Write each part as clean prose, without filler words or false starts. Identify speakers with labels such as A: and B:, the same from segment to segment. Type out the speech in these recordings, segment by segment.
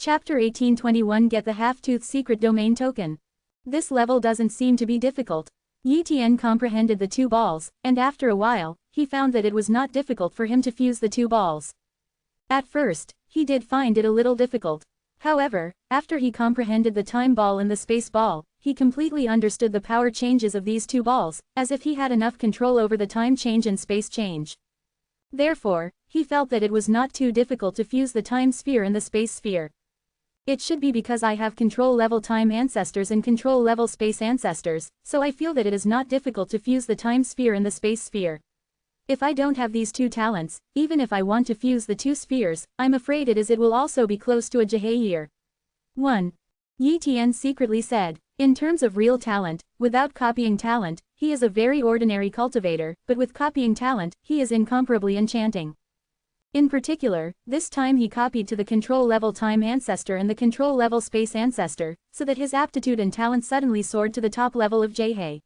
A: Chapter 1821 Get the Half-Tooth Secret Domain Token. This level doesn't seem to be difficult. Yi Tian comprehended the two balls, and after a while, he found that it was not difficult for him to fuse the two balls. At first, he did find it a little difficult. However, after he comprehended the time ball and the space ball, he completely understood the power changes of these two balls, as if he had enough control over the time change and space change. Therefore, he felt that it was not too difficult to fuse the time sphere and the space sphere. It should be because I have control-level time ancestors and control-level space ancestors, so I feel that it is not difficult to fuse the time sphere and the space sphere. If I don't have these two talents, even if I want to fuse the two spheres, I'm afraid it will also be close to a Jihei year. 1. Yi Tian secretly said. In terms of real talent, without copying talent, he is a very ordinary cultivator, but with copying talent, he is incomparably enchanting. In particular, this time he copied to the control-level time ancestor and the control-level space ancestor, so that his aptitude and talent suddenly soared to the top level of Jihei.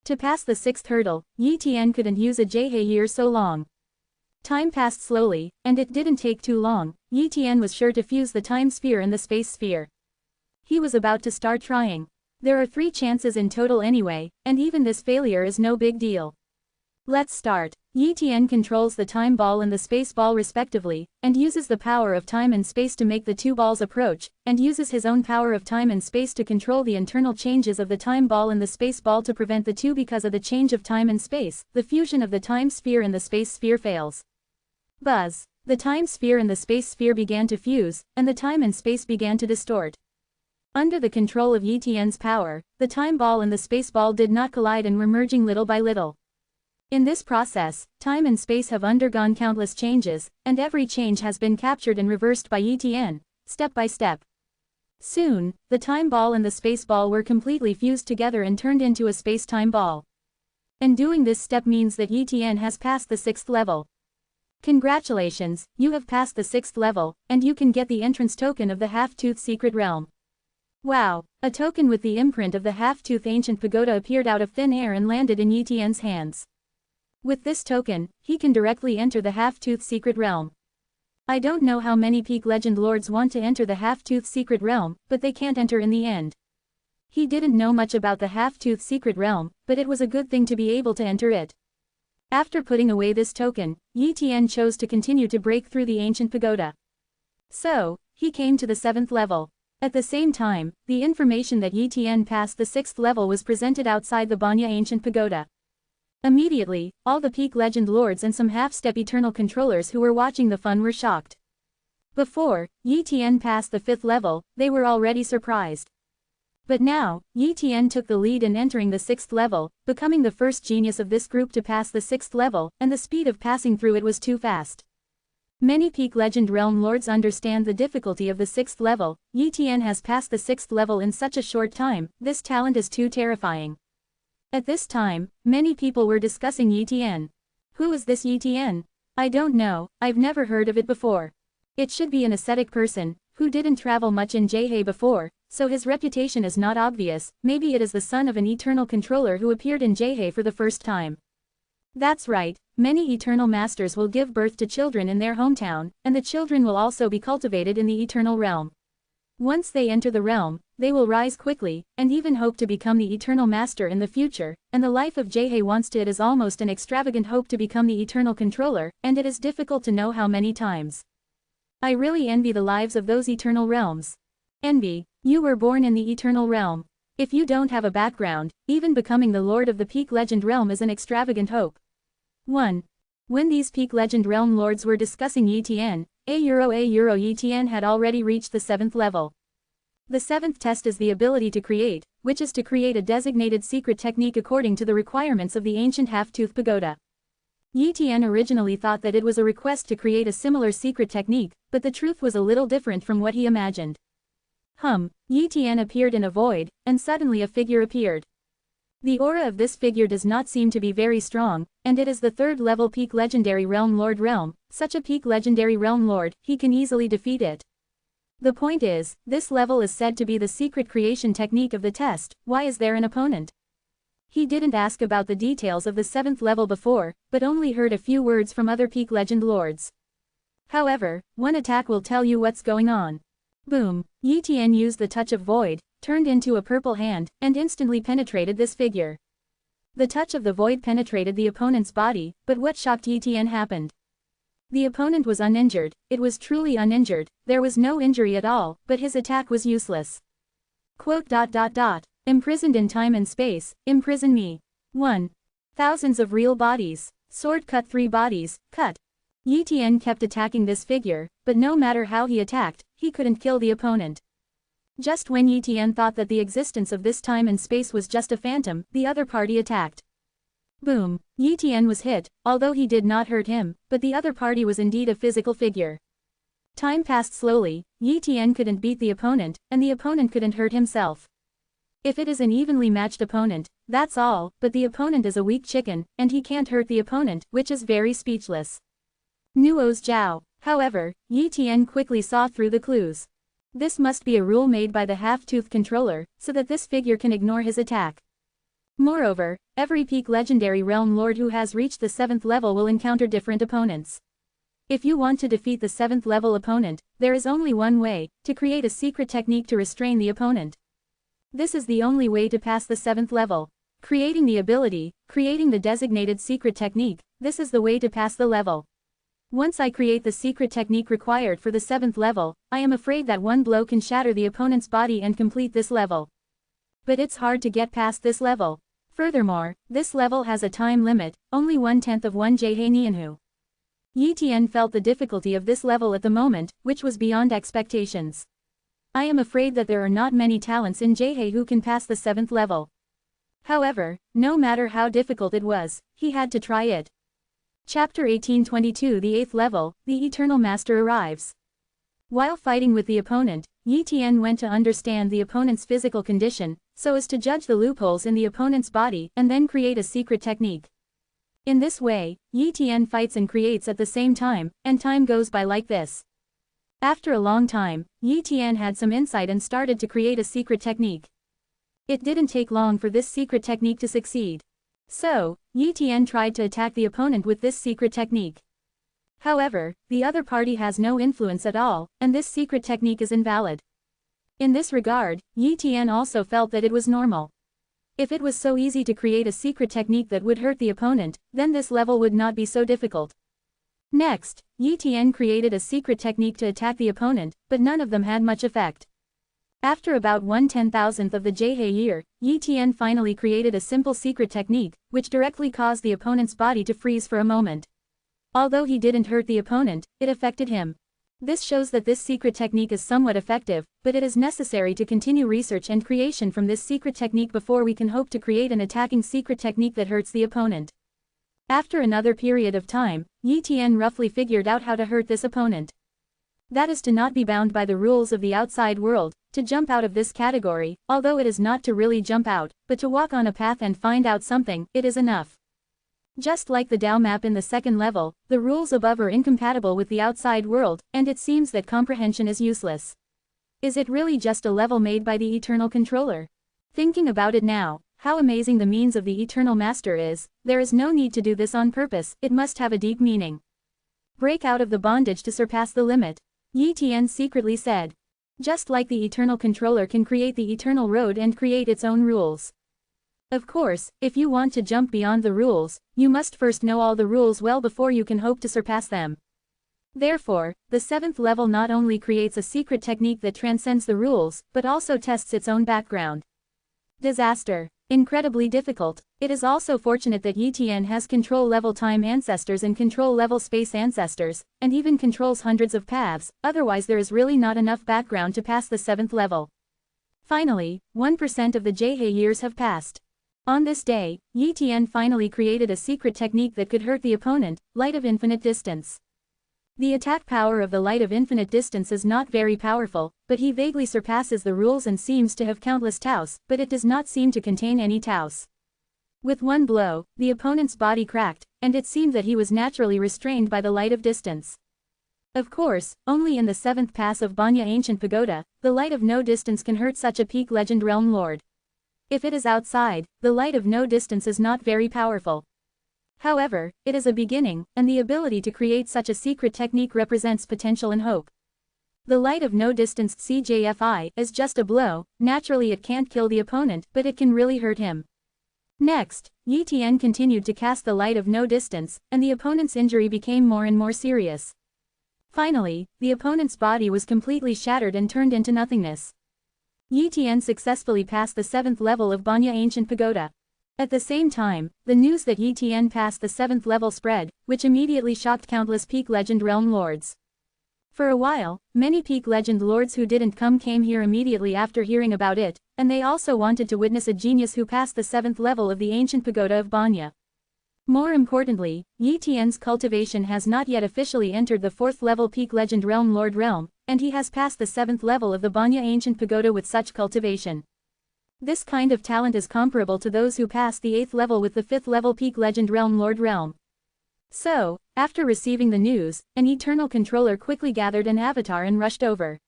A: To pass the sixth hurdle, Yi Tian couldn't use a Jihei year so long. Time passed slowly, and it didn't take too long. Yi Tian was sure to fuse the time sphere and the space sphere. He was about to start trying. There are 3 chances in total anyway, and even this failure is no big deal. Let's start. Yi Tian controls the time ball and the space ball respectively, and uses the power of time and space to make the two balls approach, and uses his own power of time and space to control the internal changes of the time ball and the space ball to prevent the two because of the change of time and space. The fusion of the time sphere and the space sphere fails. Buzz. The time sphere and the space sphere began to fuse, and the time and space began to distort. Under the control of Yi Tian's power, the time ball and the space ball did not collide and were merging little by little. In this process, time and space have undergone countless changes, and every change has been captured and reversed by Yi Tian, step by step. Soon, the time ball and the space ball were completely fused together and turned into a space-time ball. And doing this step means that Yi Tian has passed the 6th level. Congratulations, you have passed the 6th level, and you can get the entrance token of the Half-Tooth Secret Realm. Wow! A token with the imprint of the Half-Tooth Ancient Pagoda appeared out of thin air and landed in Yi Tian's hands. With this token, he can directly enter the Half-Tooth Secret Realm. I don't know how many Peak Legend Lords want to enter the Half-Tooth Secret Realm, but they can't enter in the end. He didn't know much about the Half-Tooth Secret Realm, but it was a good thing to be able to enter it. After putting away this token, Yi Tian chose to continue to break through the Ancient Pagoda. So, he came to the 7th level. At the same time, the information that Yi Tian passed the 6th level was presented outside the Banya Ancient Pagoda. Immediately, all the Peak Legend Lords and some half-step Eternal Controllers who were watching the fun were shocked. Before Yi Tian passed the 5th level, they were already surprised. But now, Yi Tian took the lead in entering the 6th level, becoming the first genius of this group to pass the 6th level, and the speed of passing through it was too fast. Many Peak Legend Realm Lords understand the difficulty of the 6th level. Yi Tian has passed the 6th level in such a short time. This talent is too terrifying. At this time, many people were discussing Yi Tian. Who is this Yi Tian? I don't know, I've never heard of it before. It should be an ascetic person, who didn't travel much in Jihei before, so his reputation is not obvious. Maybe it is the son of an Eternal Controller who appeared in Jihei for the first time. That's right, many Eternal Masters will give birth to children in their hometown, and the children will also be cultivated in the Eternal Realm. Once they enter the realm, they will rise quickly, and even hope to become the Eternal Master in the future, and the life of Jihei once it is almost an extravagant hope to become the Eternal Controller, and it is difficult to know how many times. I really envy the lives of those Eternal Realms. Envy, you were born in the Eternal Realm. If you don't have a background, even becoming the Lord of the Peak Legend Realm is an extravagant hope. 1. When these Peak Legend Realm Lords were discussing Yi Tian, Yi Tian had already reached the 7th level. The 7th test is the ability to create, which is to create a designated secret technique according to the requirements of the ancient Half-Tooth Pagoda. Yi Tian originally thought that it was a request to create a similar secret technique, but the truth was a little different from what he imagined. Yi Tian appeared in a void, and suddenly a figure appeared. The aura of this figure does not seem to be very strong, and it is the 3rd level Peak Legendary Realm Lord realm. Such a Peak Legendary Realm Lord, he can easily defeat it. The point is, this level is said to be the secret creation technique of the test. Why is there an opponent? He didn't ask about the details of the 7th level before, but only heard a few words from other Peak Legend Lords. However, one attack will tell you what's going on. Boom! Yi Tian used the touch of void, turned into a purple hand, and instantly penetrated this figure. The touch of the void penetrated the opponent's body, but what shocked Yi Tian happened. The opponent was uninjured, it was truly uninjured, there was no injury at all, but his attack was useless. Quote. Imprisoned in time and space, imprison me. 1. Thousands of real bodies. Sword cut 3 bodies, cut. Yi Tian kept attacking this figure, but no matter how he attacked, he couldn't kill the opponent. Just when Yi Tian thought that the existence of this time and space was just a phantom, the other party attacked. Boom! Yi Tian was hit, although he did not hurt him, but the other party was indeed a physical figure. Time passed slowly, Yi Tian couldn't beat the opponent, and the opponent couldn't hurt himself. If it is an evenly matched opponent, that's all, but the opponent is a weak chicken, and he can't hurt the opponent, which is very speechless. Nuo's Zhao. However, Yi Tian quickly saw through the clues. This must be a rule made by the half-toothed controller, so that this figure can ignore his attack. Moreover, every peak legendary realm lord who has reached the 7th level will encounter different opponents. If you want to defeat the 7th level opponent, there is only one way, to create a secret technique to restrain the opponent. This is the only way to pass the 7th level. Creating the ability, creating the designated secret technique, this is the way to pass the level. Once I create the secret technique required for the 7th level, I am afraid that one blow can shatter the opponent's body and complete this level. But it's hard to get past this level. Furthermore, this level has a time limit, only 1/10 of 1 Jhe Nianhu. Yi Tian felt the difficulty of this level at the moment, which was beyond expectations. I am afraid that there are not many talents in Jhe who can pass the 7th level. However, no matter how difficult it was, he had to try it. Chapter 1822 The 8th level, the Eternal Master arrives. While fighting with the opponent, Yi Tian went to understand the opponent's physical condition, so as to judge the loopholes in the opponent's body and then create a secret technique. In this way, Yi Tian fights and creates at the same time, and time goes by like this. After a long time, Yi Tian had some insight and started to create a secret technique. It didn't take long for this secret technique to succeed. So, Yi Tian tried to attack the opponent with this secret technique. However, the other party has no influence at all, and this secret technique is invalid. In this regard, Yi Tian also felt that it was normal. If it was so easy to create a secret technique that would hurt the opponent, then this level would not be so difficult. Next, Yi Tian created a secret technique to attack the opponent, but none of them had much effect. After about 1/10,000th of the Jhe year, Yi Tian finally created a simple secret technique, which directly caused the opponent's body to freeze for a moment. Although he didn't hurt the opponent, it affected him. This shows that this secret technique is somewhat effective, but it is necessary to continue research and creation from this secret technique before we can hope to create an attacking secret technique that hurts the opponent. After another period of time, Yi Tian roughly figured out how to hurt this opponent. That is to not be bound by the rules of the outside world, to jump out of this category, although it is not to really jump out, but to walk on a path and find out something, it is enough. Just like the Dao map in the 2nd level, the rules above are incompatible with the outside world, and it seems that comprehension is useless. Is it really just a level made by the Eternal Controller? Thinking about it now, how amazing the means of the Eternal Master is, there is no need to do this on purpose, it must have a deep meaning. Break out of the bondage to surpass the limit, Yi Tian secretly said. Just like the Eternal Controller can create the Eternal Road and create its own rules. Of course, if you want to jump beyond the rules, you must first know all the rules well before you can hope to surpass them. Therefore, the 7th level not only creates a secret technique that transcends the rules, but also tests its own background. Disaster. Incredibly difficult. It is also fortunate that Yi Tian has control-level time ancestors and control-level space ancestors, and even controls hundreds of paths, otherwise there is really not enough background to pass the 7th level. Finally, 1% of the Jhe years have passed. On this day, Yi Tian finally created a secret technique that could hurt the opponent, Light of Infinite Distance. The attack power of the Light of Infinite Distance is not very powerful, but he vaguely surpasses the rules and seems to have countless taos, but it does not seem to contain any taos. With one blow, the opponent's body cracked, and it seemed that he was naturally restrained by the Light of Distance. Of course, only in the 7th pass of Banya Ancient Pagoda, the Light of No Distance can hurt such a peak legend realm lord. If it is outside, the Light of No Distance is not very powerful. However, it is a beginning, and the ability to create such a secret technique represents potential and hope. The light of no distance CJFI is just a blow. Naturally it can't kill the opponent, but it can really hurt him. Next, Yi Tian continued to cast the light of no distance, and the opponent's injury became more and more serious. Finally, the opponent's body was completely shattered and turned into nothingness. Yi Tian successfully passed the 7th level of Banya Ancient Pagoda. At the same time, the news that Yi Tian passed the 7th level spread, which immediately shocked countless Peak Legend Realm lords. For a while, many Peak Legend lords who didn't come came here immediately after hearing about it, and they also wanted to witness a genius who passed the 7th level of the Ancient Pagoda of Banya. More importantly, Yi Tian's cultivation has not yet officially entered the 4th level Peak Legend Realm Lord realm, and he has passed the 7th level of the Banya Ancient Pagoda with such cultivation. This kind of talent is comparable to those who passed the 8th level with the 5th level Peak Legend Realm Lord realm. So, after receiving the news, an eternal controller quickly gathered an avatar and rushed over.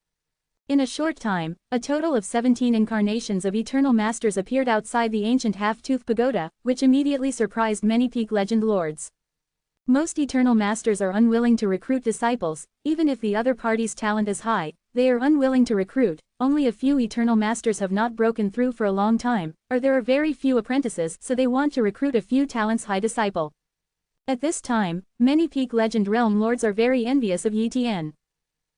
A: In a short time, a total of 17 incarnations of eternal masters appeared outside the ancient half-tooth pagoda, which immediately surprised many Peak Legend lords. Most eternal masters are unwilling to recruit disciples, even if the other party's talent is high, they are unwilling to recruit. Only a few eternal masters have not broken through for a long time, or there are very few apprentices, so they want to recruit a few talents high disciple. At this time, many Peak Legend Realm lords are very envious of Yi Tian.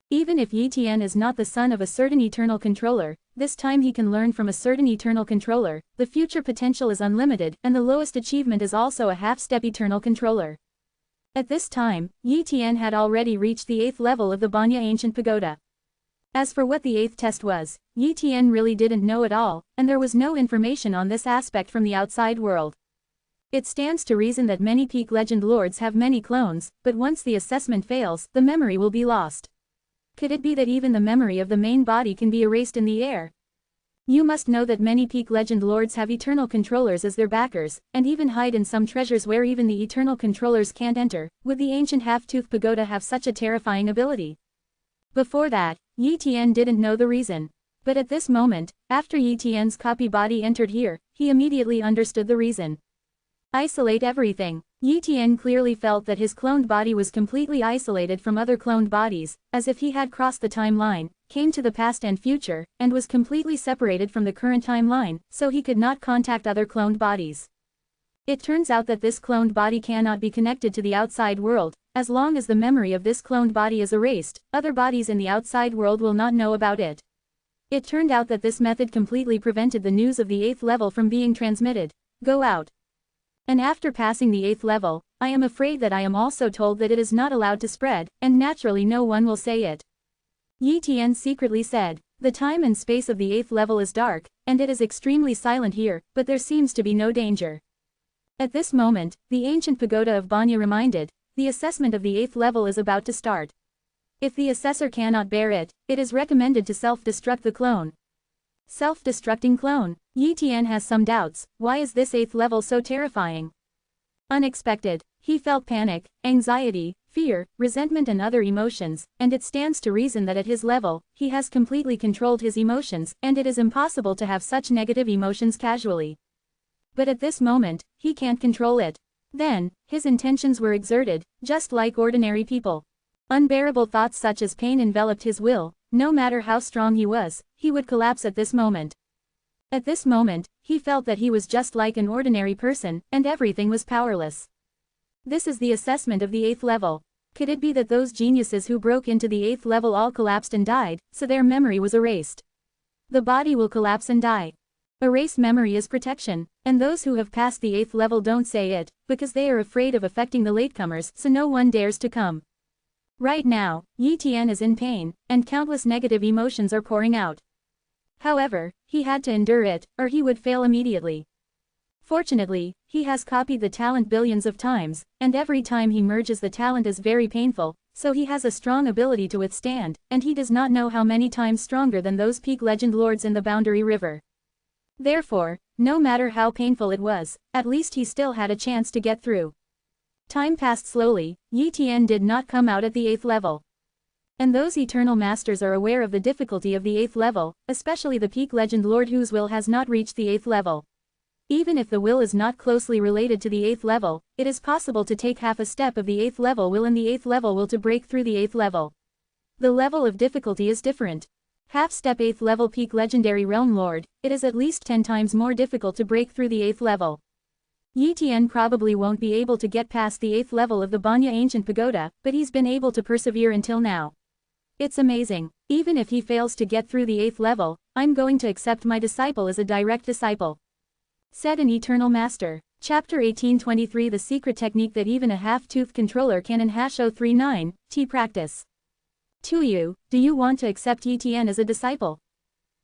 A: Even if Yi Tian is not the son of a certain eternal controller, this time he can learn from a certain eternal controller, the future potential is unlimited, and the lowest achievement is also a half-step eternal controller. At this time, Yi Tian had already reached the 8th level of the Banya Ancient Pagoda. As for what the 8th test was, Yi Tian really didn't know at all, and there was no information on this aspect from the outside world. It stands to reason that many Peak Legend lords have many clones, but once the assessment fails, the memory will be lost. Could it be that even the memory of the main body can be erased in the air? You must know that many Peak Legend lords have eternal controllers as their backers, and even hide in some treasures where even the eternal controllers can't enter. Would the ancient half-tooth pagoda have such a terrifying ability? Before that, Yi Tian didn't know the reason. But at this moment, after Yi Tian's copy body entered here, he immediately understood the reason. Isolate everything. Yi Tian clearly felt that his cloned body was completely isolated from other cloned bodies, as if he had crossed the timeline, came to the past and future, and was completely separated from the current timeline, so he could not contact other cloned bodies. It turns out that this cloned body cannot be connected to the outside world. As long as the memory of this cloned body is erased, other bodies in the outside world will not know about it. It turned out that this method completely prevented the news of the 8th level from being transmitted. Go out. And after passing the 8th level, I am afraid that I am also told that it is not allowed to spread, and naturally no one will say it. Yi Tian secretly said, the time and space of the 8th level is dark, and it is extremely silent here, but there seems to be no danger. At this moment, the ancient pagoda of Banya reminded, the assessment of the 8th level is about to start. If the assessor cannot bear it, it is recommended to self-destruct the clone. Self-destructing clone. Yi Tian has some doubts. Why is this 8th level so terrifying? Unexpected. He felt panic, anxiety, fear, resentment and other emotions, and it stands to reason that at his level, he has completely controlled his emotions, and it is impossible to have such negative emotions casually. But at this moment, he can't control it. Then, his intentions were exerted, just like ordinary people. Unbearable thoughts such as pain enveloped his will. No matter how strong he was, he would collapse at this moment. At this moment, he felt that he was just like an ordinary person, and everything was powerless. This is the assessment of the 8th level. Could it be that those geniuses who broke into the 8th level all collapsed and died, so their memory was erased? The body will collapse and die. Erase memory is protection, and those who have passed the 8th level don't say it, because they are afraid of affecting the latecomers, so no one dares to come. Right now, Yi Tian is in pain, and countless negative emotions are pouring out. However, he had to endure it, or he would fail immediately. Fortunately, he has copied the talent billions of times, and every time he merges the talent is very painful, so he has a strong ability to withstand, and he does not know how many times stronger than those Peak Legend lords in the Boundary River. Therefore, no matter how painful it was, at least he still had a chance to get through. Time passed slowly. Yi Tian did not come out at the 8th level. And those eternal masters are aware of the difficulty of the 8th level, especially the Peak Legend Lord whose will has not reached the 8th level. Even if the will is not closely related to the 8th level, it is possible to take half a step of the 8th level will and the 8th level will to break through the 8th level. The level of difficulty is different. Half-step 8th level peak legendary realm lord, it is at least 10 times more difficult to break through the 8th level. Yi Tian probably won't be able to get past the 8th level of the Banya Ancient Pagoda, but he's been able to persevere until now. It's amazing. Even if he fails to get through the 8th level, I'm going to accept my disciple as a direct disciple. Said an Eternal Master. Chapter 1823 The secret technique that even a half-toothed controller can in #039, T practice. To you, do you want to accept Yi Tian as a disciple?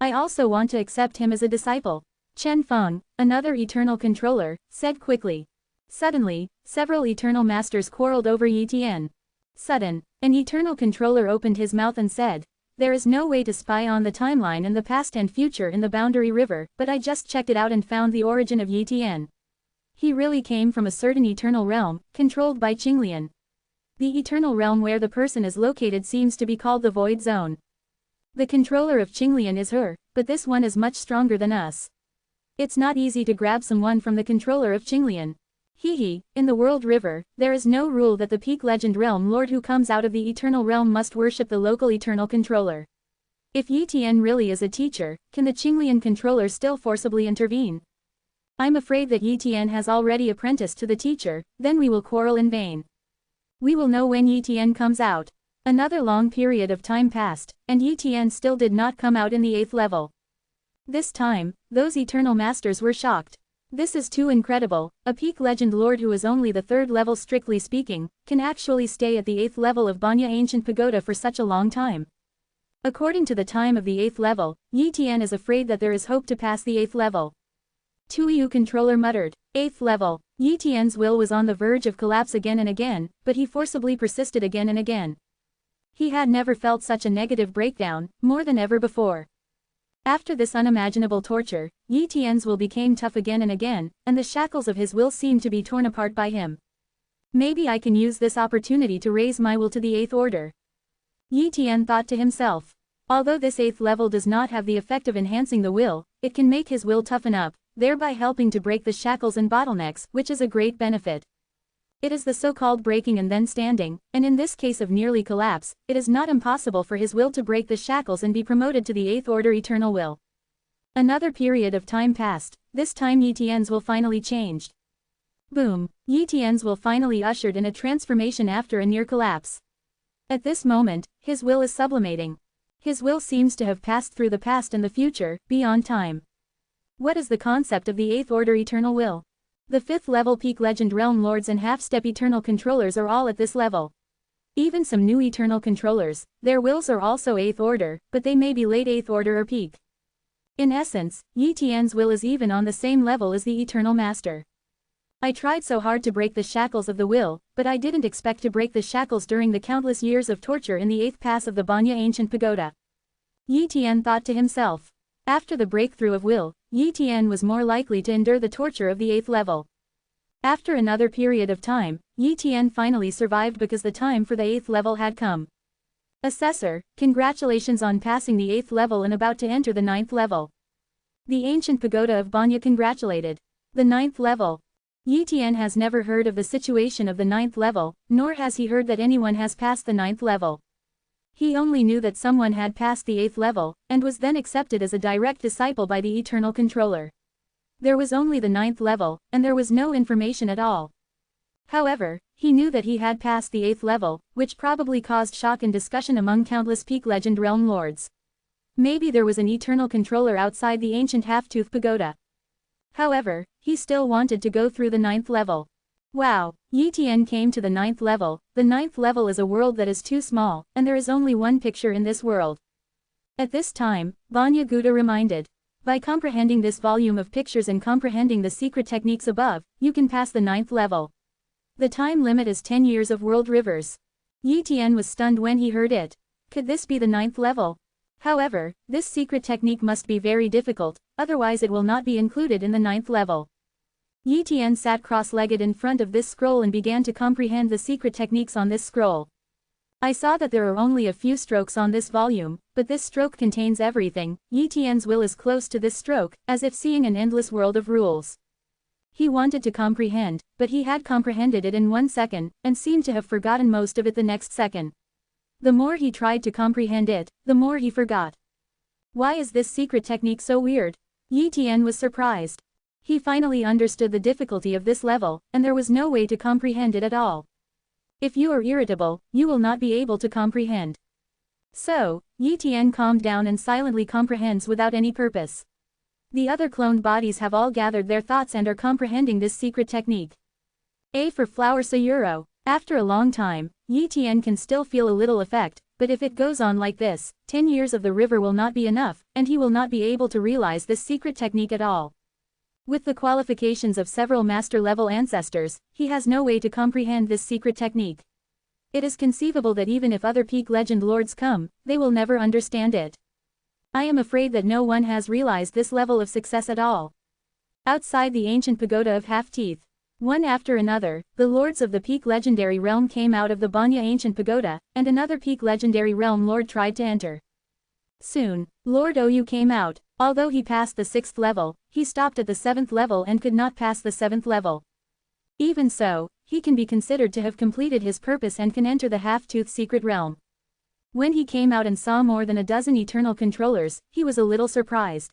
A: I also want to accept him as a disciple. Chen Feng, another Eternal Controller, said quickly. Suddenly, several Eternal Masters quarreled over Yi Tian. An Eternal Controller opened his mouth and said, "There is no way to spy on the timeline in the past and future in the Boundary River, but I just checked it out and found the origin of Yi Tian. He really came from a certain eternal realm, controlled by Qinglian. The eternal realm where the person is located seems to be called the Void Zone. The controller of Qinglian is her, but this one is much stronger than us. It's not easy to grab someone from the controller of Qinglian. In the World River, there is no rule that the peak legend realm lord who comes out of the eternal realm must worship the local eternal controller. If Yi Tian really is a teacher, can the Qinglian controller still forcibly intervene? I'm afraid that Yi Tian has already apprenticed to the teacher, then we will quarrel in vain. We will know when Yi Tian comes out." Another long period of time passed, and Yi Tian still did not come out in the 8th level. This time, those Eternal Masters were shocked. This is too incredible, a peak legend lord who is only the 3rd level strictly speaking, can actually stay at the 8th level of Banya Ancient Pagoda for such a long time. According to the time of the 8th level, Yi Tian is afraid that there is hope to pass the 8th level. Tuyu controller muttered, 8th level. Yi Tian's will was on the verge of collapse again and again, but he forcibly persisted again and again. He had never felt such a negative breakdown, more than ever before. After this unimaginable torture, Yi Tian's will became tough again and again, and the shackles of his will seemed to be torn apart by him. Maybe I can use this opportunity to raise my will to the 8th order. Yi Tian thought to himself. Although this 8th level does not have the effect of enhancing the will, it can make his will toughen up, thereby helping to break the shackles and bottlenecks, which is a great benefit. It is the so-called breaking and then standing, and in this case of nearly collapse, it is not impossible for his will to break the shackles and be promoted to the 8th order eternal will. Another period of time passed, this time Yi Tian's will finally changed. Boom! Yi Tian's will finally ushered in a transformation after a near collapse. At this moment, his will is sublimating. His will seems to have passed through the past and the future, beyond time. What is the concept of the 8th order eternal will? The 5th level peak legend realm lords and half-step eternal controllers are all at this level. Even some new eternal controllers, their wills are also 8th order, but they may be late 8th order or peak. In essence, Yi Tian's will is even on the same level as the eternal master. I tried so hard to break the shackles of the will, but I didn't expect to break the shackles during the countless years of torture in the 8th pass of the Banya Ancient Pagoda. Yi Tian thought to himself. After the breakthrough of will, Yi Tian was more likely to endure the torture of the 8th level. After another period of time, Yi Tian finally survived because the time for the 8th level had come. Assessor, congratulations on passing the 8th level and about to enter the 9th level. The Ancient Pagoda of Banya congratulated. The 9th level. Yi Tian has never heard of the situation of the 9th level, nor has he heard that anyone has passed the 9th level. He only knew that someone had passed the 8th level, and was then accepted as a direct disciple by the Eternal Controller. There was only the 9th level, and there was no information at all. However, he knew that he had passed the 8th level, which probably caused shock and discussion among countless peak legend realm lords. Maybe there was an Eternal Controller outside the ancient half-tooth pagoda. However, he still wanted to go through the 9th level. Wow! Yi Tian came to the 9th level. The 9th level is a world that is too small, and there is only one picture in this world. At this time, Vanya Gouda reminded. By comprehending this volume of pictures and comprehending the secret techniques above, you can pass the 9th level. The time limit is 10 years of world rivers. Yi Tian was stunned when he heard it. Could this be the 9th level? However, this secret technique must be very difficult, otherwise it will not be included in the 9th level. Yi Tian sat cross-legged in front of this scroll and began to comprehend the secret techniques on this scroll. I saw that there are only a few strokes on this volume, but this stroke contains everything. Yi Tian's will is close to this stroke, as if seeing an endless world of rules. He wanted to comprehend, but he had comprehended it in 1 second, and seemed to have forgotten most of it the next second. The more he tried to comprehend it, the more he forgot. Why is this secret technique so weird? Yi Tian was surprised. He finally understood the difficulty of this level, and there was no way to comprehend it at all. If you are irritable, you will not be able to comprehend. So, Yi Tian calmed down and silently comprehends without any purpose. The other cloned bodies have all gathered their thoughts and are comprehending this secret technique. A for flower Sayuro. After a long time, Yi Tian can still feel a little effect, but if it goes on like this, 10 years of the river will not be enough, and he will not be able to realize this secret technique at all. With the qualifications of several master-level ancestors, he has no way to comprehend this secret technique. It is conceivable that even if other peak legend lords come, they will never understand it. I am afraid that no one has realized this level of success at all. Outside the ancient pagoda of Half-Teeth, one after another, the lords of the peak legendary realm came out of the Banya ancient pagoda, and another peak legendary realm lord tried to enter. Soon, Lord Oyu came out. Although he passed the 6th level, he stopped at the 7th level and could not pass the 7th level. Even so, he can be considered to have completed his purpose and can enter the Half-Tooth secret realm. When he came out and saw more than a dozen eternal controllers, he was a little surprised.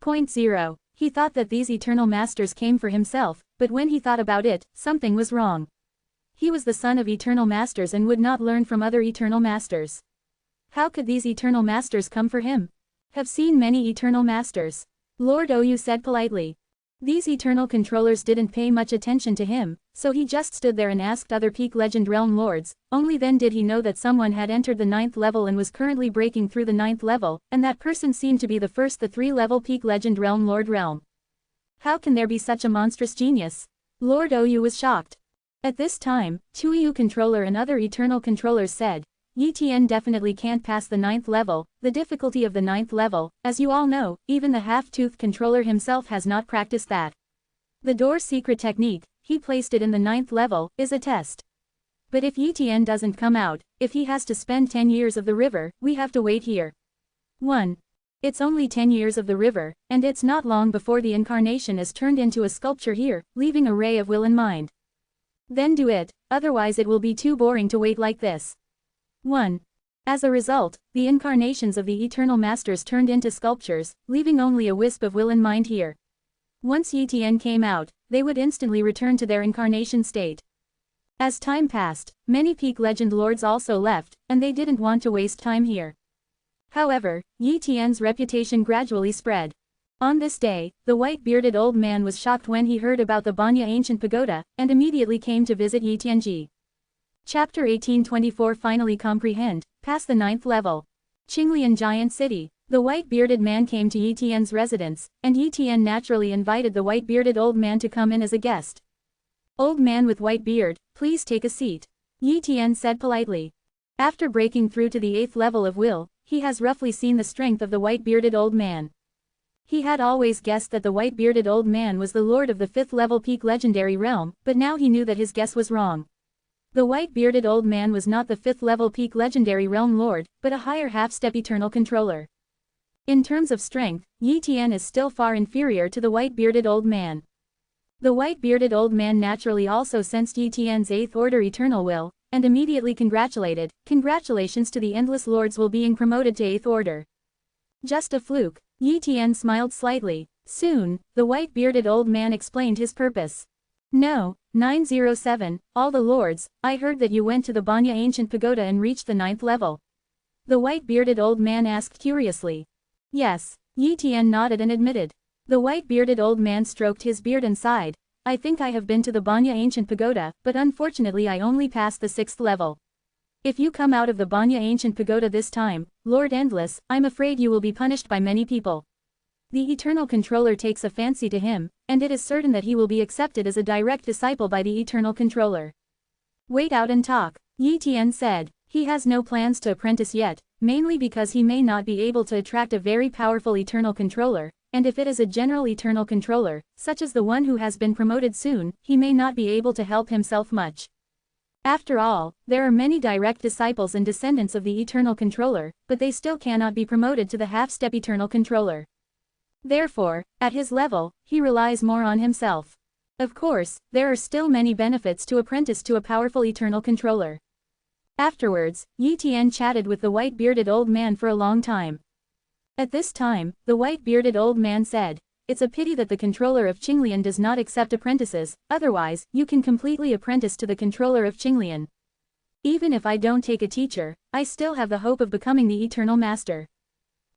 A: 0. He thought that these eternal masters came for himself, but when he thought about it, something was wrong. He was the son of eternal masters and would not learn from other eternal masters. How could these eternal masters come for him? Have seen many eternal masters. Lord Oyu said politely. These eternal controllers didn't pay much attention to him, so he just stood there and asked other peak legend realm lords. Only then did he know that someone had entered the 9th level and was currently breaking through the 9th level, and that person seemed to be the 3-level peak legend realm lord realm. How can there be such a monstrous genius? Lord Oyu was shocked. At this time, Chuyu controller and other eternal controllers said, Yi Tian definitely can't pass the 9th level. The difficulty of the 9th level, as you all know, even the half-tooth controller himself has not practiced that. The door secret technique, he placed it in the 9th level, is a test. But if Yi Tian doesn't come out, if he has to spend 10 years of the river, we have to wait here. 1. It's only 10 years of the river, and it's not long before the incarnation is turned into a sculpture here, leaving a ray of will in mind. Then do it, otherwise it will be too boring to wait like this. 1. As a result, the incarnations of the eternal masters turned into sculptures, leaving only a wisp of will in mind here. Once Yi Tian came out, they would instantly return to their incarnation state. As time passed, many peak legend lords also left, and they didn't want to waste time here. However, Yi Tian's reputation gradually spread. On this day, the white-bearded old man was shocked when he heard about the Banya ancient pagoda, and immediately came to visit Yi Tianji. Chapter 1824 Finally comprehend, past the 9th level. Qinglian Giant City. The white-bearded man came to Yi Tian's residence, and Yi Tian naturally invited the white-bearded old man to come in as a guest. Old man with white beard, please take a seat. Yi Tian said politely. After breaking through to the 8th level of will, he has roughly seen the strength of the white-bearded old man. He had always guessed that the white-bearded old man was the lord of the 5th level peak legendary realm, but now he knew that his guess was wrong. The white-bearded old man was not the 5th level peak legendary realm lord, but a higher half-step eternal controller. In terms of strength, Yi Tian is still far inferior to the white-bearded old man. The white-bearded old man naturally also sensed Yi Tian's 8th order eternal will, and immediately congratulated. Congratulations to the endless lords will being promoted to 8th order. Just a fluke. Yi Tian smiled slightly. Soon, the white-bearded old man explained his purpose. No, 907, all the lords, I heard that you went to the Banya ancient pagoda and reached the 9th level. The white-bearded old man asked curiously. Yes, Yi Tian nodded and admitted. The white-bearded old man stroked his beard and sighed. I think I have been to the Banya ancient pagoda, but unfortunately I only passed the 6th level. If you come out of the Banya ancient pagoda this time, Lord Endless, I'm afraid you will be punished by many people. The eternal controller takes a fancy to him, and it is certain that he will be accepted as a direct disciple by the eternal controller. Wait out and talk, Yi Tian said. He has no plans to apprentice yet, mainly because he may not be able to attract a very powerful eternal controller, and if it is a general eternal controller, such as the one who has been promoted soon, he may not be able to help himself much. After all, there are many direct disciples and descendants of the eternal controller, but they still cannot be promoted to the half-step eternal controller. Therefore, at his level, he relies more on himself. Of course, there are still many benefits to apprentice to a powerful eternal controller. Afterwards, Yi Tian chatted with the white-bearded old man for a long time. At this time, the white-bearded old man said, "It's a pity that the controller of Qinglian does not accept apprentices, otherwise, you can completely apprentice to the controller of Qinglian. Even if I don't take a teacher, I still have the hope of becoming the eternal master."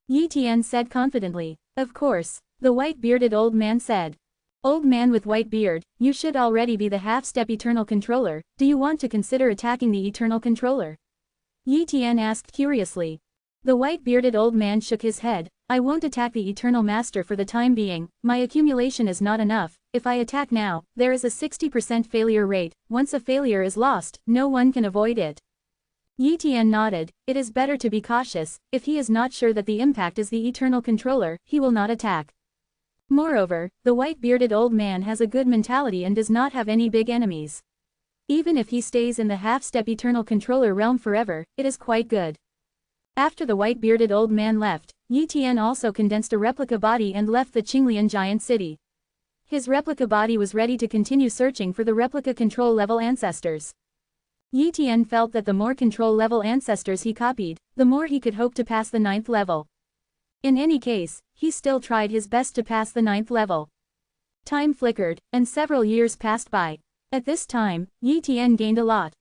A: Yi Tian said confidently. "Of course," the white-bearded old man said. "Old man with white beard, you should already be the half-step eternal controller, do you want to consider attacking the eternal controller?" Yi Tian asked curiously. The white-bearded old man shook his head. "I won't attack the eternal master for the time being, my accumulation is not enough. If I attack now, there is a 60% failure rate, once a failure is lost, no one can avoid it." Yi Tian nodded. It is better to be cautious, if he is not sure that the impact is the eternal controller, he will not attack. Moreover, the white-bearded old man has a good mentality and does not have any big enemies. Even if he stays in the half-step eternal controller realm forever, it is quite good. After the white-bearded old man left, Yi Tian also condensed a replica body and left the Qinglian giant city. His replica body was ready to continue searching for the replica control level ancestors. Yi Tian felt that the more control level ancestors he copied, the more he could hope to pass the 9th level. In any case, he still tried his best to pass the 9th level. Time flickered, and several years passed by. At this time, Yi Tian gained a lot.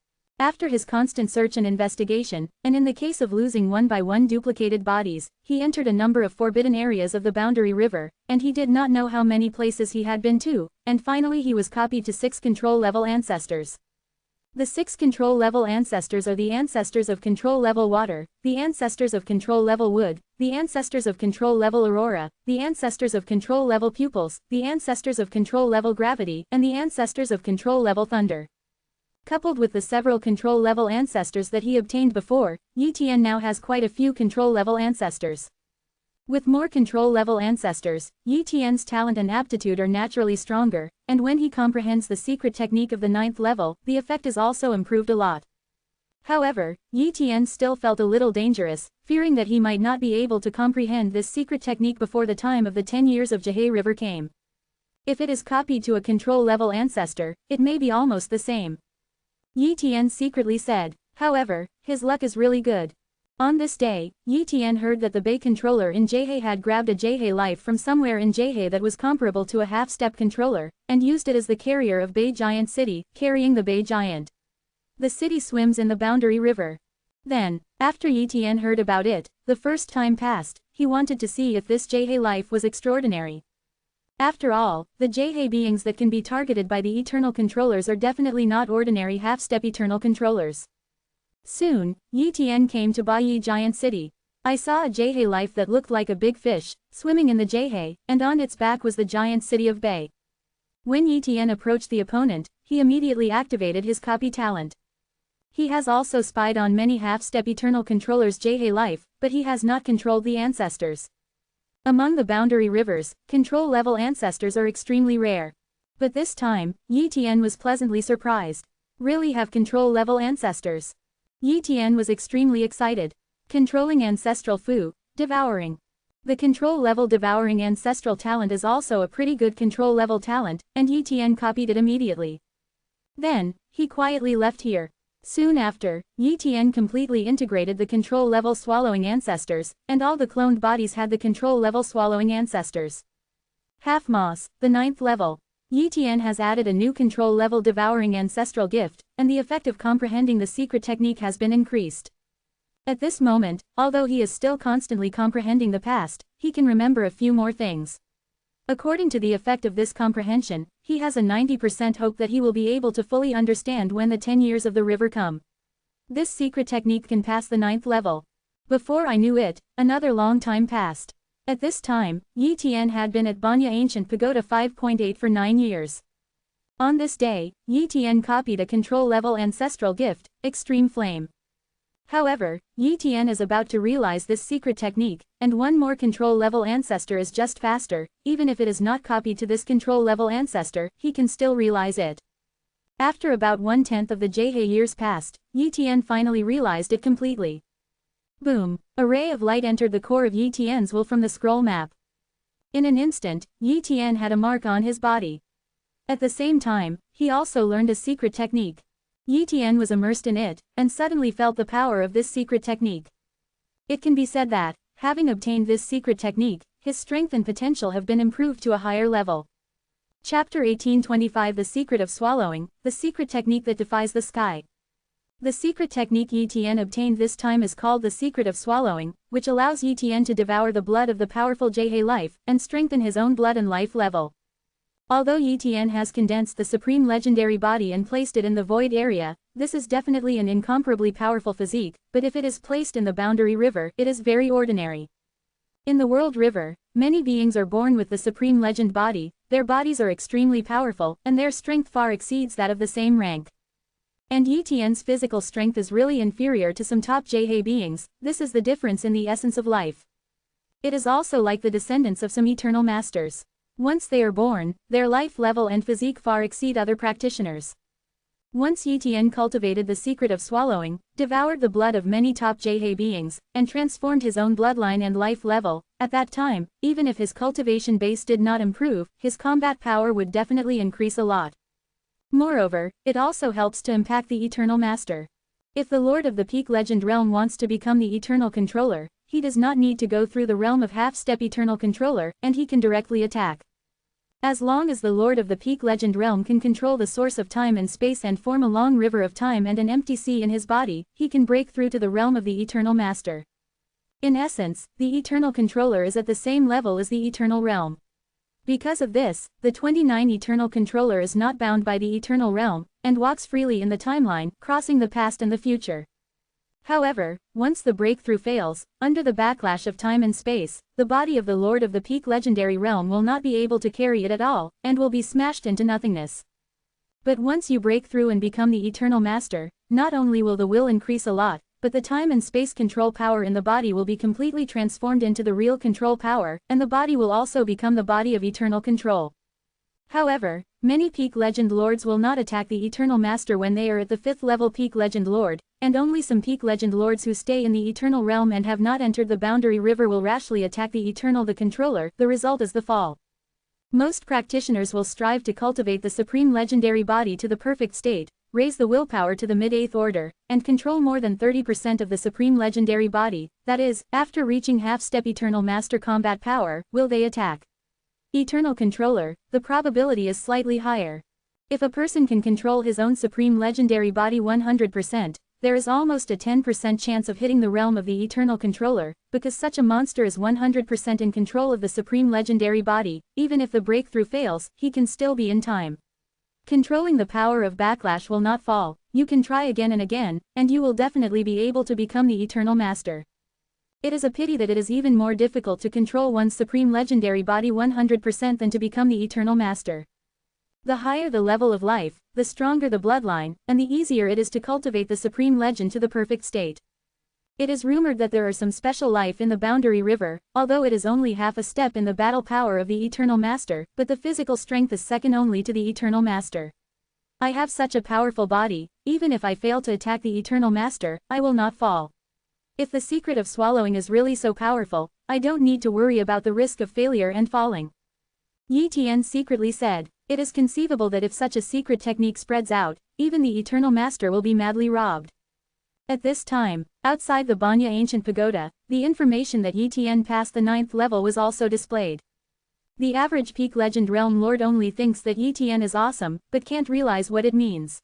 A: After his constant search and investigation, and in the case of losing one by one duplicated bodies, he entered a number of forbidden areas of the Boundary River, and he did not know how many places he had been to, and finally he was copied to 6 control level ancestors. The 6 control level ancestors are the ancestors of control level water, the ancestors of control level wood, the ancestors of control level aurora, the ancestors of control level pupils, the ancestors of control level gravity, and the ancestors of control level thunder. Coupled with the several control level ancestors that he obtained before, Yi Tian now has quite a few control level ancestors. With more control level ancestors, Yi Tian's talent and aptitude are naturally stronger, and when he comprehends the secret technique of the 9th level, the effect is also improved a lot. However, Yi Tian still felt a little dangerous, fearing that he might not be able to comprehend this secret technique before the time of the 10 years of Jihei River came. If it is copied to a control level ancestor, it may be almost the same. Yi Tian secretly said. However, his luck is really good. On this day, Yi Tian heard that the Bei controller in Jihei had grabbed a Jihei life from somewhere in Jihei that was comparable to a half-step controller, and used it as the carrier of Bei Giant City, carrying the Bei Giant. The city swims in the Boundary River. Then, after Yi Tian heard about it, the first time passed, he wanted to see if this Jihei life was extraordinary. After all, the Jihei beings that can be targeted by the eternal controllers are definitely not ordinary half-step eternal controllers. Soon, Yi Tian came to Bai Giant City. "I saw a Jihei life that looked like a big fish, swimming in the Jihei, and on its back was the giant city of Bai." When Yi Tian approached the opponent, he immediately activated his copy talent. He has also spied on many half-step eternal controllers' Jihei life, but he has not controlled the ancestors. Among the Boundary Rivers, control-level ancestors are extremely rare. But this time, Yi Tian was pleasantly surprised. Really have control-level ancestors. Yi Tian was extremely excited. Controlling ancestral Fu, devouring. The control-level devouring ancestral talent is also a pretty good control-level talent, and Yi Tian copied it immediately. Then, he quietly left here. Soon after, Yi Tian completely integrated the control-level swallowing ancestors, and all the cloned bodies had the control-level swallowing ancestors. Half Moss, the 9th level. Yi Tian has added a new control-level devouring ancestral gift, and the effect of comprehending the secret technique has been increased. At this moment, although he is still constantly comprehending the past, he can remember a few more things. According to the effect of this comprehension, he has a 90% hope that he will be able to fully understand when the 10 years of the river come. This secret technique can pass the 9th level. Before I knew it, another long time passed. At this time, Yi Tian had been at Banya Ancient Pagoda 5.8 for 9 years. On this day, Yi Tian copied a control-level ancestral gift, Extreme Flame. However, Yi Tian is about to realize this secret technique, and one more control-level ancestor is just faster. Even if it is not copied to this control-level ancestor, he can still realize it. After about 1/10 of the Jihei years passed, Yi Tian finally realized it completely. Boom! A ray of light entered the core of Yi Tian's will from the scroll map. In an instant, Yi Tian had a mark on his body. At the same time, he also learned a secret technique. Yi Tian was immersed in it, and suddenly felt the power of this secret technique. It can be said that, having obtained this secret technique, his strength and potential have been improved to a higher level. Chapter 1825 The Secret of Swallowing, the secret technique that defies the sky. The secret technique Yi Tian obtained this time is called the secret of swallowing, which allows Yi Tian to devour the blood of the powerful Jhe life, and strengthen his own blood and life level. Although Yi Tian has condensed the supreme legendary body and placed it in the void area, this is definitely an incomparably powerful physique, but if it is placed in the boundary river, it is very ordinary. In the world river, many beings are born with the supreme legend body, their bodies are extremely powerful, and their strength far exceeds that of the same rank. And Yi Tian's physical strength is really inferior to some top Jhe beings. This is the difference in the essence of life. It is also like the descendants of some eternal masters. Once they are born, their life level and physique far exceed other practitioners. Once Yi Tian cultivated the secret of swallowing, devoured the blood of many top Jhe beings, and transformed his own bloodline and life level, at that time, even if his cultivation base did not improve, his combat power would definitely increase a lot. Moreover, it also helps to impact the Eternal Master. If the Lord of the Peak Legend Realm wants to become the Eternal Controller, he does not need to go through the realm of half-step Eternal Controller, and he can directly attack. As long as the Lord of the Peak Legend Realm can control the source of time and space and form a long river of time and an empty sea in his body, he can break through to the realm of the Eternal Master. In essence, the Eternal Controller is at the same level as the Eternal Realm. Because of this, the 29 Eternal Controller is not bound by the Eternal Realm, and walks freely in the timeline, crossing the past and the future. However, once the breakthrough fails, under the backlash of time and space, the body of the Lord of the Peak Legendary Realm will not be able to carry it at all, and will be smashed into nothingness. But once you break through and become the Eternal Master, not only will the will increase a lot, but the time and space control power in the body will be completely transformed into the real control power, and the body will also become the body of eternal control. However, many Peak Legend Lords will not attack the Eternal Master when they are at the 5th level Peak Legend Lord, and only some Peak Legend Lords who stay in the Eternal Realm and have not entered the Boundary River will rashly attack the Eternal the Controller. The result is the fall. Most practitioners will strive to cultivate the Supreme Legendary Body to the perfect state, raise the willpower to the mid-8th order, and control more than 30% of the Supreme Legendary Body, that is, after reaching half-step Eternal Master combat power, will they attack. Eternal Controller, the probability is slightly higher. If a person can control his own Supreme Legendary Body 100%, there is almost a 10% chance of hitting the realm of the Eternal Controller, because such a monster is 100% in control of the Supreme Legendary Body. Even if the breakthrough fails, he can still be in time. Controlling the power of backlash will not fall. You can try again and again, and you will definitely be able to become the Eternal Master. It is a pity that it is even more difficult to control one's Supreme Legendary Body 100% than to become the Eternal Master. The higher the level of life, the stronger the bloodline, and the easier it is to cultivate the Supreme Legend to the perfect state. It is rumored that there are some special life in the Boundary River, although it is only half a step in the battle power of the Eternal Master, but the physical strength is second only to the Eternal Master. I have such a powerful body, even if I fail to attack the Eternal Master, I will not fall. If the secret of swallowing is really so powerful, I don't need to worry about the risk of failure and falling. Yi Tian secretly said, it is conceivable that if such a secret technique spreads out, even the Eternal Master will be madly robbed. At this time, outside the Banya Ancient Pagoda, the information that Yi Tian passed the 9th level was also displayed. The average Peak Legend Realm Lord only thinks that Yi Tian is awesome, but can't realize what it means.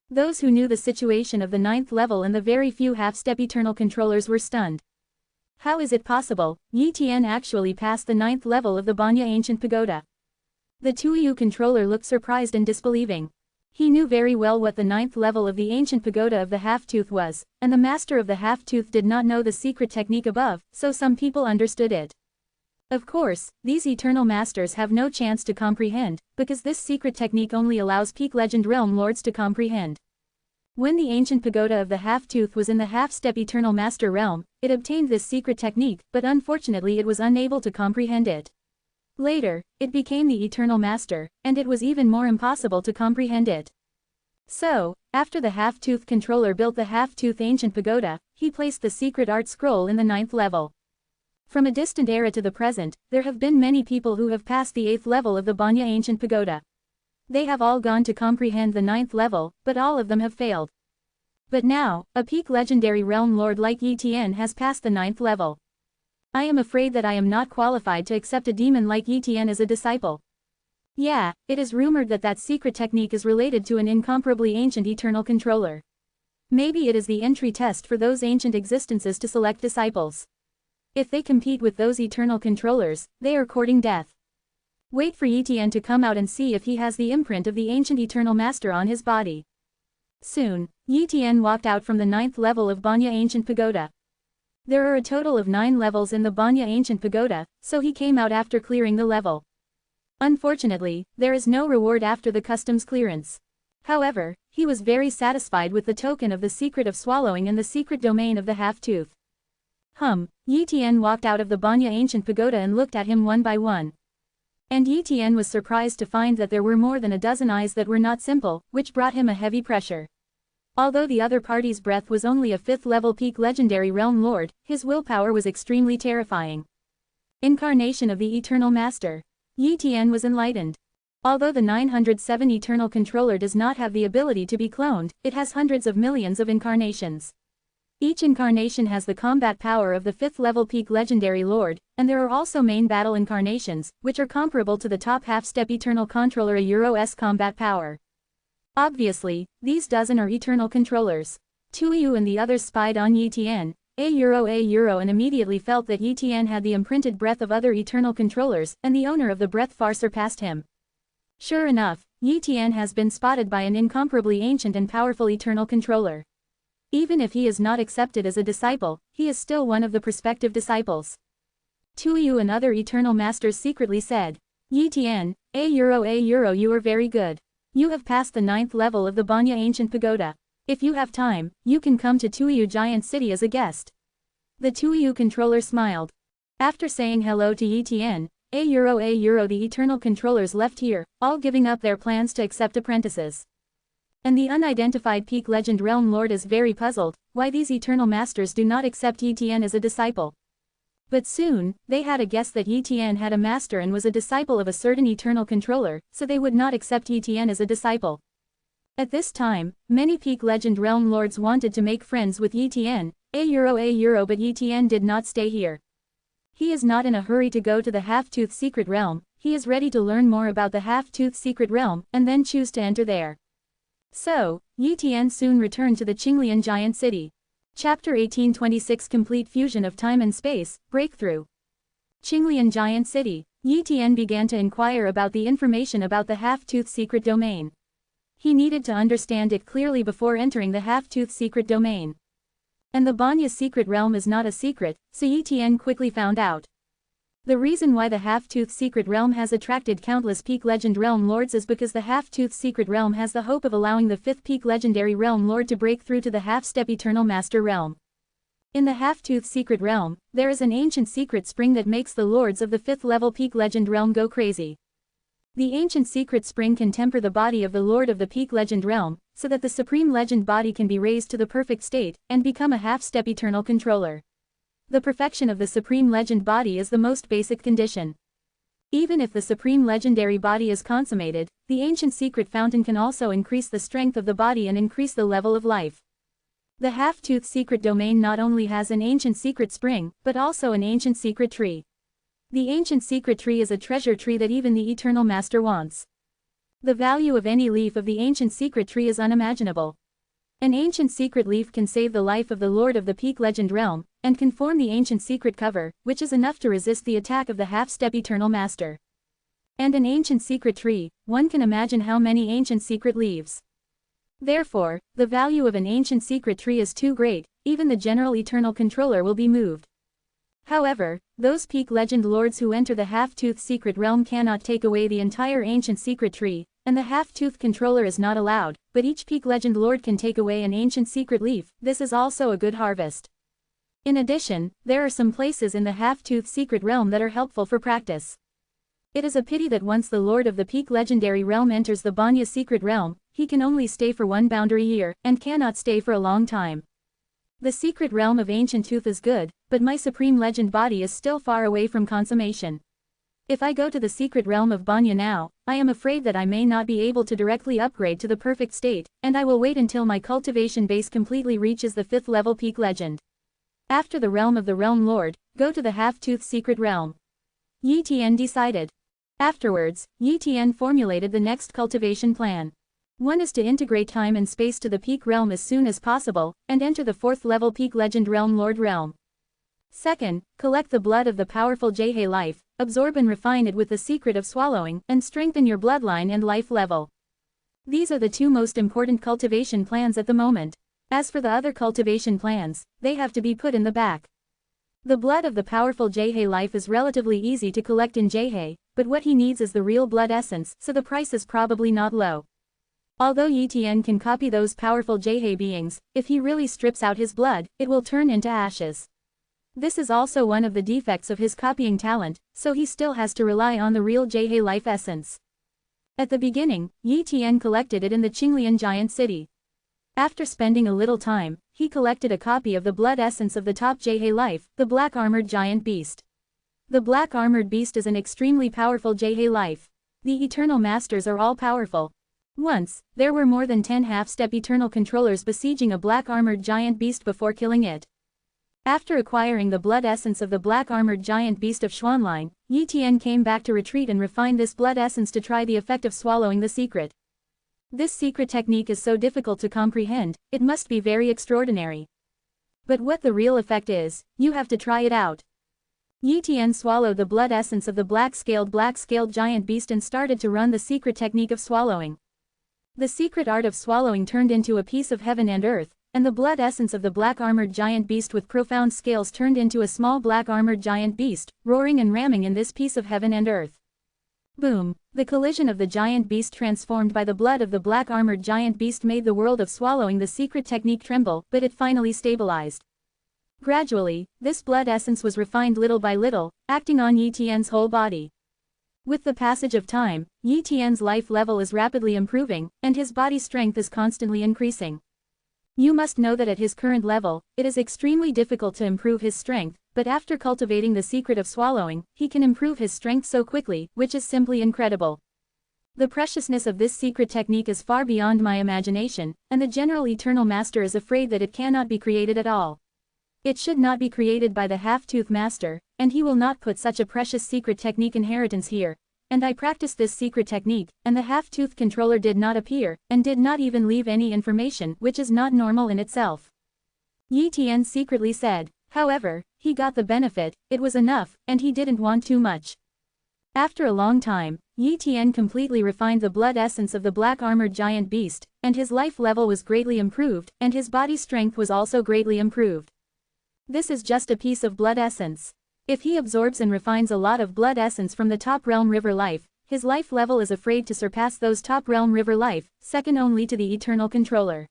A: Those who knew the situation of the 9th level and the very few half-step Eternal Controllers were stunned. How is it possible? Yi Tian actually passed the 9th level of the Banya Ancient Pagoda. The Tuyu Controller looked surprised and disbelieving. He knew very well what the 9th level of the Ancient Pagoda of the Half-Tooth was, and the Master of the Half-Tooth did not know the secret technique above, so some people understood it. Of course, these Eternal Masters have no chance to comprehend, because this secret technique only allows Peak Legend Realm Lords to comprehend. When the Ancient Pagoda of the Half-Tooth was in the half-step Eternal Master realm, it obtained this secret technique, but unfortunately it was unable to comprehend it. Later, it became the Eternal Master, and it was even more impossible to comprehend it. So, after the Half-Tooth Controller built the Half-Tooth Ancient Pagoda, he placed the secret art scroll in the 9th level. From a distant era to the present, there have been many people who have passed the 8th level of the Banya Ancient Pagoda. They have all gone to comprehend the 9th level, but all of them have failed. But now, a peak legendary realm lord like Yi Tian has passed the 9th level. I am afraid that I am not qualified to accept a demon like Yi Tian as a disciple. Yeah, it is rumored that that secret technique is related to an incomparably ancient eternal controller. Maybe it is the entry test for those ancient existences to select disciples. If they compete with those eternal controllers, they are courting death. Wait for Yi Tian to come out and see if he has the imprint of the ancient eternal master on his body. Soon, Yi Tian walked out from the 9th level of Banya Ancient Pagoda. There are a total of 9 levels in the Banya Ancient Pagoda, so he came out after clearing the level. Unfortunately, there is no reward after the customs clearance. However, he was very satisfied with the token of the secret of swallowing and the secret domain of the half-tooth. Yi Tian walked out of the Banya Ancient Pagoda and looked at him one by one. And Yi Tian was surprised to find that there were more than a dozen eyes that were not simple, which brought him a heavy pressure. Although the other party's breath was only a 5th level peak legendary realm lord, his willpower was extremely terrifying. Incarnation of the Eternal Master. Yi Tian was enlightened. Although the 907 Eternal Controller does not have the ability to be cloned, it has hundreds of millions of incarnations. Each incarnation has the combat power of the 5th level peak legendary lord, and there are also main battle incarnations, which are comparable to the top half-step Eternal Controller Aur's combat power. Obviously, these dozen are Eternal Controllers. Tuyu and the others spied on Yi Tian, Auro, and immediately felt that Yi Tian had the imprinted breath of other Eternal Controllers, and the owner of the breath far surpassed him. Sure enough, Yi Tian has been spotted by an incomparably ancient and powerful Eternal Controller. Even if he is not accepted as a disciple, he is still one of the prospective disciples. Tuyu and other Eternal Masters secretly said, Yi Tian, Auro, you are very good. You have passed the 9th level of the Banya Ancient Pagoda. If you have time, you can come to Tuyu Giant City as a guest. The Tuyu controller smiled. After saying hello to Yi Tian, Auro, the Eternal Controllers left here, all giving up their plans to accept apprentices. And the unidentified Peak Legend Realm Lord is very puzzled, why these Eternal Masters do not accept Yi Tian as a disciple. But soon, they had a guess that Yi Tian had a master and was a disciple of a certain Eternal Controller, so they would not accept Yi Tian as a disciple. At this time, many Peak Legend Realm Lords wanted to make friends with Yi Tian, Auro, but Yi Tian did not stay here. He is not in a hurry to go to the Half-Tooth Secret Realm, he is ready to learn more about the Half-Tooth Secret Realm, and then choose to enter there. So, Yi Tian soon returned to the Qinglian Giant City. Chapter 1826 Complete Fusion of Time and Space, Breakthrough. Qinglian Giant City, Yi Tian began to inquire about the information about the Half-Tooth Secret Domain. He needed to understand it clearly before entering the Half-Tooth Secret Domain. And the Banya Secret Realm is not a secret, so Yi Tian quickly found out. The reason why the Half-Tooth Secret Realm has attracted countless Peak Legend Realm Lords is because the Half-Tooth Secret Realm has the hope of allowing the 5th Peak Legendary Realm Lord to break through to the Half-Step Eternal Master Realm. In the Half-Tooth Secret Realm, there is an ancient secret spring that makes the Lords of the 5th level Peak Legend Realm go crazy. The ancient secret spring can temper the body of the Lord of the Peak Legend Realm, so that the Supreme Legend body can be raised to the perfect state, and become a half-step Eternal Controller. The perfection of the Supreme Legend body is the most basic condition. Even if the Supreme Legendary body is consummated, the ancient secret fountain can also increase the strength of the body and increase the level of life. The Half-Tooth Secret Domain not only has an ancient secret spring, but also an ancient secret tree. The ancient secret tree is a treasure tree that even the Eternal Master wants. The value of any leaf of the ancient secret tree is unimaginable. An ancient secret leaf can save the life of the Lord of the Peak Legend Realm, and can form the ancient secret cover, which is enough to resist the attack of the half-step Eternal Master. And an ancient secret tree, one can imagine how many ancient secret leaves. Therefore, the value of an ancient secret tree is too great, even the general Eternal Controller will be moved. However, those Peak Legend Lords who enter the Half-Tooth Secret Realm cannot take away the entire ancient secret tree, and the Half-Tooth Controller is not allowed, but each Peak Legend Lord can take away an ancient secret leaf. This is also a good harvest. In addition, there are some places in the Half-Tooth Secret Realm that are helpful for practice. It is a pity that once the Lord of the Peak Legendary Realm enters the Banya Secret Realm, he can only stay for one boundary year, and cannot stay for a long time. The Secret Realm of Ancient Tooth is good, but my Supreme Legend body is still far away from consummation. If I go to the secret realm of Banya now, I am afraid that I may not be able to directly upgrade to the perfect state, and I will wait until my cultivation base completely reaches the 5th level peak legend. After the realm of the Realm Lord, go to the half-toothed secret realm. Yi Tian decided. Afterwards, Yi Tian formulated the next cultivation plan. One is to integrate time and space to the peak realm as soon as possible, and enter the 4th level peak legend Realm Lord realm. Second, collect the blood of the powerful Jhe life, absorb and refine it with the secret of swallowing, and strengthen your bloodline and life level. These are the two most important cultivation plans at the moment. As for the other cultivation plans, they have to be put in the back. The blood of the powerful Jhe life is relatively easy to collect in Jhe, but what he needs is the real blood essence, so the price is probably not low. Although Yi Tian can copy those powerful Jhe beings, if he really strips out his blood, it will turn into ashes. This is also one of the defects of his copying talent, so he still has to rely on the real Jhe life essence. At the beginning, Yi Tian collected it in the Qinglian giant city. After spending a little time, he collected a copy of the blood essence of the top Jhe life, the black armored giant beast. The black armored beast is an extremely powerful Jhe life. The eternal masters are all powerful. Once, there were more than 10 half-step eternal controllers besieging a black armored giant beast before killing it. After acquiring the blood essence of the black armored giant beast of Xuanline, Yi Tian came back to retreat and refine this blood essence to try the effect of swallowing the secret. This secret technique is so difficult to comprehend, it must be very extraordinary. But what the real effect is, you have to try it out. Yi Tian swallowed the blood essence of the black-scaled giant beast and started to run the secret technique of swallowing. The secret art of swallowing turned into a piece of heaven and earth, and the blood essence of the black-armored giant beast with profound scales turned into a small black-armored giant beast, roaring and ramming in this piece of heaven and earth. Boom! The collision of the giant beast transformed by the blood of the black-armored giant beast made the world of swallowing the secret technique tremble, but it finally stabilized. Gradually, this blood essence was refined little by little, acting on Yi Tian's whole body. With the passage of time, Yi Tian's life level is rapidly improving, and his body strength is constantly increasing. You must know that at his current level, it is extremely difficult to improve his strength, but after cultivating the secret of swallowing, he can improve his strength so quickly, which is simply incredible. The preciousness of this secret technique is far beyond my imagination, and the General Eternal Master is afraid that it cannot be created at all. It should not be created by the half-tooth master, and he will not put such a precious secret technique inheritance here. And I practiced this secret technique, and the half-tooth controller did not appear, and did not even leave any information, which is not normal in itself. Yi Tian secretly said. However, he got the benefit, it was enough, and he didn't want too much. After a long time, Yi Tian completely refined the blood essence of the black-armored giant beast, and his life level was greatly improved, and his body strength was also greatly improved. This is just a piece of blood essence. If he absorbs and refines a lot of blood essence from the top realm river life, his life level is afraid to surpass those top realm river life, second only to the eternal controller.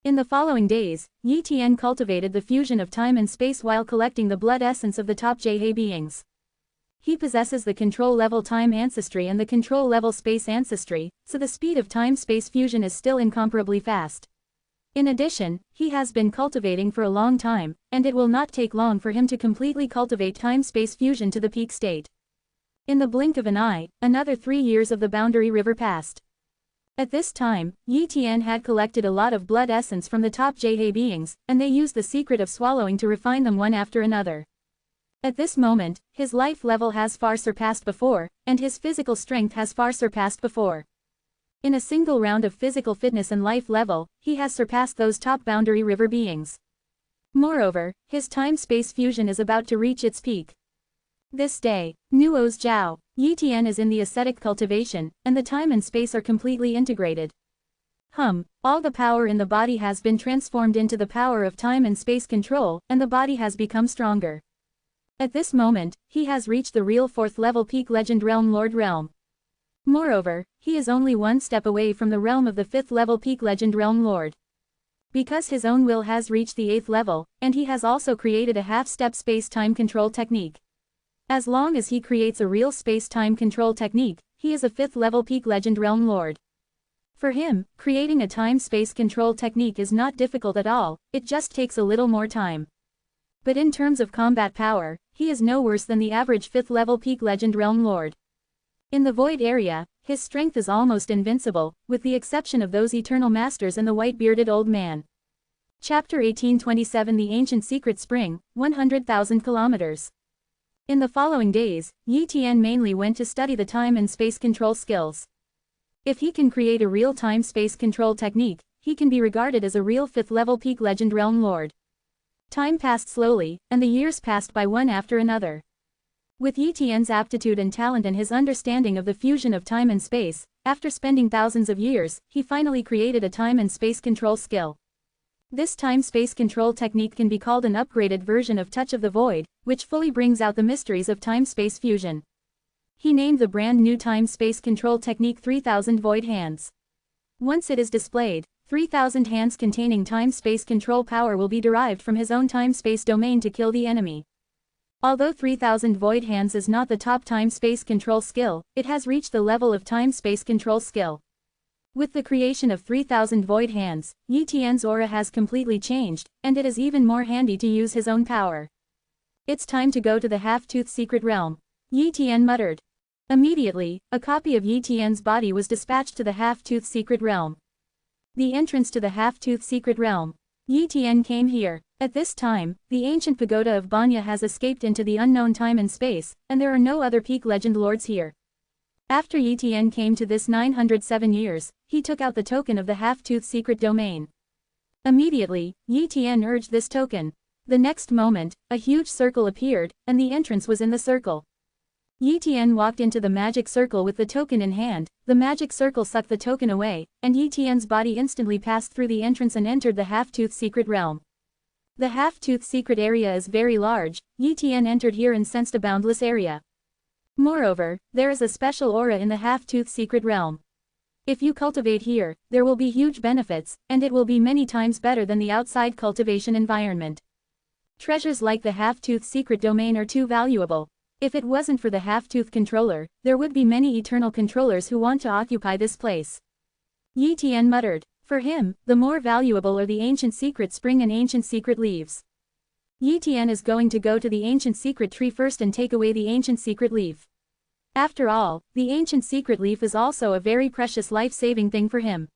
A: In the following days, Yi Tian cultivated the fusion of time and space while collecting the blood essence of the top Jhe beings. He possesses the control level time ancestry and the control level space ancestry, so the speed of time-space fusion is still incomparably fast. In addition, he has been cultivating for a long time, and it will not take long for him to completely cultivate time-space fusion to the peak state. In the blink of an eye, another 3 years of the boundary river passed. At this time, Yi Tian had collected a lot of blood essence from the top Jhe beings, and they used the secret of swallowing to refine them one after another. At this moment, his life level has far surpassed before, and his physical strength has far surpassed before. In a single round of physical fitness and life level, he has surpassed those top boundary river beings. Moreover, his time-space fusion is about to reach its peak. This day, Nuo's Zhao, Yi Tian is in the ascetic cultivation, and the time and space are completely integrated. All the power in the body has been transformed into the power of time and space control, and the body has become stronger. At this moment, he has reached the real 4th level peak legend realm Lord Realm. Moreover, he is only one step away from the realm of the 5th level peak legend realm Lord. Because his own will has reached the 8th level, and he has also created a half-step space-time control technique. As long as he creates a real space-time control technique, he is a 5th level peak legend realm Lord. For him, creating a time-space control technique is not difficult at all, it just takes a little more time. But in terms of combat power, he is no worse than the average 5th level peak legend realm lord. In the void area, his strength is almost invincible, with the exception of those eternal masters and the white-bearded old man. Chapter 1827 The Ancient Secret Spring, 100,000 kilometers. In the following days, Yi Tian mainly went to study the time and space control skills. If he can create a real time-space control technique, he can be regarded as a real 5th level peak legend realm lord. Time passed slowly, and the years passed by one after another. With Yi Tian's aptitude and talent and his understanding of the fusion of time and space, after spending thousands of years, he finally created a time and space control skill. This time-space control technique can be called an upgraded version of Touch of the Void, which fully brings out the mysteries of time-space fusion. He named the brand new time-space control technique 3000 Void Hands. Once it is displayed, 3000 hands containing time-space control power will be derived from his own time-space domain to kill the enemy. Although 3000 Void Hands is not the top time-space control skill, it has reached the level of time-space control skill. With the creation of 3000 Void Hands, Yi Tian's aura has completely changed, and it is even more handy to use his own power. It's time to go to the half-tooth secret realm, Yi Tian muttered. Immediately, a copy of Yi Tian's body was dispatched to the half-tooth secret realm. The entrance to the half-tooth secret realm. Yi Tian came here. At this time, the ancient pagoda of Banya has escaped into the unknown time and space, and there are no other peak legend lords here. After Yi Tian came to this 907 years, he took out the token of the half-tooth secret domain. Immediately, Yi Tian urged this token. The next moment, a huge circle appeared, and the entrance was in the circle. Yi Tian walked into the magic circle with the token in hand, the magic circle sucked the token away, and Yi Tian's body instantly passed through the entrance and entered the half-tooth secret realm. The half-tooth secret area is very large. Yi Tian entered here and sensed a boundless area. Moreover, there is a special aura in the half-tooth secret realm. If you cultivate here, there will be huge benefits, and it will be many times better than the outside cultivation environment. Treasures like the half-tooth secret domain are too valuable. If it wasn't for the half-tooth controller, there would be many eternal controllers who want to occupy this place. Yi Tian muttered. For him, the more valuable are the ancient secret spring and ancient secret leaves. Yi Tian is going to go to the ancient secret tree first and take away the ancient secret leaf. After all, the ancient secret leaf is also a very precious life-saving thing for him.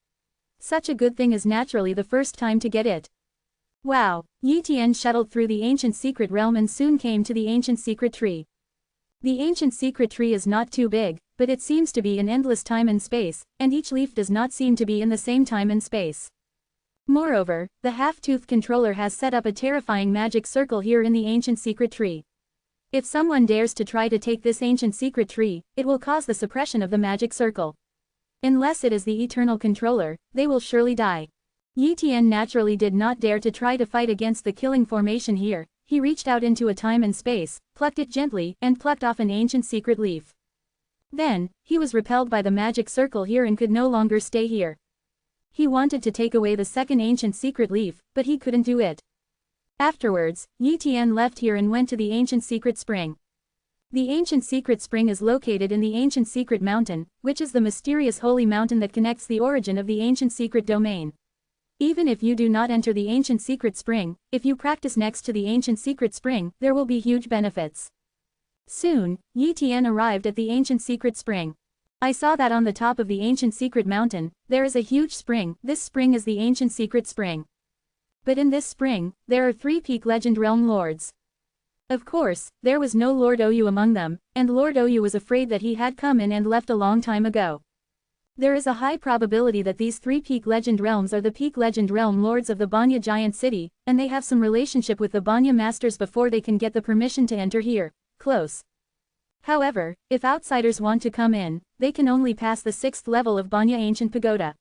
A: Such a good thing is naturally the first time to get it. Wow! Yi Tian shuttled through the ancient secret realm and soon came to the ancient secret tree. The ancient secret tree is not too big, but it seems to be in endless time and space, and each leaf does not seem to be in the same time and space. Moreover, the half-tooth controller has set up a terrifying magic circle here in the ancient secret tree. If someone dares to try to take this ancient secret tree, it will cause the suppression of the magic circle. Unless it is the eternal controller, they will surely die. Yi Tian naturally did not dare to try to fight against the killing formation here. He reached out into a time and space, plucked it gently, and plucked off an ancient secret leaf. Then, he was repelled by the magic circle here and could no longer stay here. He wanted to take away the second ancient secret leaf, but he couldn't do it. Afterwards, Yi Tian left here and went to the ancient secret spring. The ancient secret spring is located in the ancient secret mountain, which is the mysterious holy mountain that connects the origin of the ancient secret domain. Even if you do not enter the ancient secret spring, if you practice next to the ancient secret spring, there will be huge benefits. Soon, Yi Tian arrived at the ancient secret spring. I saw that on the top of the ancient secret mountain, there is a huge spring. This spring is the ancient secret spring. But in this spring, there are 3 peak legend realm lords. Of course, there was no Lord Oyu among them, and Lord Oyu was afraid that he had come in and left a long time ago. There is a high probability that these 3 peak legend realms are the peak legend realm lords of the Banya giant city, and they have some relationship with the Banya masters before they can get the permission to enter here. Close. However, if outsiders want to come in, they can only pass the 6th level of Banya Ancient Pagoda.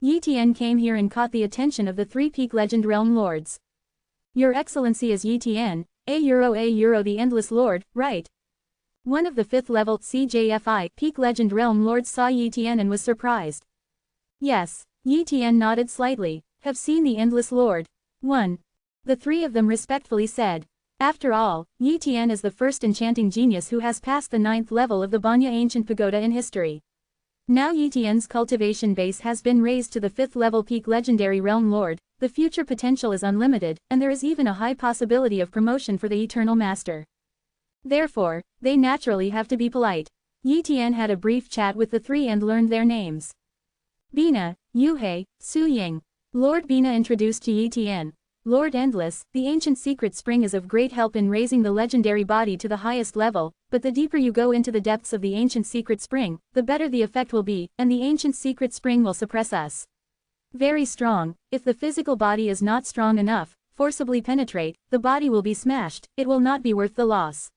A: Yi Tian came here and caught the attention of the 3 peak legend realm lords. Your Excellency is Yi Tian, a euro the Endless Lord, right? One of the 5th level CJFI peak legend realm lords saw Yi Tian and was surprised. Yes, Yi Tian nodded slightly. Have seen the Endless Lord. 1. The 3 of them respectfully said. After all, Yi Tian is the first enchanting genius who has passed the 9th level of the Banya Ancient Pagoda in history. Now Yi Tian's cultivation base has been raised to the 5th level peak legendary realm lord, the future potential is unlimited, and there is even a high possibility of promotion for the Eternal Master. Therefore, they naturally have to be polite. Yi Tian had a brief chat with the three and learned their names. Bina, Yuhei, Su Ying. Lord Bina introduced to Yi Tian. Lord Endless, the ancient secret spring is of great help in raising the legendary body to the highest level, but the deeper you go into the depths of the ancient secret spring, the better the effect will be, and the ancient secret spring will suppress us. Very strong. If the physical body is not strong enough, forcibly penetrate, the body will be smashed, it will not be worth the loss.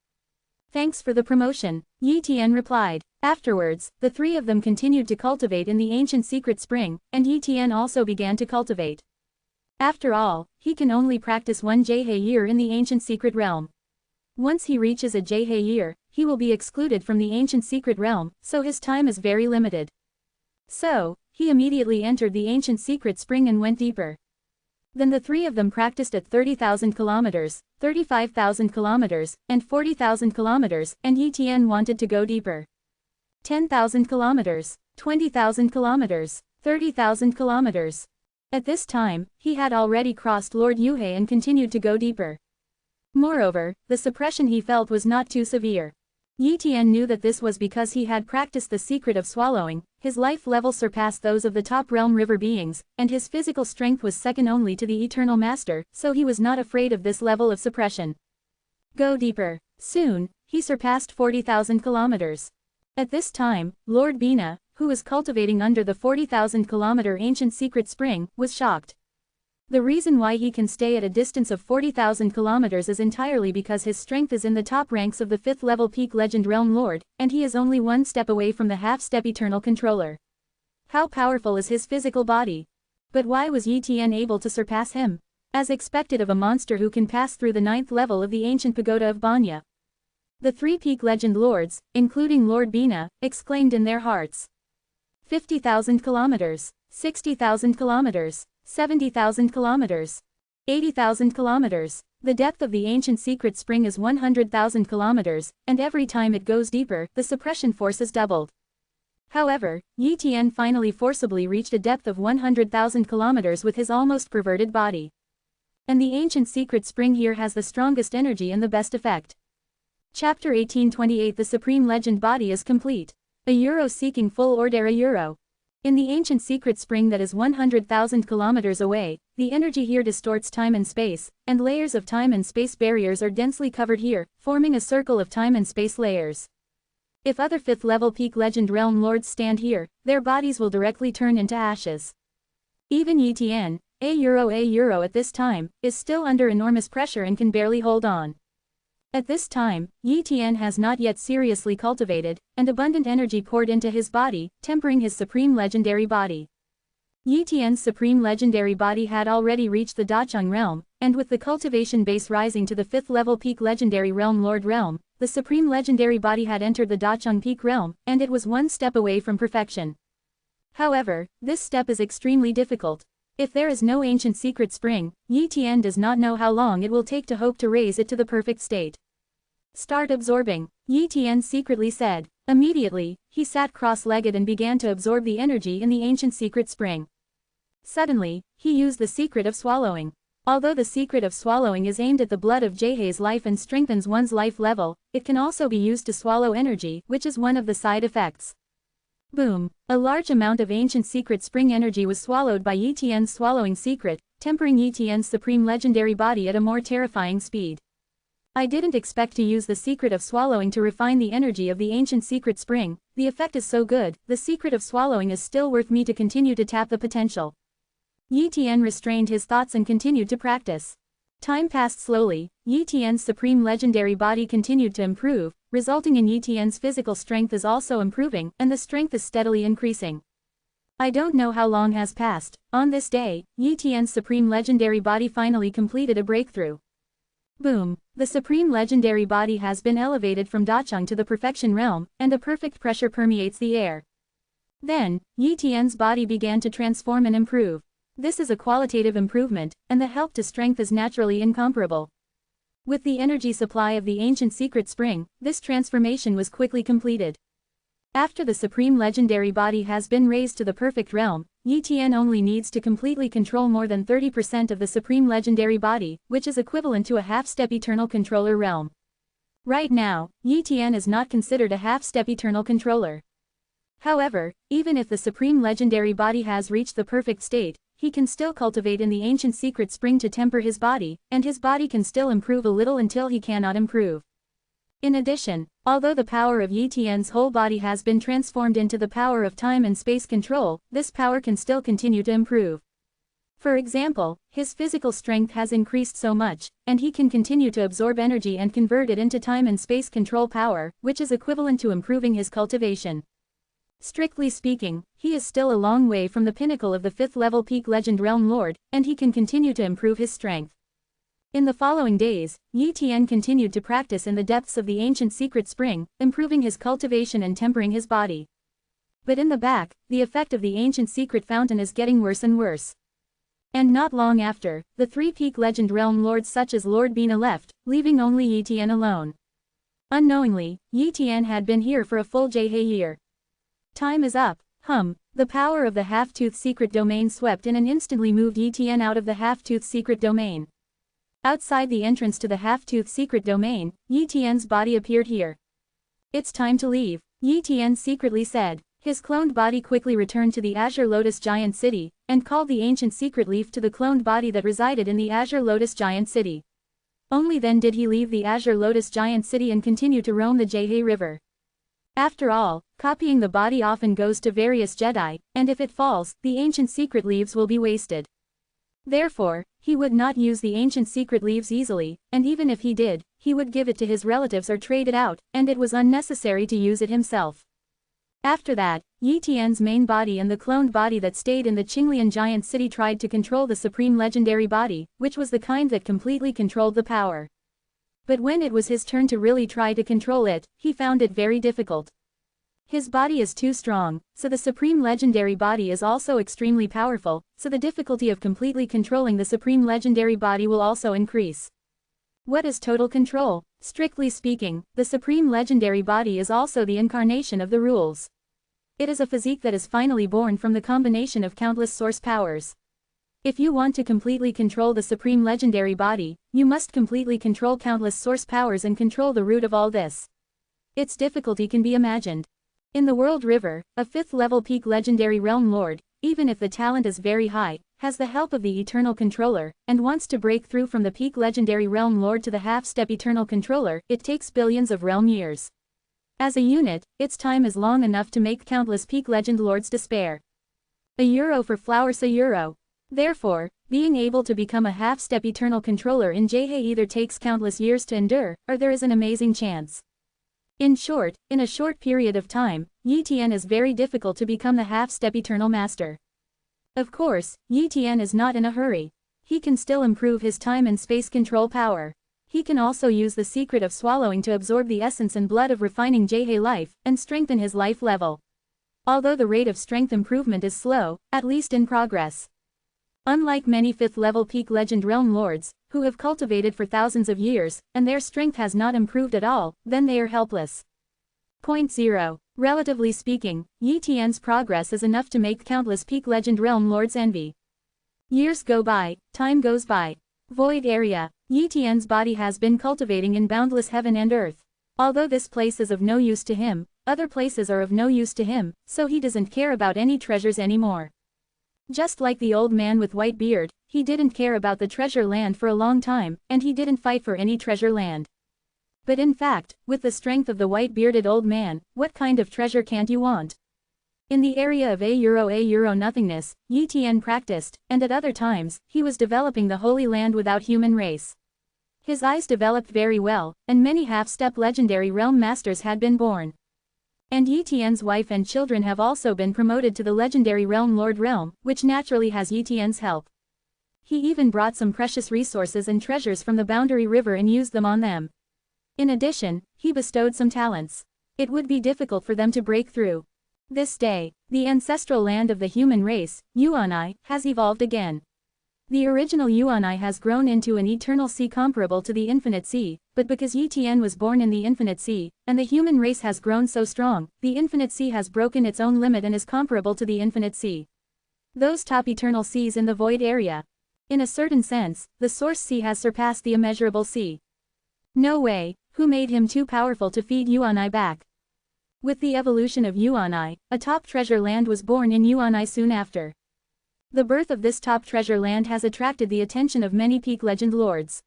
A: Thanks for the promotion, Yi Tian replied. Afterwards, the three of them continued to cultivate in the ancient secret spring, and Yi Tian also began to cultivate. After all, he can only practice one Jihei year in the ancient secret realm. Once he reaches a Jihei year, he will be excluded from the ancient secret realm, so his time is very limited. So, he immediately entered the ancient secret spring and went deeper. Then the three of them practiced at 30,000 kilometers, 35,000 kilometers, and 40,000 kilometers, and Yi Tian wanted to go deeper. 10,000 kilometers, 20,000 kilometers, 30,000 kilometers. At this time, he had already crossed Lord Yuhei and continued to go deeper. Moreover, the suppression he felt was not too severe. Yi Tian knew that this was because he had practiced the secret of swallowing, his life level surpassed those of the top realm river beings, and his physical strength was second only to the eternal master, so he was not afraid of this level of suppression. Go deeper. Soon, he surpassed 40,000 kilometers. At this time, Lord Bina, who was cultivating under the 40,000-kilometer ancient secret spring, was shocked. The reason why he can stay at a distance of 40,000 kilometers is entirely because his strength is in the top ranks of the 5th-level peak legend realm lord, and he is only one step away from the half-step eternal controller. How powerful is his physical body? But why was Yi Tian able to surpass him? As expected of a monster who can pass through the 9th level of the ancient pagoda of Banya. The three peak legend lords, including Lord Bina, exclaimed in their hearts. 50,000 kilometers, 60,000 kilometers, 70,000 kilometers, 80,000 kilometers. The depth of the ancient secret spring is 100,000 kilometers, and every time it goes deeper, the suppression force is doubled. However, Yi Tian finally forcibly reached a depth of 100,000 kilometers with his almost perverted body. And the ancient secret spring here has the strongest energy and the best effect. Chapter 1828 The Supreme Legend Body is complete. A euro seeking full order a euro. In the ancient secret spring that is 100,000 kilometers away, the energy here distorts time and space, and layers of time and space barriers are densely covered here, forming a circle of time and space layers. If other 5th-level peak legend realm lords stand here, their bodies will directly turn into ashes. Even Yi Tian, a euro at this time, is still under enormous pressure and can barely hold on. At this time, Yi Tian has not yet seriously cultivated, and abundant energy poured into his body, tempering his supreme legendary body. Yi Tian's supreme legendary body had already reached the Dacheng realm, and with the cultivation base rising to the 5th-level peak legendary realm lord realm, the supreme legendary body had entered the Dacheng peak realm, and it was one step away from perfection. However, this step is extremely difficult. If there is no ancient secret spring, Yi Tian does not know how long it will take to hope to raise it to the perfect state. Start absorbing, Yi Tian secretly said. Immediately, he sat cross-legged and began to absorb the energy in the ancient secret spring. Suddenly, he used the secret of swallowing. Although the secret of swallowing is aimed at the blood of Jihei's life and strengthens one's life level, it can also be used to swallow energy, which is one of the side effects. Boom! A large amount of ancient secret spring energy was swallowed by Yi Tian's swallowing secret, tempering Yi Tian's supreme legendary body at a more terrifying speed. I didn't expect to use the secret of swallowing to refine the energy of the ancient secret spring. The effect is so good, the secret of swallowing is still worth me to continue to tap the potential. Yi Tian restrained his thoughts and continued to practice. Time passed slowly, Yi Tian's supreme legendary body continued to improve, resulting in Yi Tian's physical strength is also improving, and the strength is steadily increasing. I don't know how long has passed. On this day, Yi Tian's supreme legendary body finally completed a breakthrough. Boom! The supreme legendary body has been elevated from Dacheng to the perfection realm, and a perfect pressure permeates the air. Then, Yi Tian's body began to transform and improve. This is a qualitative improvement, and the help to strength is naturally incomparable. With the energy supply of the ancient secret spring, this transformation was quickly completed. After the supreme legendary body has been raised to the perfect realm, Yi Tian only needs to completely control more than 30% of the supreme legendary body, which is equivalent to a half-step eternal controller realm. Right now, Yi Tian is not considered a half-step eternal controller. However, even if the supreme legendary body has reached the perfect state, he can still cultivate in the ancient secret spring to temper his body, and his body can still improve a little until he cannot improve. In addition, although the power of Yi Tian's whole body has been transformed into the power of time and space control, this power can still continue to improve. For example, his physical strength has increased so much, and he can continue to absorb energy and convert it into time and space control power, which is equivalent to improving his cultivation. Strictly speaking, he is still a long way from the pinnacle of the 5th level peak legend realm lord, and he can continue to improve his strength. In the following days, Yi Tian continued to practice in the depths of the ancient secret spring, improving his cultivation and tempering his body. But in the back, the effect of the ancient secret fountain is getting worse and worse. And not long after, the 3 peak legend realm lords such as Lord Bina left, leaving only Yi Tian alone. Unknowingly, Yi Tian had been here for a full Jhe year. Time is up, the power of the half-tooth secret domain swept in and instantly moved Yi Tian out of the half-tooth secret domain. Outside the entrance to the half-tooth secret domain, Yi Tian's body appeared here. It's time to leave, Yi Tian secretly said. His cloned body quickly returned to the Azure Lotus Giant City, and called the ancient secret leaf to the cloned body that resided in the Azure Lotus Giant City. Only then did he leave the Azure Lotus Giant City and continue to roam the Jhe River. After all, copying the body often goes to various Jedi, and if it falls, the ancient secret leaves will be wasted. Therefore, he would not use the ancient secret leaves easily, and even if he did, he would give it to his relatives or trade it out, and it was unnecessary to use it himself. After that, Yi Tian's main body and the cloned body that stayed in the Qinglian Giant City tried to control the supreme legendary body, which was the kind that completely controlled the power. But when it was his turn to really try to control it, he found it very difficult. His body is too strong, so the supreme legendary body is also extremely powerful, so the difficulty of completely controlling the supreme legendary body will also increase. What is total control? Strictly speaking, the supreme legendary body is also the incarnation of the rules. It is a physique that is finally born from the combination of countless source powers. If you want to completely control the supreme legendary body, you must completely control countless source powers and control the root of all this. Its difficulty can be imagined. In the World River, a 5th level peak legendary realm lord, even if the talent is very high, has the help of the eternal controller, and wants to break through from the peak legendary realm lord to the half-step eternal controller, it takes billions of realm years. As a unit, its time is long enough to make countless peak legend lords despair. €1 for flowers €1. Therefore, being able to become a half-step eternal controller in Jhe either takes countless years to endure, or there is an amazing chance. In short, in a short period of time, Yi Tian is very difficult to become the half-step eternal master. Of course, Yi Tian is not in a hurry. He can still improve his time and space control power. He can also use the secret of swallowing to absorb the essence and blood of refining Jhe life, and strengthen his life level. Although the rate of strength improvement is slow, at least in progress. Unlike many 5th level peak legend realm lords, who have cultivated for thousands of years, and their strength has not improved at all, then they are helpless. Point 0. Relatively speaking, Yi Tian's progress is enough to make countless peak legend realm lords envy. Years go by, time goes by. Void area. Yi Tian's body has been cultivating in boundless heaven and earth. Although this place is of no use to him, other places are of no use to him, so he doesn't care about any treasures anymore. Just like the old man with white beard, he didn't care about the treasure land for a long time, and he didn't fight for any treasure land. But in fact, with the strength of the white-bearded old man, what kind of treasure can't you want? In the area of €1 nothingness, Yi Tian practiced, and at other times, he was developing the Holy Land without human race. His eyes developed very well, and many half-step legendary realm masters had been born. And Yi Tian's wife and children have also been promoted to the legendary realm lord realm, which naturally has Yi Tian's help. He even brought some precious resources and treasures from the Boundary River and used them on them. In addition, he bestowed some talents. It would be difficult for them to break through. This day, the ancestral land of the human race, Yuanai, has evolved again. The original Yuanai has grown into an eternal sea comparable to the infinite sea, but because Yi Tian was born in the infinite sea, and the human race has grown so strong, the infinite sea has broken its own limit and is comparable to the infinite sea. Those top eternal seas in the void area. In a certain sense, the source sea has surpassed the immeasurable sea. No way, Who made him too powerful to feed Yuan back? With the evolution of Yuan, a top treasure land was born in Yuan soon after. The birth of this top treasure land has attracted the attention of many peak legend lords.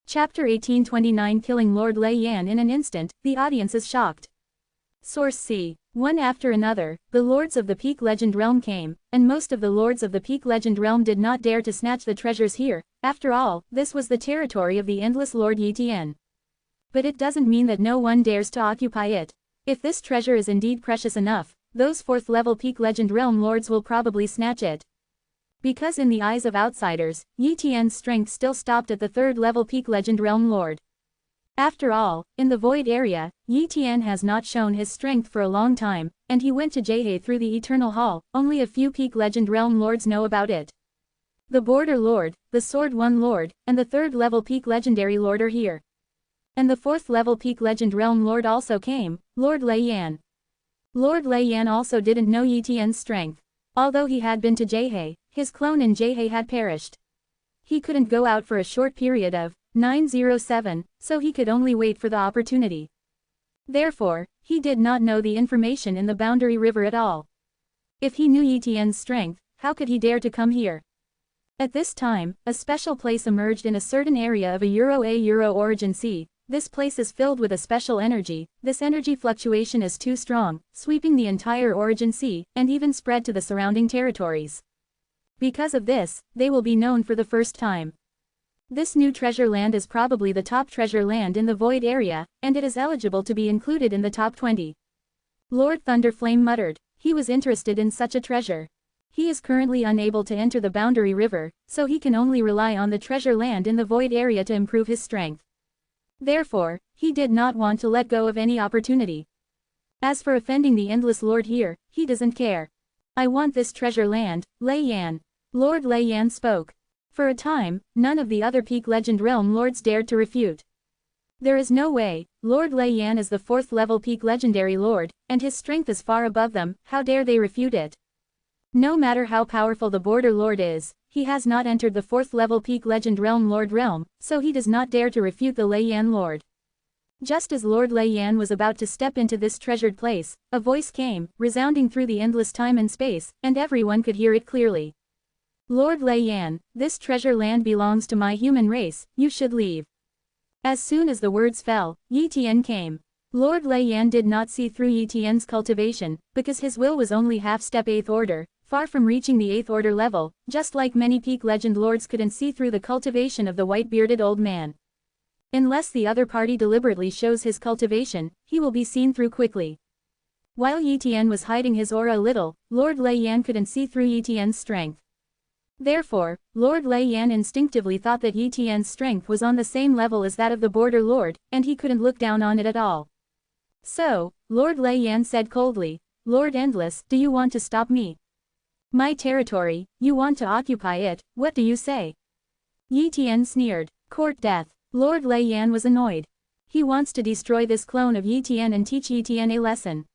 A: Chapter 1829 Killing Lord Lei Yan in an instant, the audience is shocked. Source C. One after another, the lords of the peak legend realm came, and most of the lords of the peak legend realm did not dare to snatch the treasures here. After all, this was the territory of the endless Lord Yi Tian. But it doesn't mean that no one dares to occupy it. If this treasure is indeed precious enough, those 4th level peak legend realm lords will probably snatch it. Because in the eyes of outsiders, Yi Tian's strength still stopped at the 3rd level peak legend realm lord. After all, in the void area, Yi Tian has not shown his strength for a long time, and he went to Jiehe through the Eternal Hall. Only a few peak legend realm lords know about it. The Border Lord, the Sword One Lord, and the 3rd level peak legendary lord are here. And the 4th level peak legend realm lord also came, Lord Lei Yan. Lord Lei Yan also didn't know Yi Tian's strength. Although he had been to Jiehe, his clone in Jiehe had perished. He couldn't go out for a short period of 907, so he could only wait for the opportunity. Therefore, he did not know the information in the Boundary River at all. If he knew Yi Tian's strength, how could he dare to come here? At this time, a special place emerged in a certain area of a Euro origin sea. This place is filled with a special energy. This energy fluctuation is too strong, sweeping the entire origin sea, and even spread to the surrounding territories. Because of this, they will be known for the first time. This new treasure land is probably the top treasure land in the void area, and it is eligible to be included in the top 20. Lord Thunderflame muttered. He was interested in such a treasure. He is currently unable to enter the Boundary River, so he can only rely on the treasure land in the void area to improve his strength. Therefore, he did not want to let go of any opportunity. As for offending the Endless Lord here, he doesn't care. I want this treasure land, Lei Yan. Lord Lei Yan spoke. For a time, none of the other peak legend realm lords dared to refute. There is no way. Lord Lei Yan is the 4th level peak legendary lord, and his strength is far above them. How dare they refute it? No matter how powerful the border lord is, he has not entered the 4th level peak legend realm lord realm, so he does not dare to refute the Lei Yan lord. Just as Lord Lei Yan was about to step into this treasured place, a voice came, resounding through the endless time and space, and everyone could hear it clearly. Lord Lei Yan, this treasure land belongs to my human race, you should leave. As soon as the words fell, Yi Tian came. Lord Lei Yan did not see through Yi Tian's cultivation, because his will was only half-step 8th order, far from reaching the 8th order level, just like many peak legend lords couldn't see through the cultivation of the white-bearded old man. Unless the other party deliberately shows his cultivation, he will be seen through quickly. While Yi Tian was hiding his aura a little, Lord Lei Yan couldn't see through Yi Tian's strength. Therefore, Lord Lei Yan instinctively thought that Yi Tian's strength was on the same level as that of the border lord, and he couldn't look down on it at all. So, Lord Lei Yan said coldly, Lord Endless, do you want to stop me? My territory, you want to occupy it, what do you say? Yi Tian sneered. Court death. Lord Lei Yan was annoyed. He wants to destroy this clone of Yi Tian and teach Yi Tian a lesson.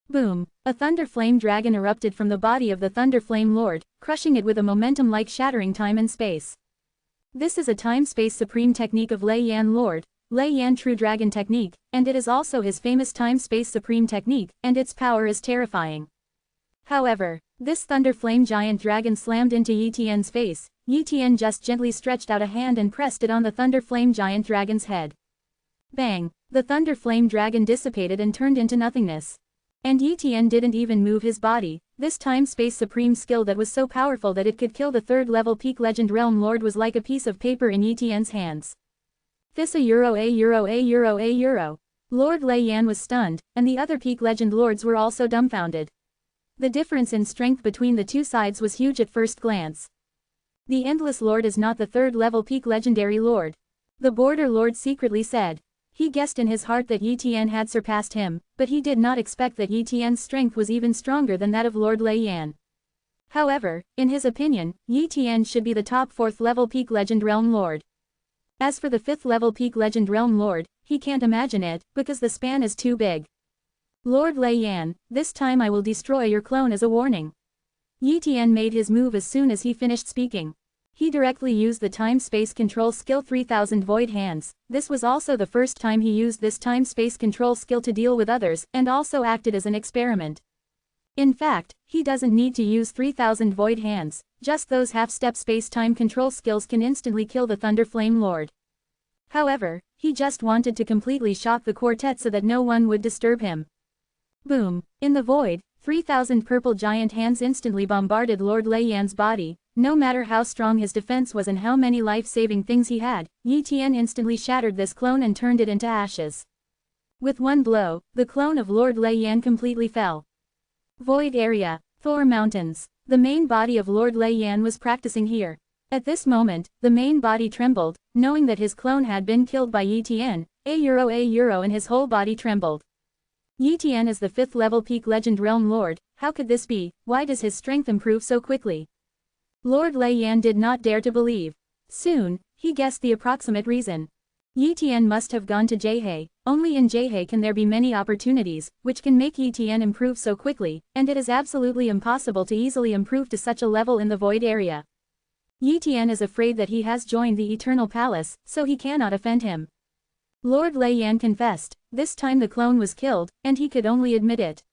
A: Boom! A thunder flame dragon erupted from the body of the thunder flame lord, crushing it with a momentum like shattering time and space. This is a time-space supreme technique of Lei Yan Lord, Lei Yan True Dragon technique, and it is also his famous time-space supreme technique, and its power is terrifying. However, this thunder flame giant dragon slammed into Yi Tian's face. Yi Tian just gently stretched out a hand and pressed it on the thunder flame giant dragon's head. Bang! The thunder flame dragon dissipated and turned into nothingness. And Yi Tian didn't even move his body. This time-space supreme skill that was so powerful that it could kill the 3rd level peak legend realm lord was like a piece of paper in Yi Tian's hands. This a euro. Lord Lei Yan was stunned, and the other peak legend lords were also dumbfounded. The difference in strength between the two sides was huge at first glance. The Endless Lord is not the 3rd level peak legendary lord. The border lord secretly said. He guessed in his heart that Yi Tian had surpassed him, but he did not expect that Yi Tian's strength was even stronger than that of Lord Lei Yan. However, in his opinion, Yi Tian should be the top 4th level peak legend realm lord. As for the 5th level peak legend realm lord, he can't imagine it, because the span is too big. Lord Lei Yan, this time I will destroy your clone as a warning. Yi Tian made his move as soon as he finished speaking. He directly used the time-space control skill 3000 Void Hands. This was also the first time he used this time-space control skill to deal with others, and also acted as an experiment. In fact, he doesn't need to use 3000 Void Hands, just those half-step space-time control skills can instantly kill the Thunder Flame Lord. However, he just wanted to completely shock the quartet so that no one would disturb him. Boom! In the void, 3000 purple giant hands instantly bombarded Lord Lei Yan's body. No matter how strong his defense was and how many life-saving things he had, Yi Tian instantly shattered this clone and turned it into ashes. With one blow, the clone of Lord Lei Yan completely fell. Void Area, Thor Mountains. The main body of Lord Lei Yan was practicing here. At this moment, the main body trembled, knowing that his clone had been killed by Yi Tian, and his whole body trembled. Yi Tian is the 5th level peak legend realm lord. How could this be? Why does his strength improve so quickly? Lord Lei Yan did not dare to believe. Soon, he guessed the approximate reason. Yi Tian must have gone to Jiehe. Only in Jiehe can there be many opportunities, which can make Yi Tian improve so quickly, and it is absolutely impossible to easily improve to such a level in the void area. Yi Tian is afraid that he has joined the Eternal Palace, so he cannot offend him. Lord Lei Yan confessed. This time the clone was killed, and he could only admit it.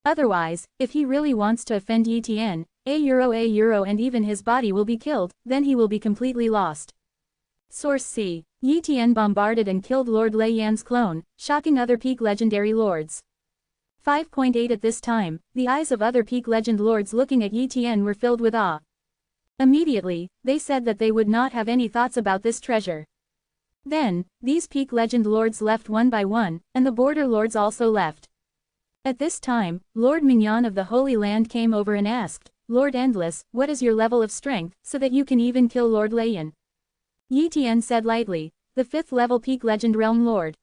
A: Otherwise, if he really wants to offend Yi Tian, and even his body will be killed, then he will be completely lost. Source C. Yi Tian bombarded and killed Lord Lei Yan's clone, shocking other peak legendary lords. 5.8 At this time, the eyes of other peak legend lords looking at Yi Tian were filled with awe. Immediately, they said that they would not have any thoughts about this treasure. Then, these peak legend lords left one by one, and the border lords also left. At this time, Lord Mingyan of the Holy Land came over and asked, Lord Endless, what is your level of strength, so that you can even kill Lord Lei Yan? Yi Tian said lightly, the 5th level peak legend realm lord.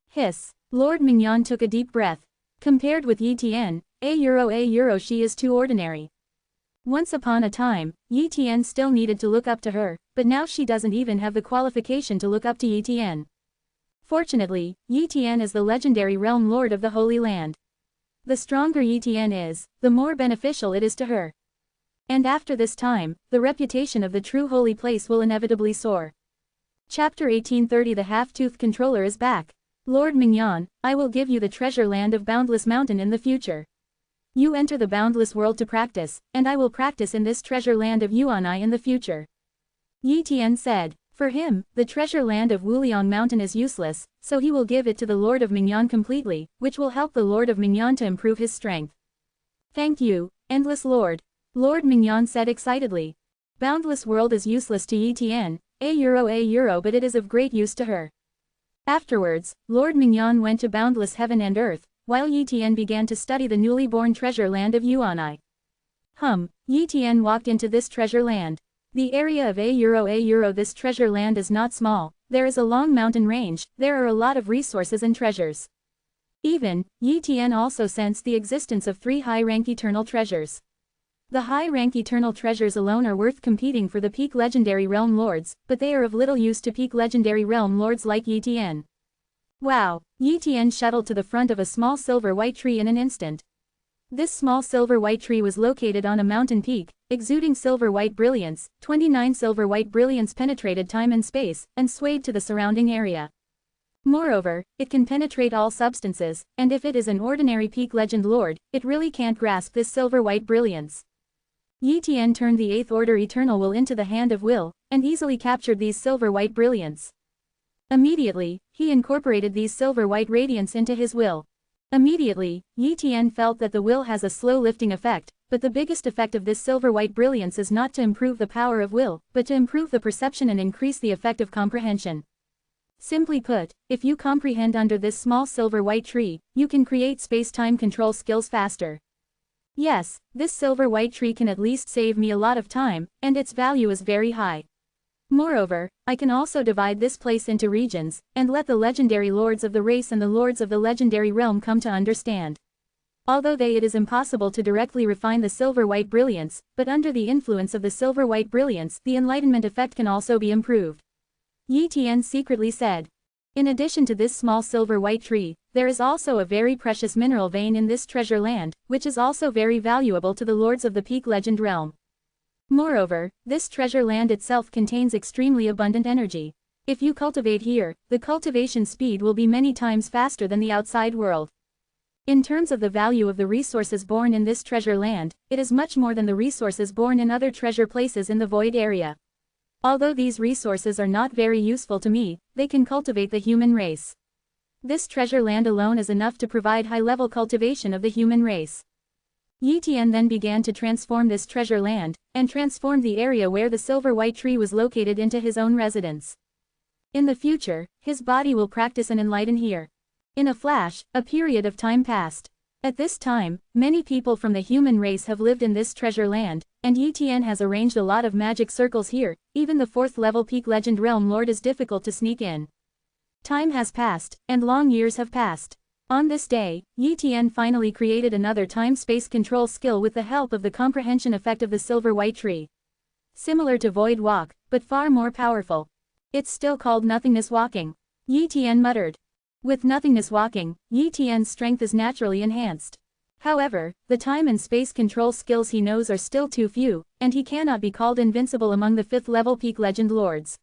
A: Hiss. Lord Mingyan took a deep breath. Compared with Yi Tian, she is too ordinary. Once upon a time, Yi Tian still needed to look up to her, but now she doesn't even have the qualification to look up to Yi Tian. Fortunately, Yi Tian is the legendary realm lord of the Holy Land. The stronger Yi Tian is, the more beneficial it is to her. And after this time, the reputation of the true holy place will inevitably soar. Chapter 1830 The Half-Toothed Controller is back. Lord Mingyan, I will give you the treasure land of Boundless Mountain in the future. You enter the boundless world to practice, and I will practice in this treasure land of Yuanai in the future. Yi Tian said. For him, the treasure land of Wuliang Mountain is useless, so he will give it to the Lord of Mingyan completely, which will help the Lord of Mingyan to improve his strength. Thank you, Endless Lord. Lord Mingyan said excitedly. Boundless world is useless to Yi Tian, but it is of great use to her. Afterwards, Lord Mingyan went to boundless heaven and earth, while Yi Tian began to study the newly born treasure land of Yuanai. Yi Tian walked into this treasure land. The area of this treasure land is not small, there is a long mountain range, there are a lot of resources and treasures. Even, Yi Tian also sensed the existence of 3 high-rank eternal treasures. The high-rank eternal treasures alone are worth competing for the peak legendary realm lords, but they are of little use to peak legendary realm lords like Yi Tian. Wow! Yi Tian shuttled to the front of a small silver-white tree in an instant. This small silver-white tree was located on a mountain peak, exuding silver-white brilliance. 29 silver-white brilliance penetrated time and space, and swayed to the surrounding area. Moreover, it can penetrate all substances, and if it is an ordinary peak legend lord, it really can't grasp this silver-white brilliance. Yi Tian turned the 8th order eternal will into the hand of will, and easily captured these silver-white brilliance. Immediately, he incorporated these silver-white radiance into his will. Immediately, Yi Tian felt that the will has a slow lifting effect, but the biggest effect of this silver-white brilliance is not to improve the power of will, but to improve the perception and increase the effect of comprehension. Simply put, if you comprehend under this small silver-white tree, you can create space-time control skills faster. Yes, this silver-white tree can at least save me a lot of time, and its value is very high. Moreover, I can also divide this place into regions, and let the legendary lords of the race and the lords of the legendary realm come to understand. Although it is impossible to directly refine the silver-white brilliance, but under the influence of the silver-white brilliance, the enlightenment effect can also be improved. Yi Tian secretly said. In addition to this small silver-white tree, there is also a very precious mineral vein in this treasure land, which is also very valuable to the lords of the peak legend realm. Moreover, this treasure land itself contains extremely abundant energy. If you cultivate here, the cultivation speed will be many times faster than the outside world. In terms of the value of the resources born in this treasure land, it is much more than the resources born in other treasure places in the void area. Although these resources are not very useful to me, they can cultivate the human race. This treasure land alone is enough to provide high-level cultivation of the human race. Yi Tian then began to transform this treasure land, and transformed the area where the silver white tree was located into his own residence. In the future, his body will practice and enlighten here. In a flash, a period of time passed. At this time, many people from the human race have lived in this treasure land, and Yi Tian has arranged a lot of magic circles here. Even the 4th level peak legend realm lord is difficult to sneak in. Time has passed, and long years have passed. On this day, Yi Tian finally created another time-space control skill with the help of the comprehension effect of the silver white tree. Similar to void walk, but far more powerful. It's still called nothingness walking. Yi Tian muttered. With nothingness walking, Yi Tian's strength is naturally enhanced. However, the time and space control skills he knows are still too few, and he cannot be called invincible among the 5th level peak legend lords.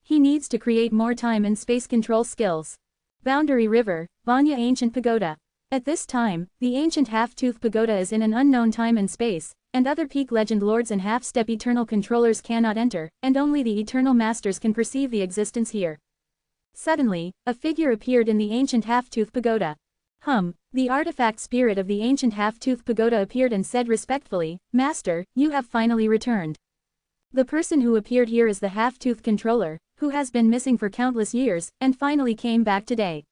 A: He needs to create more time and space control skills. Boundary River, Vanya Ancient Pagoda. At this time, the ancient half-tooth pagoda is in an unknown time and space, and other peak legend lords and half-step eternal controllers cannot enter, and only the eternal masters can perceive the existence here. Suddenly, a figure appeared in the ancient half-tooth pagoda. The artifact spirit of the ancient half-tooth pagoda appeared and said respectfully, "Master, you have finally returned." The person who appeared here is the half-tooth controller, who has been missing for countless years, and finally came back today.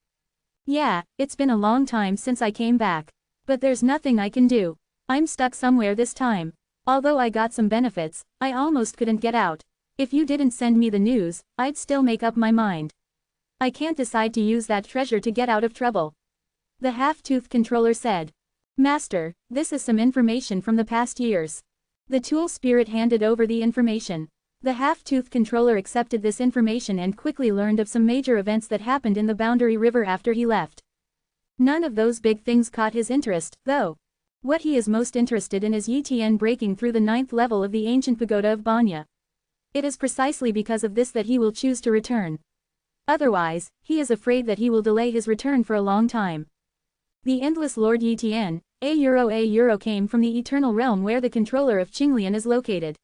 A: Yeah, it's been a long time since I came back. But there's nothing I can do. I'm stuck somewhere this time. Although I got some benefits, I almost couldn't get out. If you didn't send me the news, I'd still make up my mind. I can't decide to use that treasure to get out of trouble. The half-tooth controller said. Master, this is some information from the past years. The tool spirit handed over the information. The half-tooth controller accepted this information and quickly learned of some major events that happened in the Boundary River after he left. None of those big things caught his interest, though. What he is most interested in is Yi Tian breaking through the 9th level of the ancient pagoda of Banya. It is precisely because of this that he will choose to return. Otherwise, he is afraid that he will delay his return for a long time. The endless Lord Yi Tian, a euro came from the eternal realm where the controller of Qinglian is located.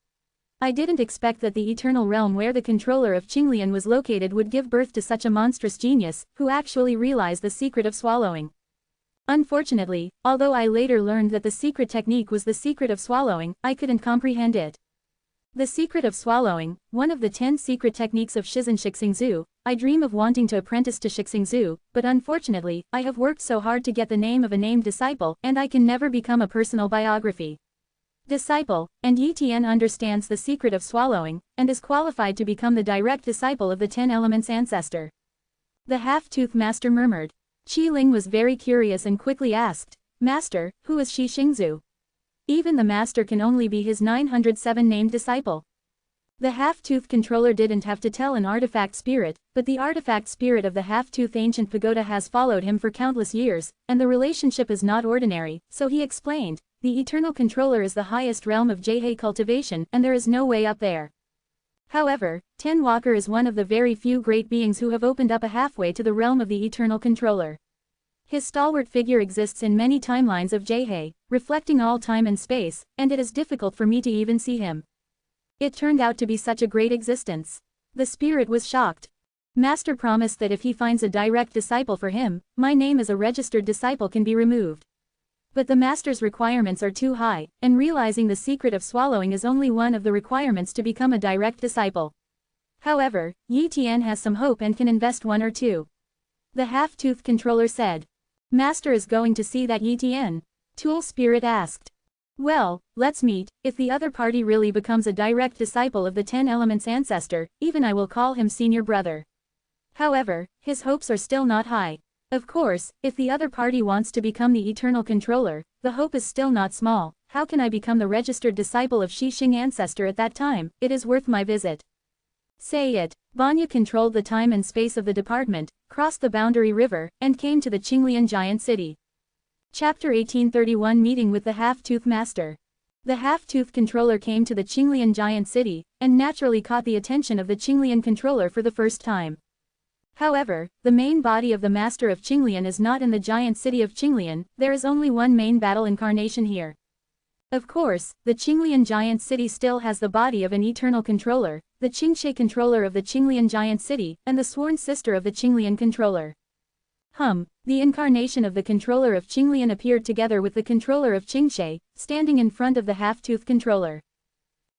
A: I didn't expect that the eternal realm where the controller of Qinglian was located would give birth to such a monstrous genius, who actually realized the secret of swallowing. Unfortunately, although I later learned that the secret technique was the secret of swallowing, I couldn't comprehend it. The secret of swallowing, one of the 10 secret techniques of Shizen Shixingzu. I dream of wanting to apprentice to Shixingzu, but unfortunately, I have worked so hard to get the name of a named disciple, and I can never become a personal biography. Disciple, and Yi Tian understands the secret of swallowing, and is qualified to become the direct disciple of the 10 Elements ancestor. The half-tooth master murmured. Qi Ling was very curious and quickly asked, Master, who is Shi Xingzu? Even the master can only be his 907 named disciple. The half-tooth controller didn't have to tell an artifact spirit, but the artifact spirit of the half-tooth ancient pagoda has followed him for countless years, and the relationship is not ordinary, so he explained. The eternal controller is the highest realm of Jihei cultivation, and there is no way up there. However, Ten Walker is one of the very few great beings who have opened up a halfway to the realm of the eternal controller. His stalwart figure exists in many timelines of Jihei, reflecting all time and space, and it is difficult for me to even see him. It turned out to be such a great existence. The spirit was shocked. Master promised that if he finds a direct disciple for him, my name as a registered disciple can be removed. But the master's requirements are too high, and realizing the secret of swallowing is only one of the requirements to become a direct disciple. However, Yi Tian has some hope and can invest 1 or 2. The half-tooth controller said. Master is going to see that Yi Tian? Tool spirit asked. Well, let's meet. If the other party really becomes a direct disciple of the 10 Elements ancestor, even I will call him senior brother. However, his hopes are still not high. Of course, if the other party wants to become the eternal controller, the hope is still not small. How can I become the registered disciple of Shi Xing ancestor at that time? It is worth my visit. Say it. Banya controlled the time and space of the department, crossed the Boundary River, and came to the Qinglian giant city. Chapter 1831 Meeting with the Half-Tooth Master. The half-tooth controller came to the Qinglian giant city, and naturally caught the attention of the Qinglian controller for the first time. However, the main body of the master of Qinglian is not in the giant city of Qinglian, there is only one main battle incarnation here. Of course, the Qinglian giant city still has the body of an eternal controller, the Qingshe controller of the Qinglian giant city, and the sworn sister of the Qinglian controller. The incarnation of the controller of Qinglian appeared together with the controller of Qingshe, standing in front of the half-tooth controller.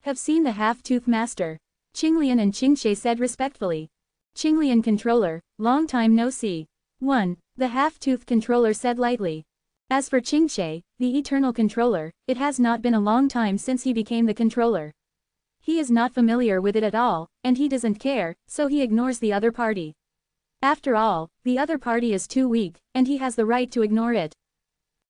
A: Have seen the half-tooth master? Qinglian and Qingshe said respectfully. Qinglian controller, long time no see. 1. The half-tooth controller said lightly. As for Qingshe, the eternal controller, it has not been a long time since he became the controller. He is not familiar with it at all, and he doesn't care, so he ignores the other party. After all, the other party is too weak, and he has the right to ignore it.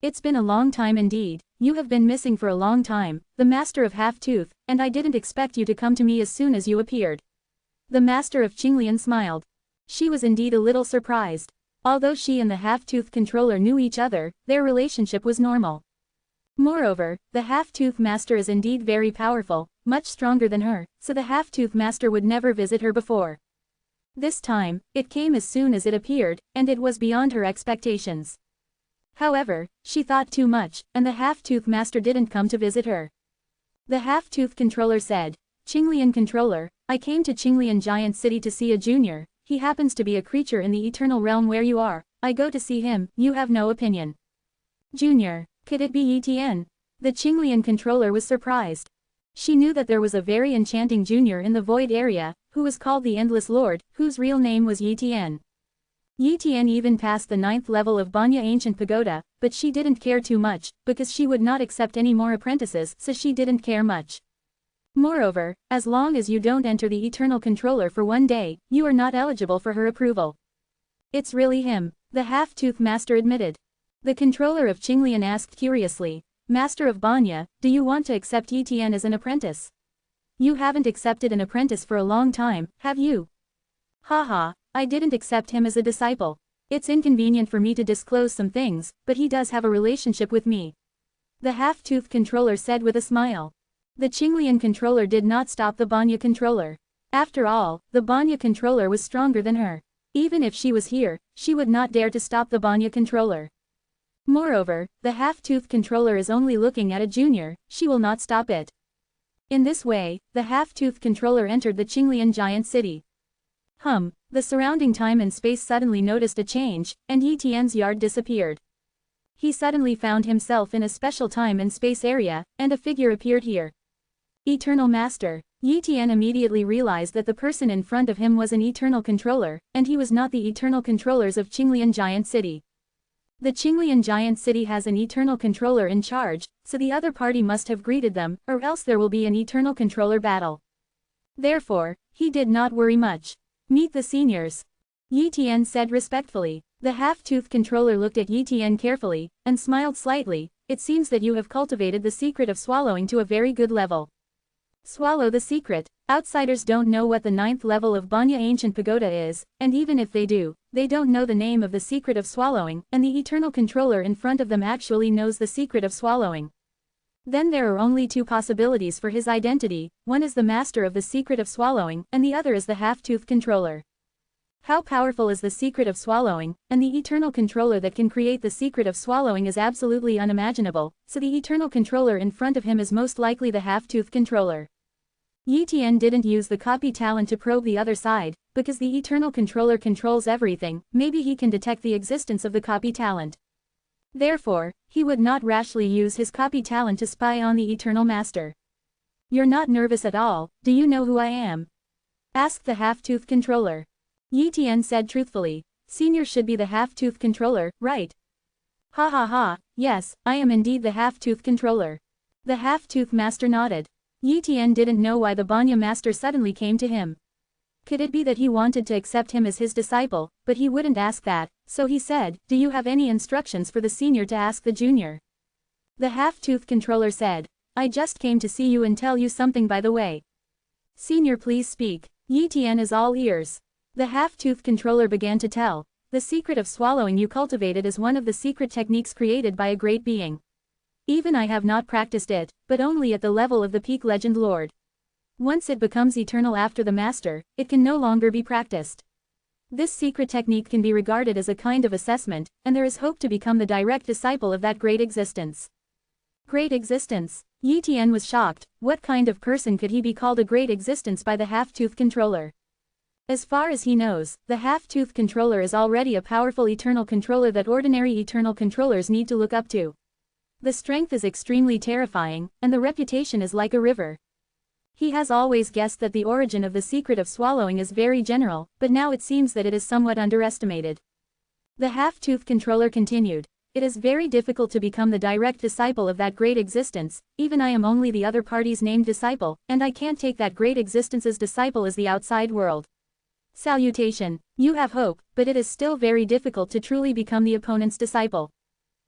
A: It's been a long time indeed, you have been missing for a long time, the master of half-tooth, and I didn't expect you to come to me as soon as you appeared. The master of Qinglian smiled. She was indeed a little surprised. Although she and the half-tooth controller knew each other, their relationship was normal. Moreover, the half-tooth master is indeed very powerful, much stronger than her, so the half-tooth master would never visit her before. This time, it came as soon as it appeared, and it was beyond her expectations. However, she thought too much, and the half-tooth master didn't come to visit her. The half-tooth controller said, Qinglian controller, I came to Qinglian giant city to see a junior, he happens to be a creature in the eternal realm where you are, I go to see him, you have no opinion. Junior, could it be Yi? The Qinglian controller was surprised. She knew that there was a very enchanting junior in the void area, who was called the Endless Lord, whose real name was Yi. Yi even passed the 9th level of Banya Ancient Pagoda, but she didn't care too much, because she would not accept any more apprentices, so she didn't care much. Moreover, as long as you don't enter the Eternal Controller for one day, you are not eligible for her approval. It's really him, the half-tooth master admitted. The controller of Qinglian asked curiously, Master of Banya, do you want to accept Yi as an apprentice? You haven't accepted an apprentice for a long time, have you? Haha, I didn't accept him as a disciple. It's inconvenient for me to disclose some things, but he does have a relationship with me. The half-tooth controller said with a smile. The Qinglian controller did not stop the Banya controller. After all, the Banya controller was stronger than her. Even if she was here, she would not dare to stop the Banya controller. Moreover, the half-tooth controller is only looking at a junior, she will not stop it. In this way, the half-tooth controller entered the Qinglian giant city. The surrounding time and space suddenly noticed a change, and Yi Tian's yard disappeared. He suddenly found himself in a special time and space area, and a figure appeared here. Eternal Master. Yi Tian immediately realized that the person in front of him was an eternal controller, and he was not the eternal controllers of Qinglian giant city. The Qinglian giant city has an eternal controller in charge, so the other party must have greeted them, or else there will be an eternal controller battle. Therefore, he did not worry much. Meet the seniors. Yi Tian said respectfully. The half-tooth controller looked at Yi Tian carefully, and smiled slightly. It seems that you have cultivated the secret of swallowing to a very good level. Swallow the secret. Outsiders don't know what the 9th level of Banya Ancient Pagoda is, and even if they do, they don't know the name of the secret of swallowing, and the eternal controller in front of them actually knows the secret of swallowing. Then there are only two possibilities for his identity, one is the master of the secret of swallowing, and the other is the half-tooth controller. How powerful is the secret of swallowing, and the eternal controller that can create the secret of swallowing is absolutely unimaginable, so the eternal controller in front of him is most likely the half-tooth controller. Yi Tian didn't use the copy talent to probe the other side, because the eternal controller controls everything, maybe he can detect the existence of the copy talent. Therefore, he would not rashly use his copy talent to spy on the eternal master. You're not nervous at all, do you know who I am? Asked the half-tooth controller. Yi Tian said truthfully, Senior should be the half-tooth controller, right? Ha ha ha, yes, I am indeed the half-tooth controller. The half-tooth master nodded. Yi Tian didn't know why the Banya master suddenly came to him. Could it be that he wanted to accept him as his disciple, but he wouldn't ask that, so he said, do you have any instructions for the senior to ask the junior? The half-tooth controller said, I just came to see you and tell you something by the way. Senior, please speak. Yi Tian is all ears. The half-tooth controller began to tell, the secret of swallowing you cultivated is one of the secret techniques created by a great being. Even I have not practiced it, but only at the level of the peak legend lord. Once it becomes eternal after the master, it can no longer be practiced. This secret technique can be regarded as a kind of assessment, and there is hope to become the direct disciple of that great existence. Great existence. Yi Tian was shocked. What kind of person could he be called a great existence by the half-tooth controller? As far as he knows, the half-tooth controller is already a powerful eternal controller that ordinary eternal controllers need to look up to. The strength is extremely terrifying, and the reputation is like a river. He has always guessed that the origin of the secret of swallowing is very general, but now it seems that it is somewhat underestimated. The half-tooth controller continued. It is very difficult to become the direct disciple of that great existence, even I am only the other party's named disciple, and I can't take that great existence's disciple as the outside world. Salutation. You have hope, but it is still very difficult to truly become the opponent's disciple.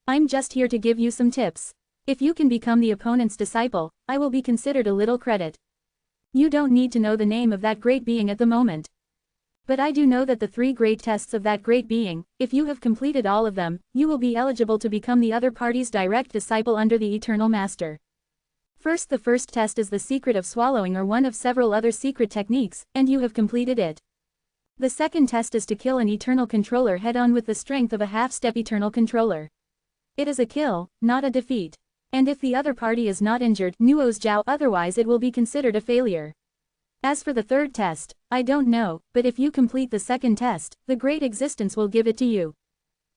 A: I'm just here to give you some tips. If you can become the opponent's disciple, I will be considered a little credit. You don't need to know the name of that great being at the moment. But I do know that the 3 great tests of that great being, if you have completed all of them, you will be eligible to become the other party's direct disciple under the Eternal Master. First, the first test is the secret of swallowing or one of several other secret techniques, and you have completed it. The second test is to kill an eternal controller head-on with the strength of a half-step eternal controller. It is a kill, not a defeat. And if the other party is not injured, nuos jiao, otherwise it will be considered a failure. As for the third test, I don't know, but if you complete the second test, the great existence will give it to you.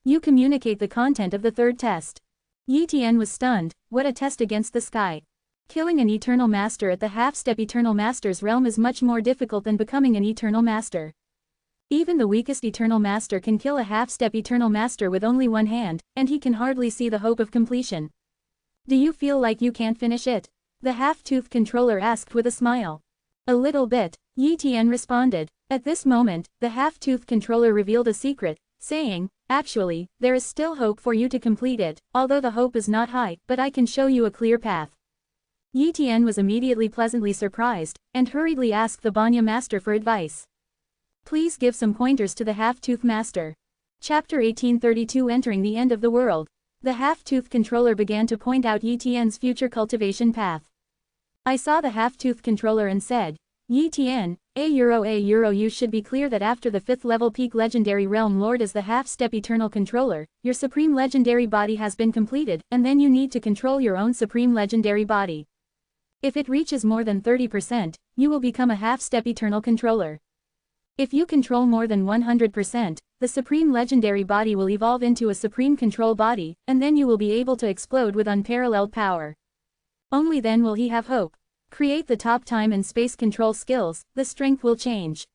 A: You communicate the content of the third test. Yi Tian was stunned. What a test against the sky. Killing an eternal master at the half-step eternal master's realm is much more difficult than becoming an eternal master. Even the weakest eternal master can kill a half-step eternal master with only one hand, and he can hardly see the hope of completion. Do you feel like you can't finish it? The half-tooth controller asked with a smile. A little bit, Yi Tian responded. At this moment, the half-tooth controller revealed a secret, saying, actually, there is still hope for you to complete it, although the hope is not high, but I can show you a clear path. Yi Tian was immediately pleasantly surprised, and hurriedly asked the Banya master for advice. Please give some pointers to the half-tooth master. Chapter 1832 Entering the End of the World. The half-tooth controller began to point out Yi Tian's future cultivation path. I saw the half-tooth controller and said, Yi Tian, you should be clear that after the 5th level peak legendary realm lord as the half-step eternal controller, your supreme legendary body has been completed, and then you need to control your own supreme legendary body. If it reaches more than 30%, you will become a half-step eternal controller. If you control more than 100%, the supreme legendary body will evolve into a supreme control body, and then you will be able to explode with unparalleled power. Only then will he have hope. Create the top time and space control skills, the strength will change.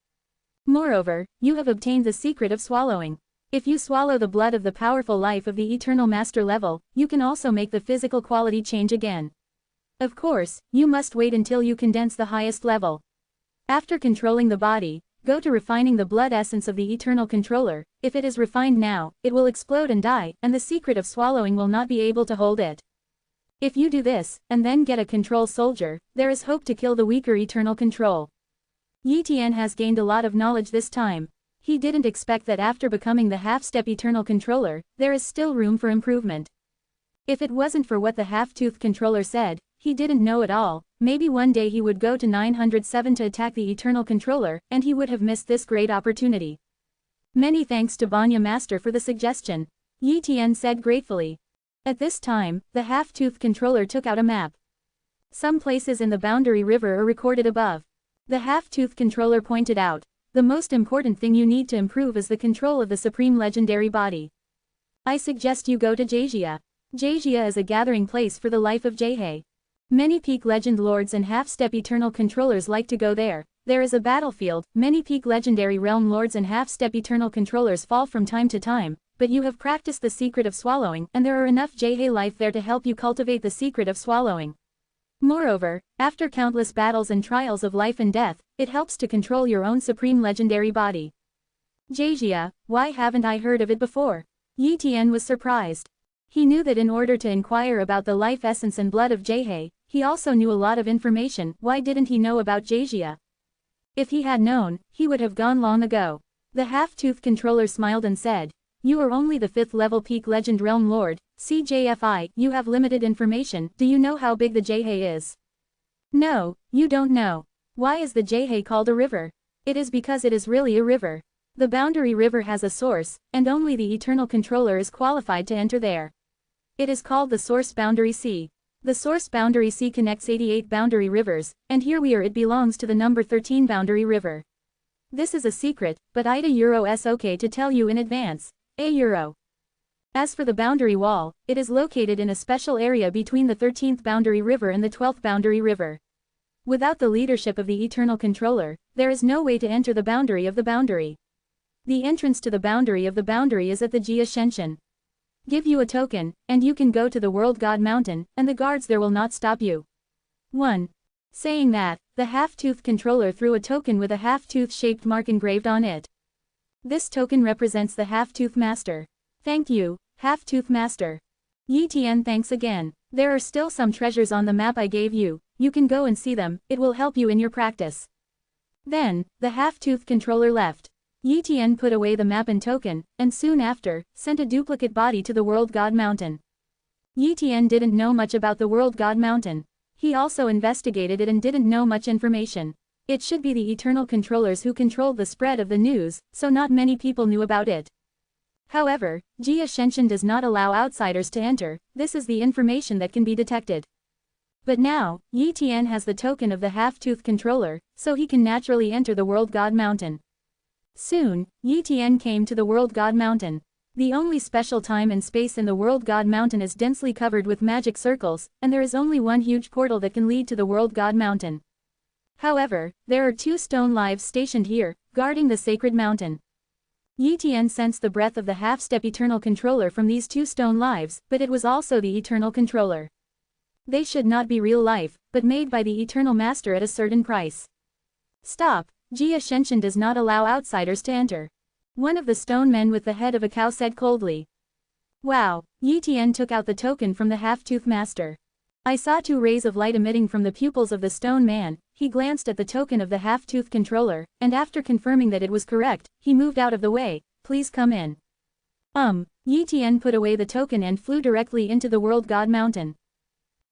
A: Moreover, you have obtained the secret of swallowing. If you swallow the blood of the powerful life of the eternal master level, you can also make the physical quality change again. Of course, you must wait until you condense the highest level. After controlling the body, go to refining the blood essence of the eternal controller. If it is refined now, it will explode and die, and the secret of swallowing will not be able to hold it. If you do this, and then get a control soldier, there is hope to kill the weaker eternal control. Yi Tian has gained a lot of knowledge this time. He didn't expect that after becoming the half-step eternal controller, there is still room for improvement. If it wasn't for what the half-tooth controller said, he didn't know at all. Maybe one day he would go to 907 to attack the eternal controller, and he would have missed this great opportunity. Many thanks to Banya Master for the suggestion, Yi Tian said gratefully. At this time, the half-tooth controller took out a map. Some places in the boundary river are recorded above. The half-tooth controller pointed out, the most important thing you need to improve is the control of the supreme legendary body. I suggest you go to Jejia. Jejia is a gathering place for the life of Jehei. Many peak legend lords and half-step eternal controllers like to go there. There is a battlefield, many peak legendary realm lords and half-step eternal controllers fall from time to time, but you have practiced the secret of swallowing, and there are enough Jehei life there to help you cultivate the secret of swallowing. Moreover, after countless battles and trials of life and death, it helps to control your own supreme legendary body. Jejia, why haven't I heard of it before? Yi Tian was surprised. He knew that in order to inquire about the life essence and blood of Jehei, he also knew a lot of information. Why didn't he know about Jejia? If he had known, he would have gone long ago. The half-tooth controller smiled and said, you are only the 5th level peak legend realm lord, CJFI, you have limited information. Do you know how big the Jhe is? No, you don't know. Why is the Jhe called a river? It is because it is really a river. The boundary river has a source, and only the eternal controller is qualified to enter there. It is called the source boundary sea. The source boundary sea connects 88 boundary rivers, and here we are. It belongs to the number 13 boundary river. This is a secret, but Ida Euro is okay to tell you in advance. A Euro. As for the boundary wall, it is located in a special area between the 13th boundary river and the 12th boundary river. Without the leadership of the eternal controller, there is no way to enter the boundary of the boundary. The entrance to the boundary of the boundary is at the Jia Shenshin. Give you a token, and you can go to the World God Mountain, and the guards there will not stop you. 1. Saying that, the half-tooth controller threw a token with a half-tooth shaped mark engraved on it. This token represents the half-tooth master. Thank you, half-tooth master. Yi Tian, thanks again. There are still some treasures on the map I gave you. You can go and see them, it will help you in your practice. Then, the half-tooth controller left. Yi Tian put away the map and token, and soon after, sent a duplicate body to the World God Mountain. Yi Tian didn't know much about the World God Mountain. He also investigated it and didn't know much information. It should be the eternal controllers who controlled the spread of the news, so not many people knew about it. However, Jia Shenshin does not allow outsiders to enter. This is the information that can be detected. But now, Yi Tian has the token of the half-tooth controller, so he can naturally enter the World God Mountain. Soon, Yi Tian came to the World God Mountain. The only special time and space in the World God Mountain is densely covered with magic circles, and there is only one huge portal that can lead to the World God Mountain. However, there are 2 stone lives stationed here, guarding the sacred mountain. Yi Tian sensed the breath of the half-step eternal controller from these 2 stone lives, but it was also the eternal controller. They should not be real life, but made by the eternal master at a certain price. Stop, Jia Shenshin does not allow outsiders to enter. One of the stone men with the head of a cow said coldly. Wow, Yi Tian took out the token from the half-tooth master. I saw 2 rays of light emitting from the pupils of the stone man. He glanced at the token of the half-tooth controller, and after confirming that it was correct, he moved out of the way. Please come in. Yi Tian put away the token and flew directly into the World God Mountain.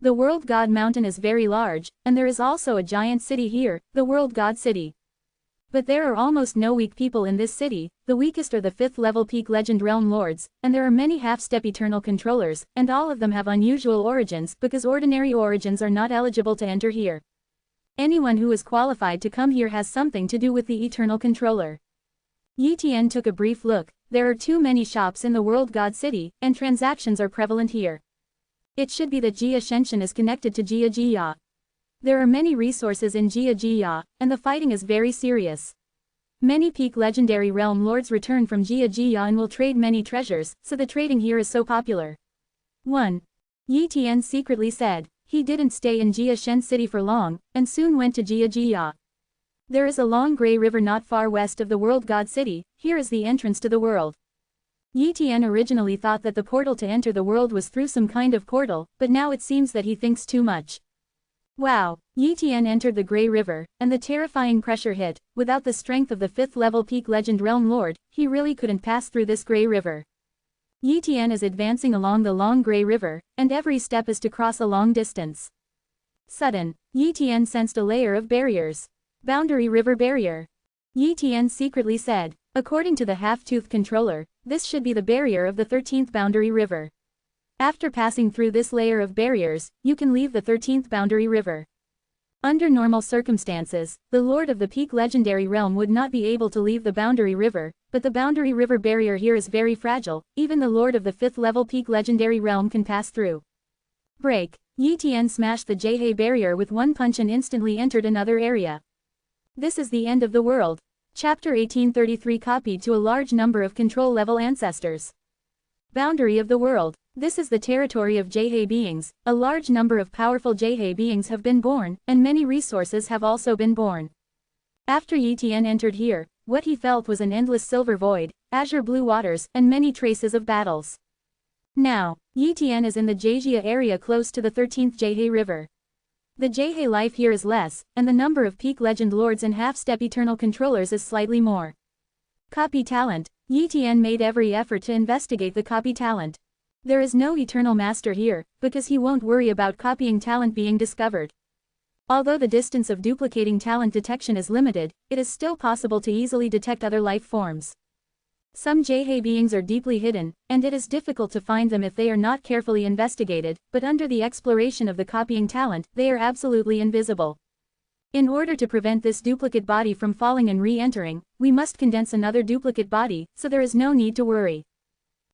A: The World God Mountain is very large, and there is also a giant city here, the World God City. But there are almost no weak people in this city. The weakest are the 5th level peak legend realm lords, and there are many half-step eternal controllers, and all of them have unusual origins because ordinary origins are not eligible to enter here. Anyone who is qualified to come here has something to do with the eternal controller. Yi Tian took a brief look. There are too many shops in the World God City, and transactions are prevalent here. It should be that Jia Shenshin is connected to Jia Jia. There are many resources in Jia Jia, and the fighting is very serious. Many peak legendary realm lords return from Jia Jia and will trade many treasures, so the trading here is so popular. 1. Yi Tian secretly said. He didn't stay in Jia Shen City for long, and soon went to Jia Jia. There is a long grey river not far west of the World God City. Here is the entrance to the world. Yi Tian originally thought that the portal to enter the world was through some kind of portal, but now it seems that he thinks too much. Wow, Yi Tian entered the Grey River, and the terrifying pressure hit. Without the strength of the 5th level peak legend realm lord, he really couldn't pass through this Grey River. Yi Tian is advancing along the long Grey River, and every step is to cross a long distance. Sudden, Yi Tian sensed a layer of barriers. Boundary River Barrier. Yi Tian secretly said. According to the half-tooth controller, this should be the barrier of the 13th boundary river. After passing through this layer of barriers, you can leave the 13th boundary river. Under normal circumstances, the Lord of the Peak Legendary Realm would not be able to leave the boundary river, but the boundary river barrier here is very fragile. Even the Lord of the 5th level Peak Legendary Realm can pass through. Break. Yi Tian smashed the Jhe barrier with one punch and instantly entered another area. This is the end of the world. Chapter 1833 copied to a large number of control level ancestors. Boundary of the world. This is the territory of Jhe beings. A large number of powerful Jhe beings have been born, and many resources have also been born. After Yi Tian entered here, what he felt was an endless silver void, azure blue waters, and many traces of battles. Now, Yi Tian is in the Jejia area close to the 13th Jhe River. The Jhe life here is less, and the number of peak legend lords and half-step eternal controllers is slightly more. Copy talent. Yi Tian made every effort to investigate the copy talent. There is no eternal master here, because he won't worry about copying talent being discovered. Although the distance of duplicating talent detection is limited, it is still possible to easily detect other life forms. Some JH beings are deeply hidden, and it is difficult to find them if they are not carefully investigated, but under the exploration of the copying talent, they are absolutely invisible. In order to prevent this duplicate body from falling and re-entering, we must condense another duplicate body, so there is no need to worry.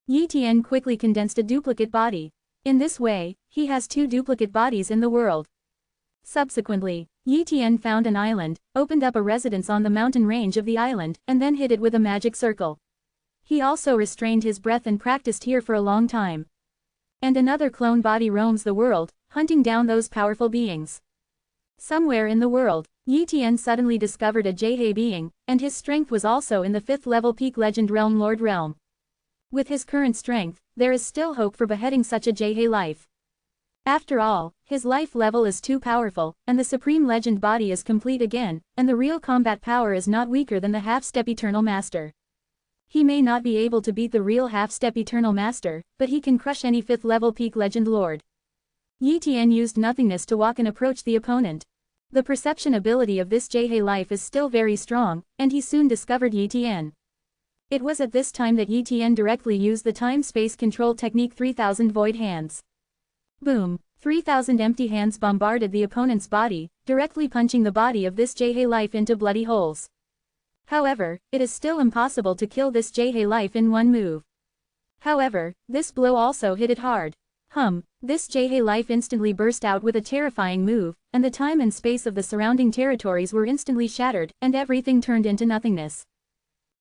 A: Yi Tian quickly condensed a duplicate body. In this way, he has 2 duplicate bodies in the world. Subsequently, Yi Tian found an island, opened up a residence on the mountain range of the island, and then hid it with a magic circle. He also restrained his breath and practiced here for a long time. And another clone body roams the world, hunting down those powerful beings. Somewhere in the world, Yi Tian suddenly discovered a JH being, and his strength was also in the 5th level peak legend realm Lord Realm. With his current strength, there is still hope for beheading such a JH life. After all, his life level is too powerful, and the supreme legend body is complete again, and the real combat power is not weaker than the half-step eternal master. He may not be able to beat the real half-step eternal master, but he can crush any 5th level peak legend lord. Yi Tian used nothingness to walk and approach the opponent. The perception ability of this JH life is still very strong, and he soon discovered Yi Tian. It was at this time that Yi Tian directly used the time-space control technique 3000 void hands. Boom! 3000 empty hands bombarded the opponent's body, directly punching the body of this JH life into bloody holes. However, it is still impossible to kill this JH life in one move. However, this blow also hit it hard. This JH life instantly burst out with a terrifying move, and the time and space of the surrounding territories were instantly shattered, and everything turned into nothingness.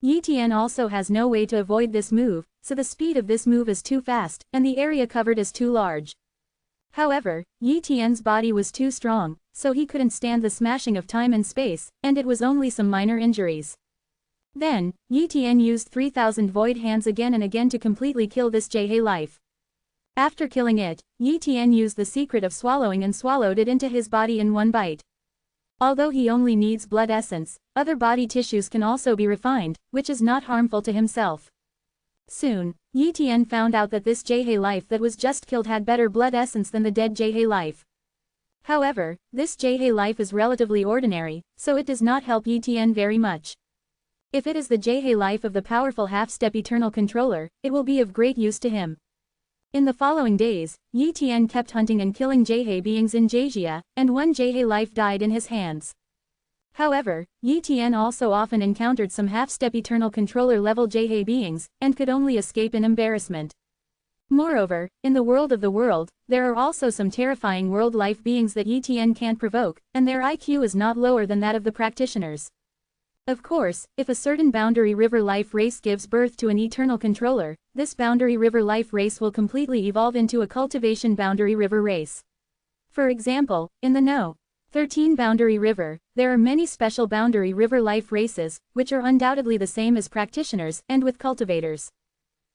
A: Yi Tian also has no way to avoid this move, so the speed of this move is too fast, and the area covered is too large. However, Yi Tian's body was too strong, so he couldn't stand the smashing of time and space, and it was only some minor injuries. Then, Yi Tian used 3000 void hands again and again to completely kill this JH life. After killing it, Yi Tian used the secret of swallowing and swallowed it into his body in one bite. Although he only needs blood essence, other body tissues can also be refined, which is not harmful to himself. Soon, Yi Tian found out that this JH life that was just killed had better blood essence than the dead JH life. However, this JH life is relatively ordinary, so it does not help Yi Tian very much. If it is the JH life of the powerful half-step eternal controller, it will be of great use to him. In the following days, Yi Tian kept hunting and killing JH beings in Jejia, and one JH life died in his hands. However, Yi Tian also often encountered some half-step eternal controller level JH beings, and could only escape in embarrassment. Moreover, in the world of the world, there are also some terrifying world life beings that Yi Tian can't provoke, and their IQ is not lower than that of the practitioners. Of course, if a certain boundary river life race gives birth to an eternal controller, this boundary river life race will completely evolve into a cultivation boundary river race. For example, in the No. 13 boundary river, there are many special boundary river life races, which are undoubtedly the same as practitioners and with cultivators.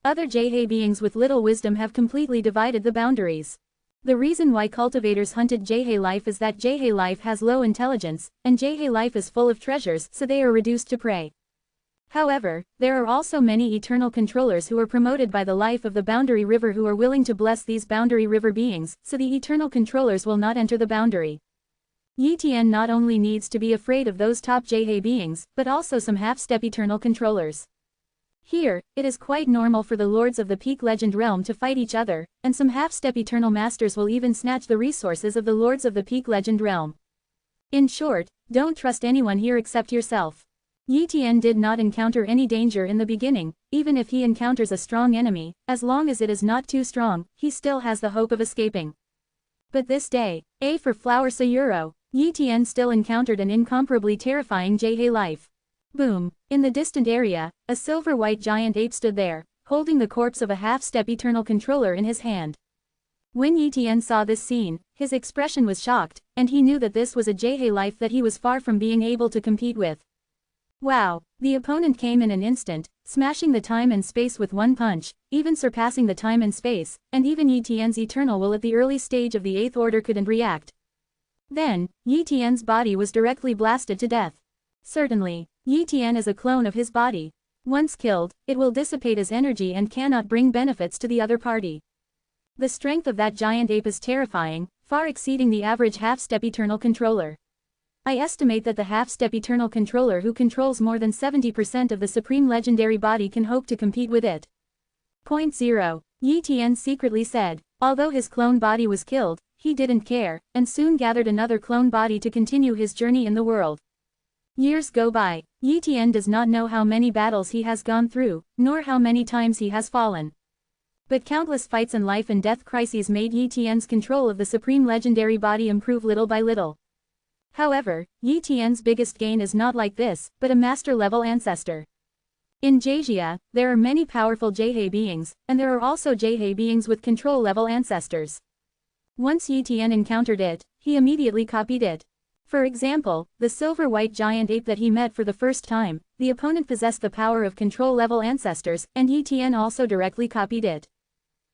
A: Other JH beings with little wisdom have completely divided the boundaries. The reason why cultivators hunted JH life is that JH life has low intelligence, and JH life is full of treasures, so they are reduced to prey. However, there are also many eternal controllers who are promoted by the life of the boundary river who are willing to bless these boundary river beings, so the eternal controllers will not enter the boundary. Yi Tian not only needs to be afraid of those top JH beings, but also some half-step eternal controllers. Here, it is quite normal for the lords of the peak legend realm to fight each other, and some half-step eternal masters will even snatch the resources of the lords of the peak legend realm. In short, don't trust anyone here except yourself. Yi Tian did not encounter any danger in the beginning, even if he encounters a strong enemy, as long as it is not too strong, he still has the hope of escaping. But this day, A for Flower Sayuro, Yi Tian still encountered an incomparably terrifying JH life. Boom! In the distant area, a silver-white giant ape stood there, holding the corpse of a half-step eternal controller in his hand. When Yi Tian saw this scene, his expression was shocked, and he knew that this was a JH life that he was far from being able to compete with. Wow! The opponent came in an instant, smashing the time and space with one punch, even surpassing the time and space, and even Yi Tian's eternal will at the early stage of the 8th order couldn't react. Then, Yi Tian's body was directly blasted to death. Certainly, Yi Tian is a clone of his body. Once killed, it will dissipate as energy and cannot bring benefits to the other party. The strength of that giant ape is terrifying, far exceeding the average half-step eternal controller. I estimate that the half-step eternal controller who controls more than 70% of the supreme legendary body can hope to compete with it. Point 0. Yi Tian secretly said. Although his clone body was killed, he didn't care, and soon gathered another clone body to continue his journey in the world. Years go by. Yi Tian does not know how many battles he has gone through, nor how many times he has fallen. But countless fights and life and death crises made Yi Tian's control of the supreme legendary body improve little by little. However, Yi Tian's biggest gain is not like this, but a master-level ancestor. In Jia, there are many powerful Jie beings, and there are also Jie beings with control-level ancestors. Once Yi Tian encountered it, he immediately copied it. For example, the silver-white giant ape that he met for the first time, the opponent possessed the power of control-level ancestors, and Yi Tian also directly copied it.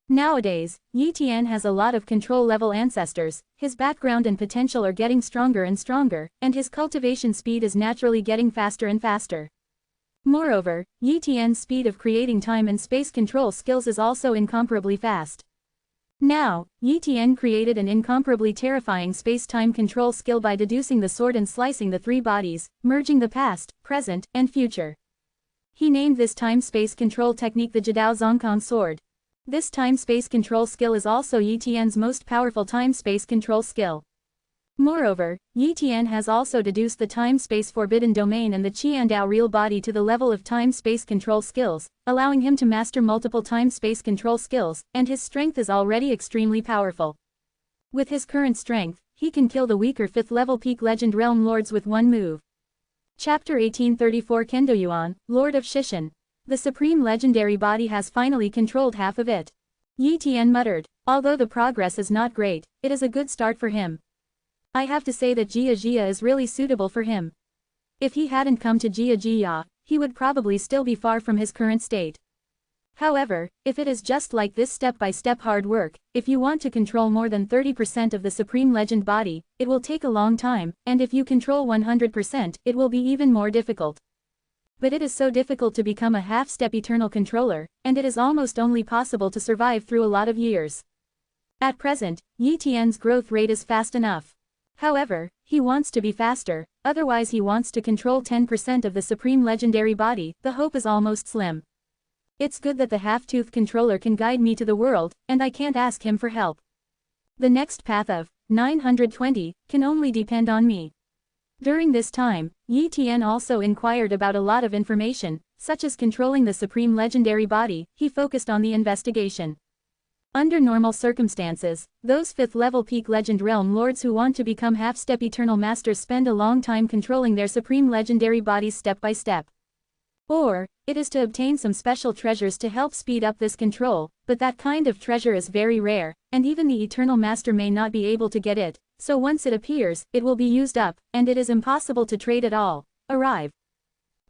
A: Nowadays, Yi Tian has a lot of control-level ancestors, his background and potential are getting stronger and stronger, and his cultivation speed is naturally getting faster and faster. Moreover, Yi Tian's speed of creating time and space control skills is also incomparably fast. Now, Yi Tian created an incomparably terrifying space-time control skill by deducing the sword and slicing the three bodies, merging the past, present, and future. He named this time-space control technique the Jidao Zongkong sword. This time-space control skill is also Yi Tian's most powerful time-space control skill. Moreover, Yi Tian has also deduced the time-space forbidden domain and the Qiandao real body to the level of time-space control skills, allowing him to master multiple time-space control skills, and his strength is already extremely powerful. With his current strength, he can kill the weaker 5th-level peak legend realm lords with one move. Chapter 1834 Kendo Yuan, Lord of Shishan. The supreme legendary body has finally controlled half of it. Yi Tian muttered. Although the progress is not great, it is a good start for him. I have to say that Jia is really suitable for him. If he hadn't come to Jia, he would probably still be far from his current state. However, if it is just like this step-by-step hard work, if you want to control more than 30% of the supreme legend body, it will take a long time, and if you control 100%, it will be even more difficult. But it is so difficult to become a half-step eternal controller, and it is almost only possible to survive through a lot of years. At present, Yi Tian's growth rate is fast enough. However, he wants to be faster, otherwise he wants to control 10% of the supreme legendary body, the hope is almost slim. It's good that the half-tooth controller can guide me to the world, and I can't ask him for help. The next path of 920 can only depend on me. During this time, Yi Tian also inquired about a lot of information, such as controlling the supreme legendary body. He focused on the investigation. Under normal circumstances, those 5th-level peak legend realm lords who want to become half-step eternal masters spend a long time controlling their supreme legendary bodies step by step. Or, it is to obtain some special treasures to help speed up this control, but that kind of treasure is very rare, and even the eternal master may not be able to get it, so once it appears, it will be used up, and it is impossible to trade at all. Arrive.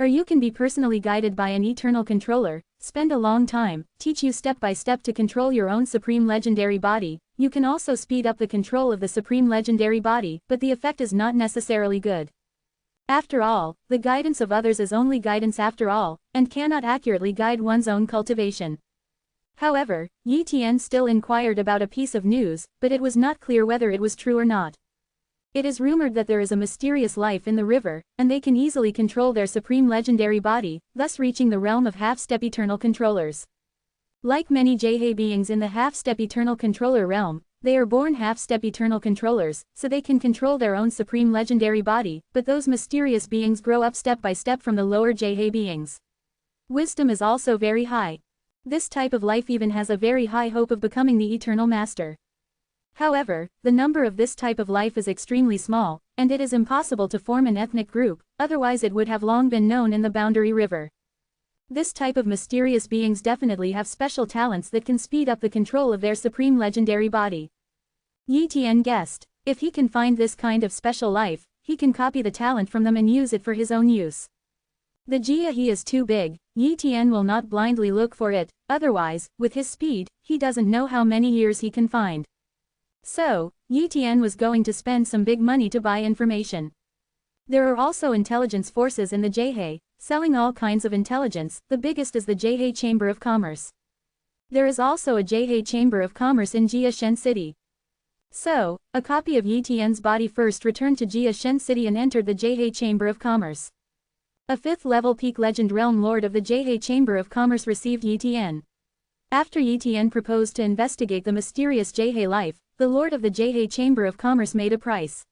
A: Or you can be personally guided by an eternal controller, spend a long time, teach you step by step to control your own supreme legendary body. You can also speed up the control of the supreme legendary body, but the effect is not necessarily good. After all, the guidance of others is only guidance after all, and cannot accurately guide one's own cultivation. However, Yi Tian still inquired about a piece of news, but it was not clear whether it was true or not. It is rumored that there is a mysterious life in the river, and they can easily control their supreme legendary body, thus reaching the realm of half-step eternal controllers. Like many Jie beings in the half-step eternal controller realm, they are born half-step eternal controllers, so they can control their own supreme legendary body, but those mysterious beings grow up step by step from the lower Jie beings. Wisdom is also very high. This type of life even has a very high hope of becoming the eternal master. However, the number of this type of life is extremely small, and it is impossible to form an ethnic group, otherwise it would have long been known in the Boundary River. This type of mysterious beings definitely have special talents that can speed up the control of their supreme legendary body. Yi Tian guessed, if he can find this kind of special life, he can copy the talent from them and use it for his own use. The Jia he is too big, Yi Tian will not blindly look for it, otherwise, with his speed, he doesn't know how many years he can find. So, Yi Tian was going to spend some big money to buy information. There are also intelligence forces in the Jie, selling all kinds of intelligence. The biggest is the Jie Chamber of Commerce. There is also a Jihei Chamber of Commerce in Jiashen City. So, a copy of Yi Tian's body first returned to Jiashen City and entered the Jihei Chamber of Commerce. A 5th level peak legend realm lord of the Jihei Chamber of Commerce received Yi Tian. After Yi Tian proposed to investigate the mysterious Jihei life, the lord of the Jihei Chamber of Commerce made a price.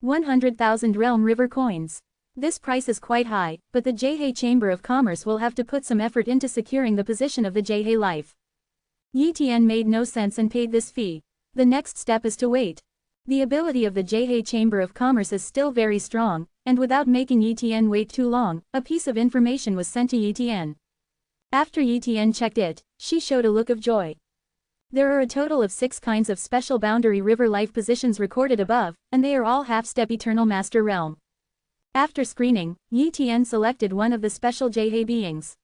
A: 100,000 realm river coins. This price is quite high, but the Jihei Chamber of Commerce will have to put some effort into securing the position of the Jihei life. Yi Tian made no sense and paid this fee. The next step is to wait. The ability of the Jihei Chamber of Commerce is still very strong, and without making Yi Tian wait too long, a piece of information was sent to Yi Tian. After Yi Tian checked it, she showed a look of joy. There are a total of 6 kinds of special boundary river life positions recorded above, and they are all half-step Eternal Master realm. After screening, Yi Tian selected one of the special Jihei beings.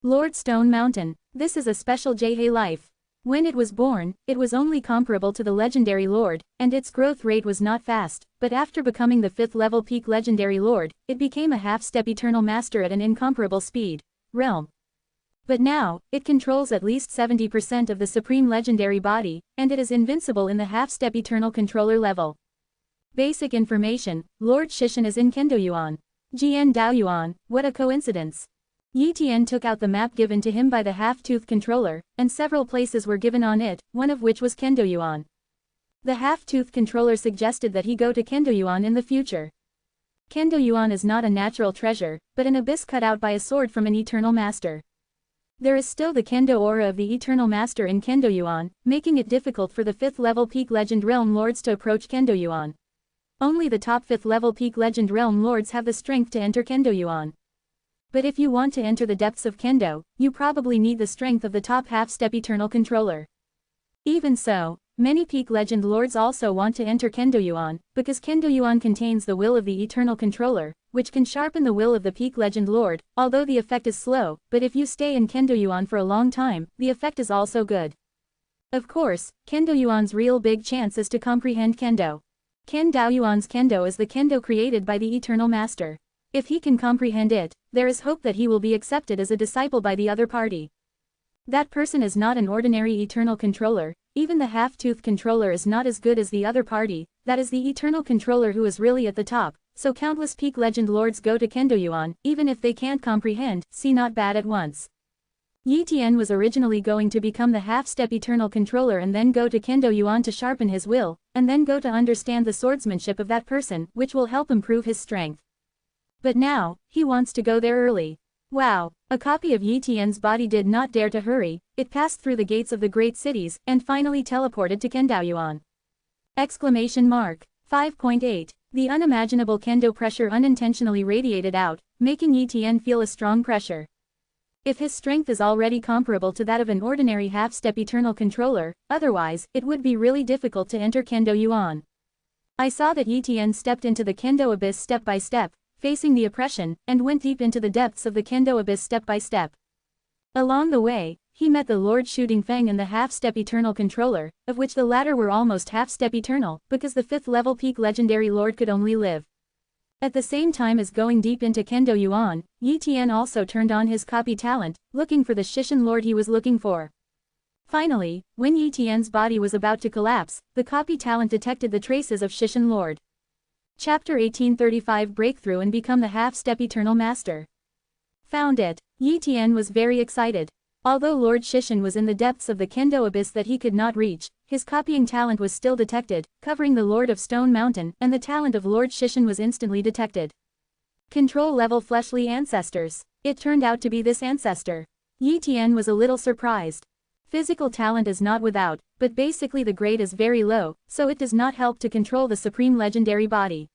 A: Lord Stone Mountain. This is a special Jihei life. When it was born, it was only comparable to the legendary lord, and its growth rate was not fast, but after becoming the 5th level peak legendary lord, it became a half-step Eternal Master at an incomparable speed. Realm. But now, it controls at least 70% of the supreme legendary body, and it is invincible in the half-step Eternal Controller level. Basic information: Lord Shishan is in Kendo Yuan. Jian Dao Yuan, what a coincidence. Yi Tian took out the map given to him by the half-tooth controller, and several places were given on it, one of which was Kendo Yuan. The half-tooth controller suggested that he go to Kendo Yuan in the future. Kendo Yuan is not a natural treasure, but an abyss cut out by a sword from an Eternal Master. There is still the Kendo aura of the Eternal Master in Kendo Yuan, making it difficult for the 5th level peak legend realm lords to approach Kendo Yuan. Only the top 5th level peak legend realm lords have the strength to enter Kendo Yuan. But if you want to enter the depths of Kendo, you probably need the strength of the top half-step Eternal Controller. Even so, many peak legend lords also want to enter Kendo Yuan, because Kendo Yuan contains the will of the Eternal Controller, which can sharpen the will of the peak legend lord, although the effect is slow, but if you stay in Kendo Yuan for a long time, the effect is also good. Of course, Kendo Yuan's real big chance is to comprehend Kendo. Ken Dao Yuan's Kendo is the Kendo created by the Eternal Master. If he can comprehend it, there is hope that he will be accepted as a disciple by the other party. That person is not an ordinary Eternal Controller, even the half-tooth controller is not as good as the other party, that is the Eternal Controller who is really at the top, so countless peak legend lords go to Kendo Yuan, even if they can't comprehend, see not bad at once. Yi Tian was originally going to become the half-step Eternal Controller and then go to Kendo Yuan to sharpen his will, and then go to understand the swordsmanship of that person, which will help improve his strength. But now, he wants to go there early. Wow, a copy of Yi Tian's body did not dare to hurry, it passed through the gates of the great cities, and finally teleported to Kendo Yuan. Exclamation mark. 5.8. The unimaginable Kendo pressure unintentionally radiated out, making Yi Tian feel a strong pressure. If his strength is already comparable to that of an ordinary half-step Eternal Controller, otherwise, it would be really difficult to enter Kendo Yuan. I saw that Yi Tian stepped into the Kendo abyss step by step, facing the oppression, and went deep into the depths of the Kendo abyss step by step. Along the way, he met the Lord Shooting Fang and the half-step Eternal Controller, of which the latter were almost half-step Eternal, because the 5th level peak legendary lord could only live. At the same time as going deep into Kendo Yuan, Yi Tian also turned on his copy talent, looking for the Shishan lord he was looking for. Finally, when Yi Tian's body was about to collapse, the copy talent detected the traces of Shishan lord. Chapter 1835 Breakthrough and Become the Half-Step Eternal Master. Found it. Yi Tian was very excited. Although Lord Shishan was in the depths of the Kendo abyss that he could not reach, his copying talent was still detected, covering the Lord of Stone Mountain, and the talent of Lord Shishan was instantly detected. Control level fleshly ancestors. It turned out to be this ancestor. Yi Tian was a little surprised. Physical talent is not without, but basically the grade is very low, so it does not help to control the supreme legendary body.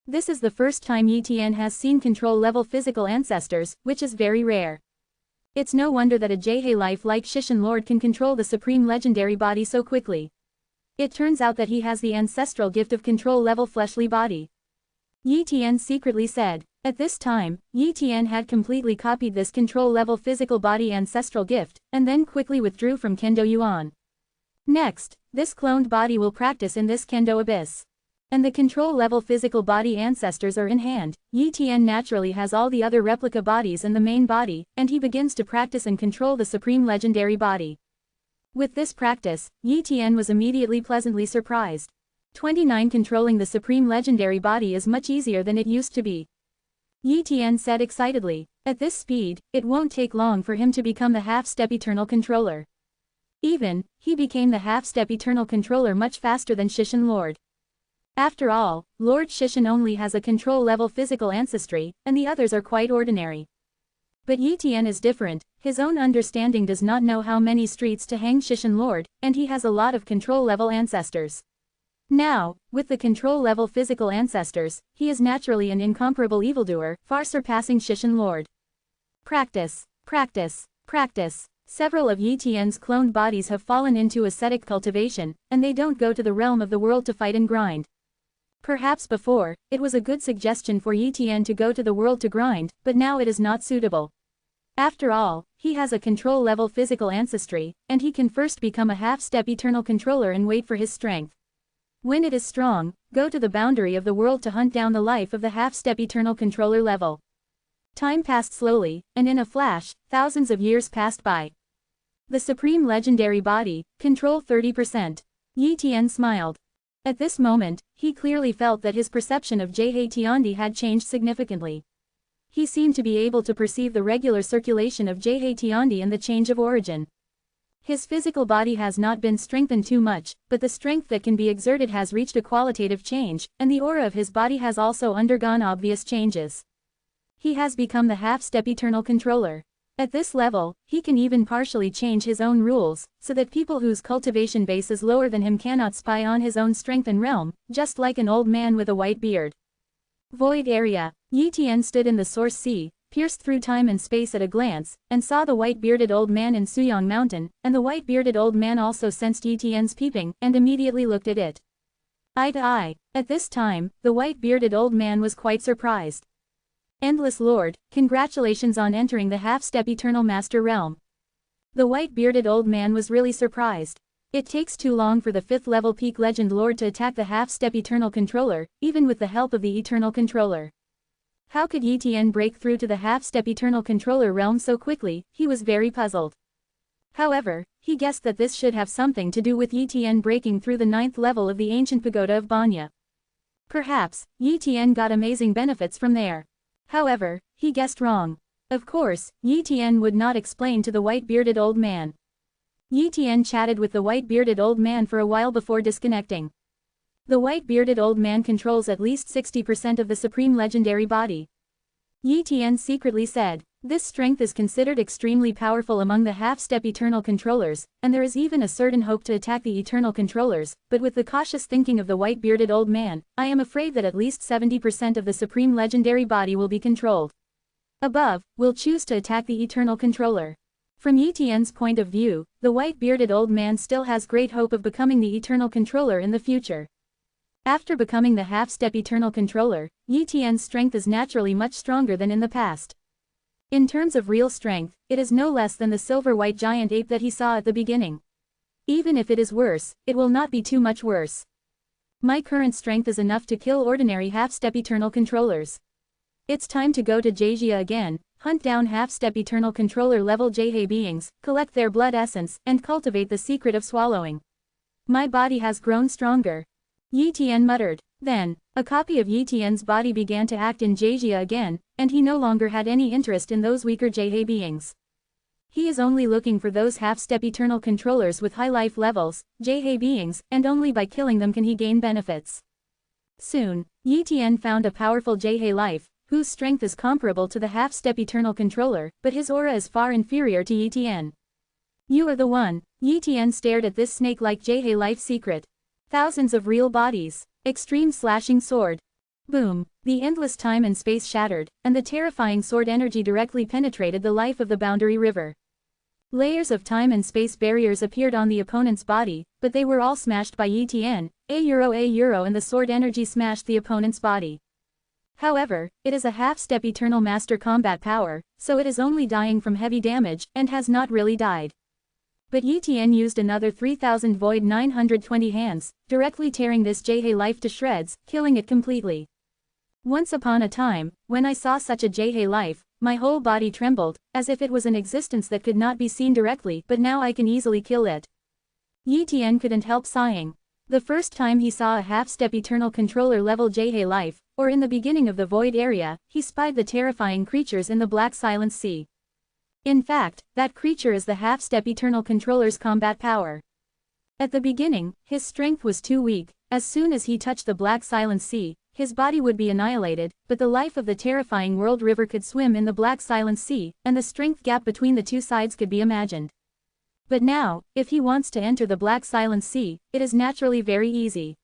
A: This is the first time Yi Tian has seen control-level physical ancestors, which is very rare. It's no wonder that a Jihei life like Shishan Lord can control the supreme legendary body so quickly. It turns out that he has the ancestral gift of control-level fleshly body. Yi Tian secretly said. At this time, Yi Tian had completely copied this control-level physical body ancestral gift, and then quickly withdrew from Kendo Yuan. Next, this cloned body will practice in this Kendo abyss. And the control-level physical body ancestors are in hand. Yi Tian naturally has all the other replica bodies and the main body, and he begins to practice and control the supreme legendary body. With this practice, Yi Tian was immediately pleasantly surprised. 29 Controlling the supreme legendary body is much easier than it used to be. Yi Tian said excitedly. At this speed, it won't take long for him to become the half-step eternal controller. He became the half-step eternal controller much faster than Shishin Lord. After all, Lord Shishin only has a control-level physical ancestry, and the others are quite ordinary. But Yi Tian is different. His own understanding does not know how many streets to hang Shishin Lord, and he has a lot of control-level ancestors. Now, with the control-level physical ancestors, he is naturally an incomparable evildoer, far surpassing Shishin Lord. Practice, practice, practice. Several of Yi Tian's cloned bodies have fallen into ascetic cultivation, and they don't go to the realm of the world to fight and grind. Perhaps before, it was a good suggestion for Yi Tian to go to the world to grind, but now it is not suitable. After all, he has a control-level physical ancestry, and he can first become a half-step eternal controller and wait for his strength. When it is strong, go to the boundary of the world to hunt down the life of the half-step eternal controller level. Time passed slowly, and in a flash, thousands of years passed by. The supreme legendary body, control 30%. Yi Tian smiled. At this moment, he clearly felt that his perception of Jhe Tiandi had changed significantly. He seemed to be able to perceive the regular circulation of Jhe Tiandi and the change of origin. His physical body has not been strengthened too much, but the strength that can be exerted has reached a qualitative change, and the aura of his body has also undergone obvious changes. He has become the half-step eternal controller. At this level, he can even partially change his own rules, so that people whose cultivation base is lower than him cannot spy on his own strength and realm, just like an old man with a white beard. Void area. Yi Tian stood in the source sea, pierced through time and space at a glance, and saw the white-bearded old man in Suyang Mountain, and the white-bearded old man also sensed Yi Tian's peeping, and immediately looked at it. Eye to eye. At this time, the white-bearded old man was quite surprised. Endless Lord, congratulations on entering the half-step eternal master realm. The white-bearded old man was really surprised. It takes too long for the 5th level peak legend lord to attack the half-step eternal controller, even with the help of the eternal controller. How could Yi Tian break through to the half-step eternal controller realm so quickly? He was very puzzled. However, he guessed that this should have something to do with Yi Tian breaking through the 9th level of the ancient pagoda of Banya. Perhaps, Yi Tian got amazing benefits from there. However, he guessed wrong. Of course, Yi Tian would not explain to the white-bearded old man. Yi Tian chatted with the white-bearded old man for a while before disconnecting. The white-bearded old man controls at least 60% of the supreme legendary body. Yi Tian secretly said, this strength is considered extremely powerful among the half-step eternal controllers, and there is even a certain hope to attack the eternal controllers, but with the cautious thinking of the white-bearded old man, I am afraid that at least 70% of the supreme legendary body will be controlled. Above, will choose to attack the eternal controller. From Yi Tian's point of view, the white-bearded old man still has great hope of becoming the eternal controller in the future. After becoming the half-step eternal controller, Yi Tian's strength is naturally much stronger than in the past. In terms of real strength, it is no less than the silver-white giant ape that he saw at the beginning. Even if it is worse, it will not be too much worse. My current strength is enough to kill ordinary half-step eternal controllers. It's time to go to Jhejia again, hunt down half-step eternal controller level Jhe beings, collect their blood essence, and cultivate the secret of swallowing. My body has grown stronger. Yi Tian muttered. Then, a copy of Yi Tian's body began to act in Jhejia again, and he no longer had any interest in those weaker Jhe beings. He is only looking for those half-step eternal controllers with high life levels, Jhe beings, and only by killing them can he gain benefits. Soon, Yi Tian found a powerful Jhe life, whose strength is comparable to the half-step eternal controller, but his aura is far inferior to Yi Tian. You are the one. Yi Tian stared at this snake-like Jhe life secret. Thousands of real bodies. Extreme slashing sword. Boom. The endless time and space shattered, and the terrifying sword energy directly penetrated the life of the boundary river. Layers of time and space barriers appeared on the opponent's body, but they were all smashed by Yi Tian, and the sword energy smashed the opponent's body. However, it is a half-step eternal master combat power, so it is only dying from heavy damage, and has not really died. But Yi Tian used another 3000 void 920 hands, directly tearing this Jhe life to shreds, killing it completely. Once upon a time, when I saw such a Jhe life, my whole body trembled, as if it was an existence that could not be seen directly, but now I can easily kill it. Yi Tian couldn't help sighing. The first time he saw a half-step eternal controller level Jhe life, or in the beginning of the void area, he spied the terrifying creatures in the Black Silent Sea. In fact, that creature is the half-step eternal controller's combat power. At the beginning, his strength was too weak. As soon as he touched the Black Silent Sea, his body would be annihilated, but the life of the terrifying world river could swim in the Black Silent Sea, and the strength gap between the two sides could be imagined. But now, if he wants to enter the Black Silent Sea, it is naturally very easy.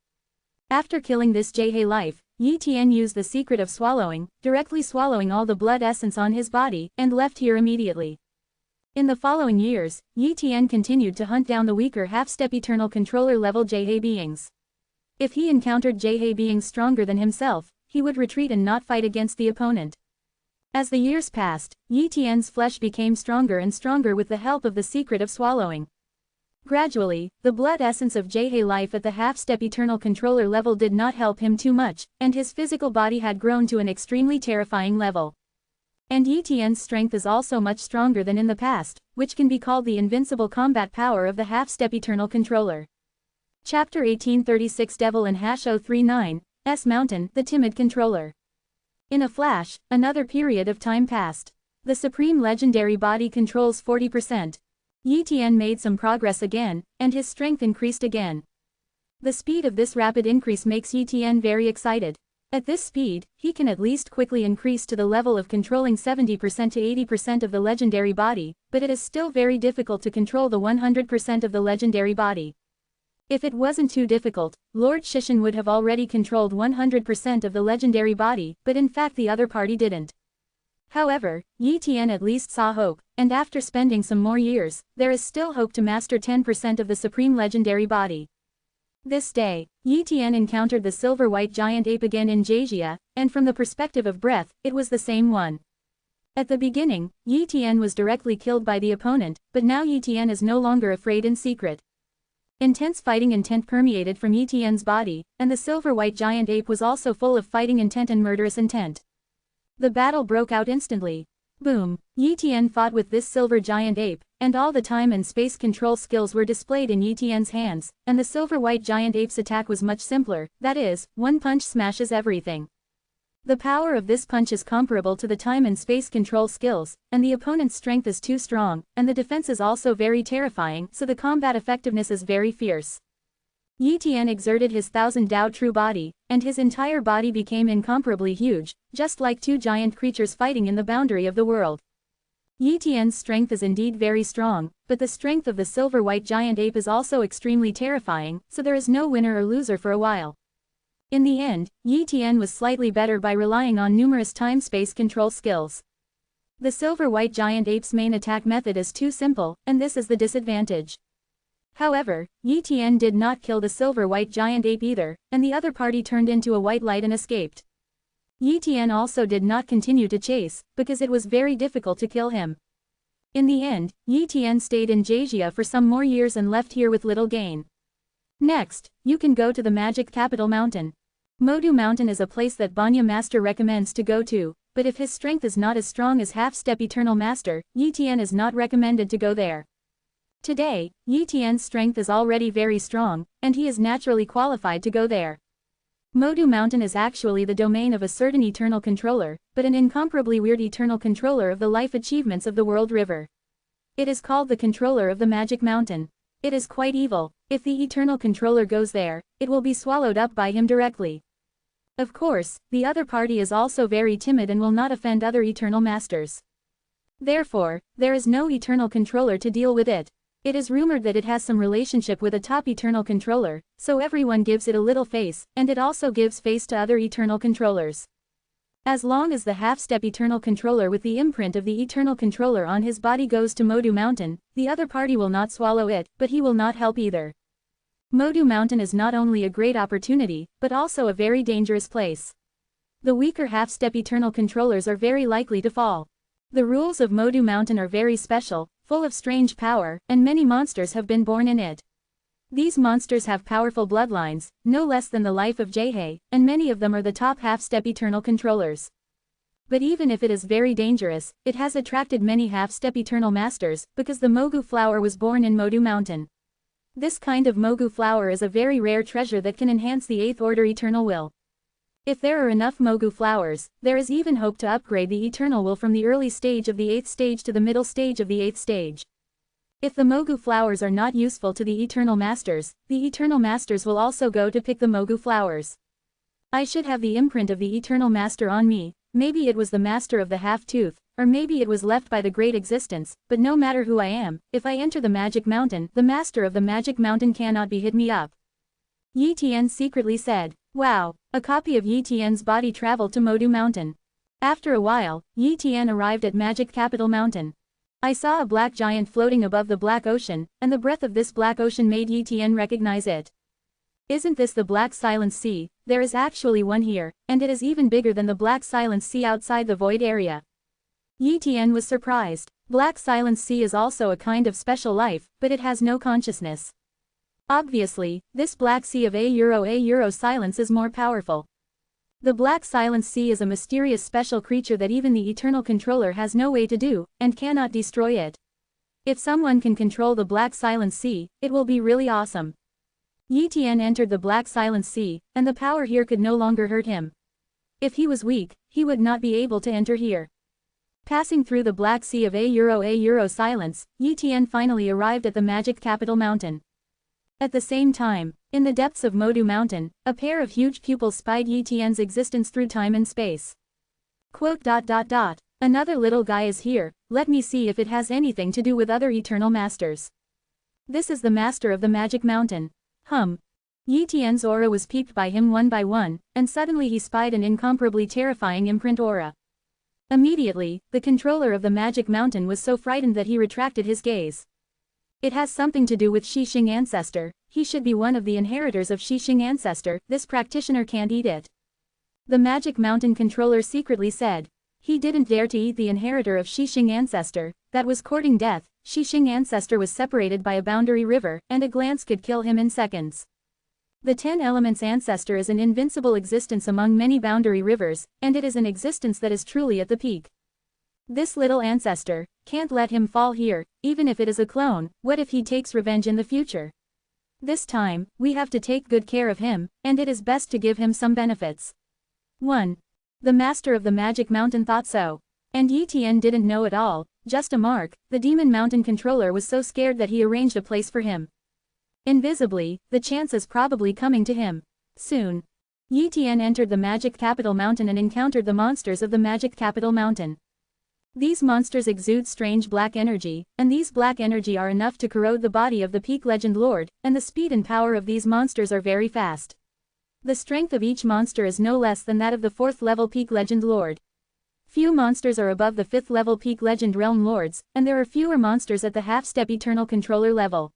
A: After killing this Jhe life, Yi Tian used the secret of swallowing, directly swallowing all the blood essence on his body, and left here immediately. In the following years, Yi Tian continued to hunt down the weaker half-step eternal controller level Jhe beings. If he encountered Jhe beings stronger than himself, he would retreat and not fight against the opponent. As the years passed, Yi Tian's flesh became stronger and stronger with the help of the secret of swallowing. Gradually, the blood essence of Jhe life at the half-step eternal controller level did not help him too much, and his physical body had grown to an extremely terrifying level. And Yi Tian's strength is also much stronger than in the past, which can be called the invincible combat power of the half-step eternal controller. Chapter 1836 Devil and #039, S Mountain, the timid controller. In a flash, another period of time passed. The supreme legendary body controls 40%. Yi Tian made some progress again, and his strength increased again. The speed of this rapid increase makes Yi Tian very excited. At this speed, he can at least quickly increase to the level of controlling 70% to 80% of the legendary body, but it is still very difficult to control the 100% of the legendary body. If it wasn't too difficult, Lord Shishin would have already controlled 100% of the legendary body, but in fact the other party didn't. However, Yi Tian at least saw hope, and after spending some more years, there is still hope to master 10% of the supreme legendary body. This day, Yi Tian encountered the silver-white giant ape again in Jazia, and from the perspective of breath, it was the same one. At the beginning, Yi Tian was directly killed by the opponent, but now Yi Tian is no longer afraid in secret. Intense fighting intent permeated from Yi Tian's body, and the silver-white giant ape was also full of fighting intent and murderous intent. The battle broke out instantly. Boom! Yi Tian fought with this silver giant ape, and all the time and space control skills were displayed in Yi Tian's hands, and the silver-white giant ape's attack was much simpler, that is, one punch smashes everything. The power of this punch is comparable to the time and space control skills, and the opponent's strength is too strong, and the defense is also very terrifying, so the combat effectiveness is very fierce. Yi Tian exerted his 1000 Dao true body, and his entire body became incomparably huge, just like two giant creatures fighting in the boundary of the world. Yi Tian's strength is indeed very strong, but the strength of the silver-white giant ape is also extremely terrifying, so there is no winner or loser for a while. In the end, Yi Tian was slightly better by relying on numerous time-space control skills. The silver-white giant ape's main attack method is too simple, and this is the disadvantage. However, Yi Tian did not kill the silver-white giant ape either, and the other party turned into a white light and escaped. Yi Tian also did not continue to chase, because it was very difficult to kill him. In the end, Yi Tian stayed in Jazia for some more years and left here with little gain. Next, you can go to the magic capital mountain. Modu Mountain is a place that Banya Master recommends to go to, but if his strength is not as strong as half-step Eternal Master, Yi Tian is not recommended to go there. Today, Yi Tian's strength is already very strong, and he is naturally qualified to go there. Modu Mountain is actually the domain of a certain eternal controller, but an incomparably weird eternal controller of the life achievements of the World River. It is called the controller of the Magic Mountain. It is quite evil. If the eternal controller goes there, it will be swallowed up by him directly. Of course, the other party is also very timid and will not offend other eternal masters. Therefore, there is no eternal controller to deal with it. It is rumored that it has some relationship with a top eternal controller, so everyone gives it a little face, and it also gives face to other eternal controllers. As long as the half-step eternal controller with the imprint of the eternal controller on his body goes to Modu Mountain, the other party will not swallow it, but he will not help either. Modu Mountain is not only a great opportunity, but also a very dangerous place. The weaker half-step eternal controllers are very likely to fall. The rules of Modu Mountain are very special, full of strange power, and many monsters have been born in it. These monsters have powerful bloodlines, no less than the life of Jaehei, and many of them are the top half-step eternal controllers. But even if it is very dangerous, it has attracted many half-step eternal masters, because the Mogu flower was born in Modu Mountain. This kind of Mogu flower is a very rare treasure that can enhance the 8th order eternal will. If there are enough Mogu flowers, there is even hope to upgrade the eternal will from the early stage of the 8th stage to the middle stage of the 8th stage. If the Mogu flowers are not useful to the eternal masters, the eternal masters will also go to pick the Mogu flowers. I should have the imprint of the eternal master on me. Maybe it was the master of the half-tooth, or maybe it was left by the great existence, but no matter who I am, if I enter the magic mountain, the master of the magic mountain cannot be hit me up. Yi Tian secretly said. Wow, a copy of Yi Tian's body traveled to Modu Mountain. After a while, Yi Tian arrived at Magic Capital Mountain. I saw a black giant floating above the black ocean, and the breath of this black ocean made Yi Tian recognize it. Isn't this the Black Silent Sea? There is actually one here, and it is even bigger than the Black Silent Sea outside the void area. Yi Tian was surprised. Black Silent Sea is also a kind of special life, but it has no consciousness. Obviously, this Black Sea of A silence is more powerful. The Black Silent Sea is a mysterious special creature that even the Eternal Controller has no way to do, and cannot destroy it. If someone can control the Black Silent Sea, it will be really awesome. Yi Tian entered the Black Silent Sea, and the power here could no longer hurt him. If he was weak, he would not be able to enter here. Passing through the Black Sea of A silence, Yi Tian finally arrived at the Magic Capital Mountain. At the same time, in the depths of Modu Mountain, a pair of huge pupils spied Yi Tian's existence through time and space. Another little guy is here, let me see if it has anything to do with other eternal masters. This is the master of the Magic Mountain. Yi Tian's aura was peeped by him one by one, and suddenly he spied an incomparably terrifying imprint aura. Immediately, the controller of the Magic Mountain was so frightened that he retracted his gaze. It has something to do with Xixing ancestor, he should be one of the inheritors of Xixing ancestor, this practitioner can't eat it. The Magic Mountain controller secretly said. He didn't dare to eat the inheritor of Xixing ancestor, that was courting death. Xixing ancestor was separated by a boundary river, and a glance could kill him in seconds. The 10 Elements ancestor is an invincible existence among many boundary rivers, and it is an existence that is truly at the peak. This little ancestor, can't let him fall here, even if it is a clone. What if he takes revenge in the future? This time, we have to take good care of him, and it is best to give him some benefits. 1. The master of the Magic Mountain thought so. And Yi Tian didn't know at all, just a mark. The Demon Mountain controller was so scared that he arranged a place for him. Invisibly, the chance is probably coming to him. Soon. Yi Tian entered the Magic Capital Mountain and encountered the monsters of the Magic Capital Mountain. These monsters exude strange black energy, and these black energy are enough to corrode the body of the Peak Legend Lord, and the speed and power of these monsters are very fast. The strength of each monster is no less than that of the 4th level Peak Legend Lord. Few monsters are above the 5th level Peak Legend Realm Lords, and there are fewer monsters at the half-step Eternal Controller level.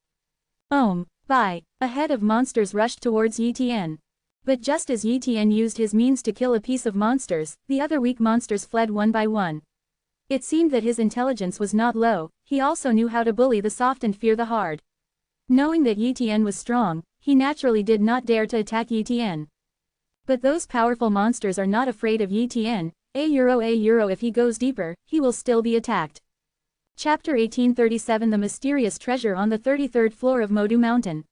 A: A head of monsters rushed towards Yi Tian. But just as Yi Tian used his means to kill a piece of monsters, the other weak monsters fled one by one. It seemed that his intelligence was not low, he also knew how to bully the soft and fear the hard. Knowing that Yi Tian was strong, he naturally did not dare to attack Yi Tian. But those powerful monsters are not afraid of Yi Tian. If he goes deeper, he will still be attacked. Chapter 1837 The Mysterious Treasure on the 33rd floor of Modu Mountain.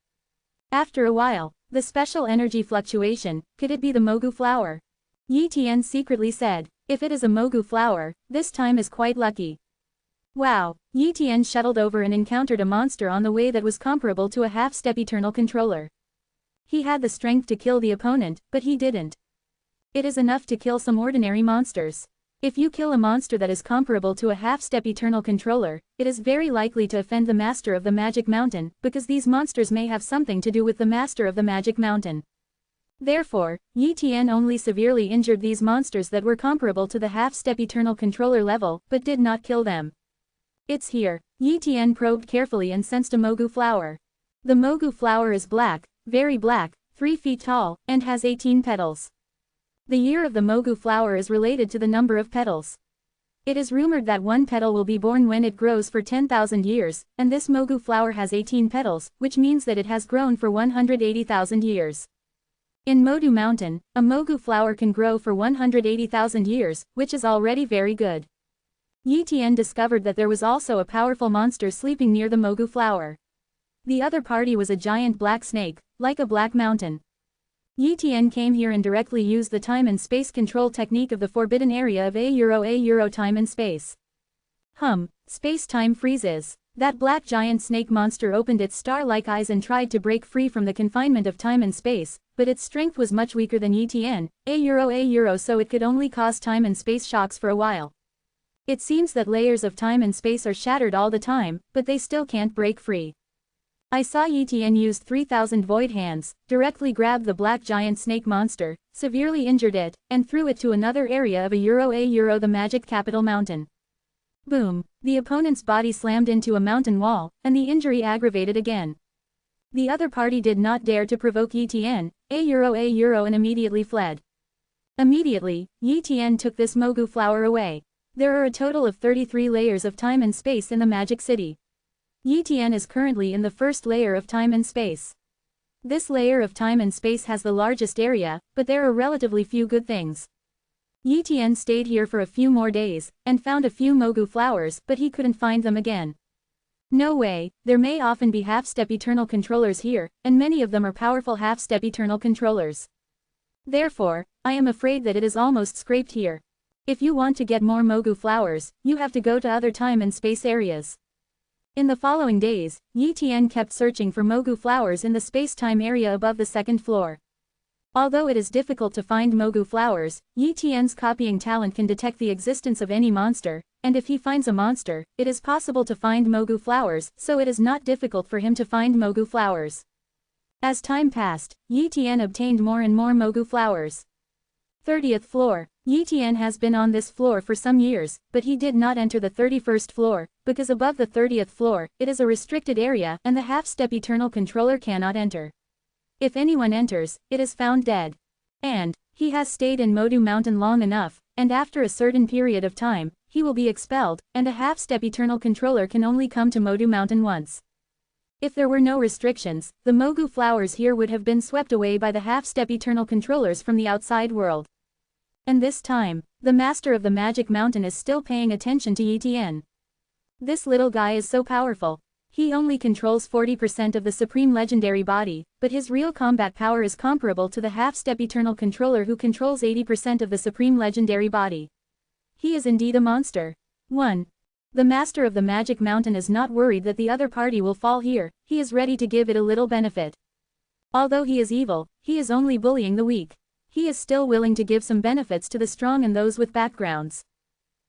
A: After a while, the special energy fluctuation, could it be the Mogu flower? Yi Tian secretly said. If it is a Mogu flower, this time is quite lucky. Wow, Yi Tian shuttled over and encountered a monster on the way that was comparable to a half-step Eternal Controller. He had the strength to kill the opponent, but he didn't. It is enough to kill some ordinary monsters. If you kill a monster that is comparable to a half-step Eternal Controller, it is very likely to offend the Master of the Magic Mountain, because these monsters may have something to do with the Master of the Magic Mountain. Therefore, Yi Tian only severely injured these monsters that were comparable to the half-step Eternal Controller level, but did not kill them. It's here. Yi Tian probed carefully and sensed a Mogu flower. The Mogu flower is black, very black, 3 feet tall, and has 18 petals. The year of the Mogu flower is related to the number of petals. It is rumored that one petal will be born when it grows for 10,000 years, and this mogu flower has 18 petals, which means that it has grown for 180,000 years. In Modu Mountain, a mogu flower can grow for 180,000 years, which is already very good. Yi Tian discovered that there was also a powerful monster sleeping near the mogu flower. The other party was a giant black snake, like a black mountain. Yi Tian came here and directly used the time and space control technique of the forbidden area of a time and space. Space-time freezes. That black giant snake monster opened its star-like eyes and tried to break free from the confinement of time and space, but its strength was much weaker than Yi Tian, so it could only cause time and space shocks for a while. It seems that layers of time and space are shattered all the time, but they still can't break free. I saw Yi Tian use 3,000 void hands, directly grabbed the black giant snake monster, severely injured it, and threw it to another area of the magic capital mountain. Boom! The opponent's body slammed into a mountain wall, and the injury aggravated again. The other party did not dare to provoke Yi Tian, and immediately fled. Immediately, Yi Tian took this mogu flower away. There are a total of 33 layers of time and space in the Magic City. Yi Tian is currently in the first layer of time and space. This layer of time and space has the largest area, but there are relatively few good things. Yi Tian stayed here for a few more days, and found a few mogu flowers, but he couldn't find them again. No way, there may often be half-step eternal controllers here, and many of them are powerful half-step eternal controllers. Therefore, I am afraid that it is almost scraped here. If you want to get more mogu flowers, you have to go to other time and space areas. In the following days, Yi Tian kept searching for mogu flowers in the space-time area above the second floor. Although it is difficult to find mogu flowers, Yi Tian's copying talent can detect the existence of any monster, and if he finds a monster, it is possible to find mogu flowers, so it is not difficult for him to find mogu flowers. As time passed, Yi Tian obtained more and more mogu flowers. 30th floor. Yi Tian has been on this floor for some years, but he did not enter the 31st floor, because above the 30th floor, it is a restricted area and the half-step eternal controller cannot enter. If anyone enters, it is found dead. And he has stayed in Modu Mountain long enough, and after a certain period of time, he will be expelled, and a half-step eternal controller can only come to Modu Mountain once. If there were no restrictions, the mogu flowers here would have been swept away by the half-step eternal controllers from the outside world. And this time, the master of the Magic Mountain is still paying attention to Yi Tian. This little guy is so powerful. He only controls 40% of the Supreme Legendary Body, but his real combat power is comparable to the half-step Eternal Controller who controls 80% of the Supreme Legendary Body. He is indeed a monster. 1. The master of the Magic Mountain is not worried that the other party will fall here, he is ready to give it a little benefit. Although he is evil, he is only bullying the weak. He is still willing to give some benefits to the strong and those with backgrounds.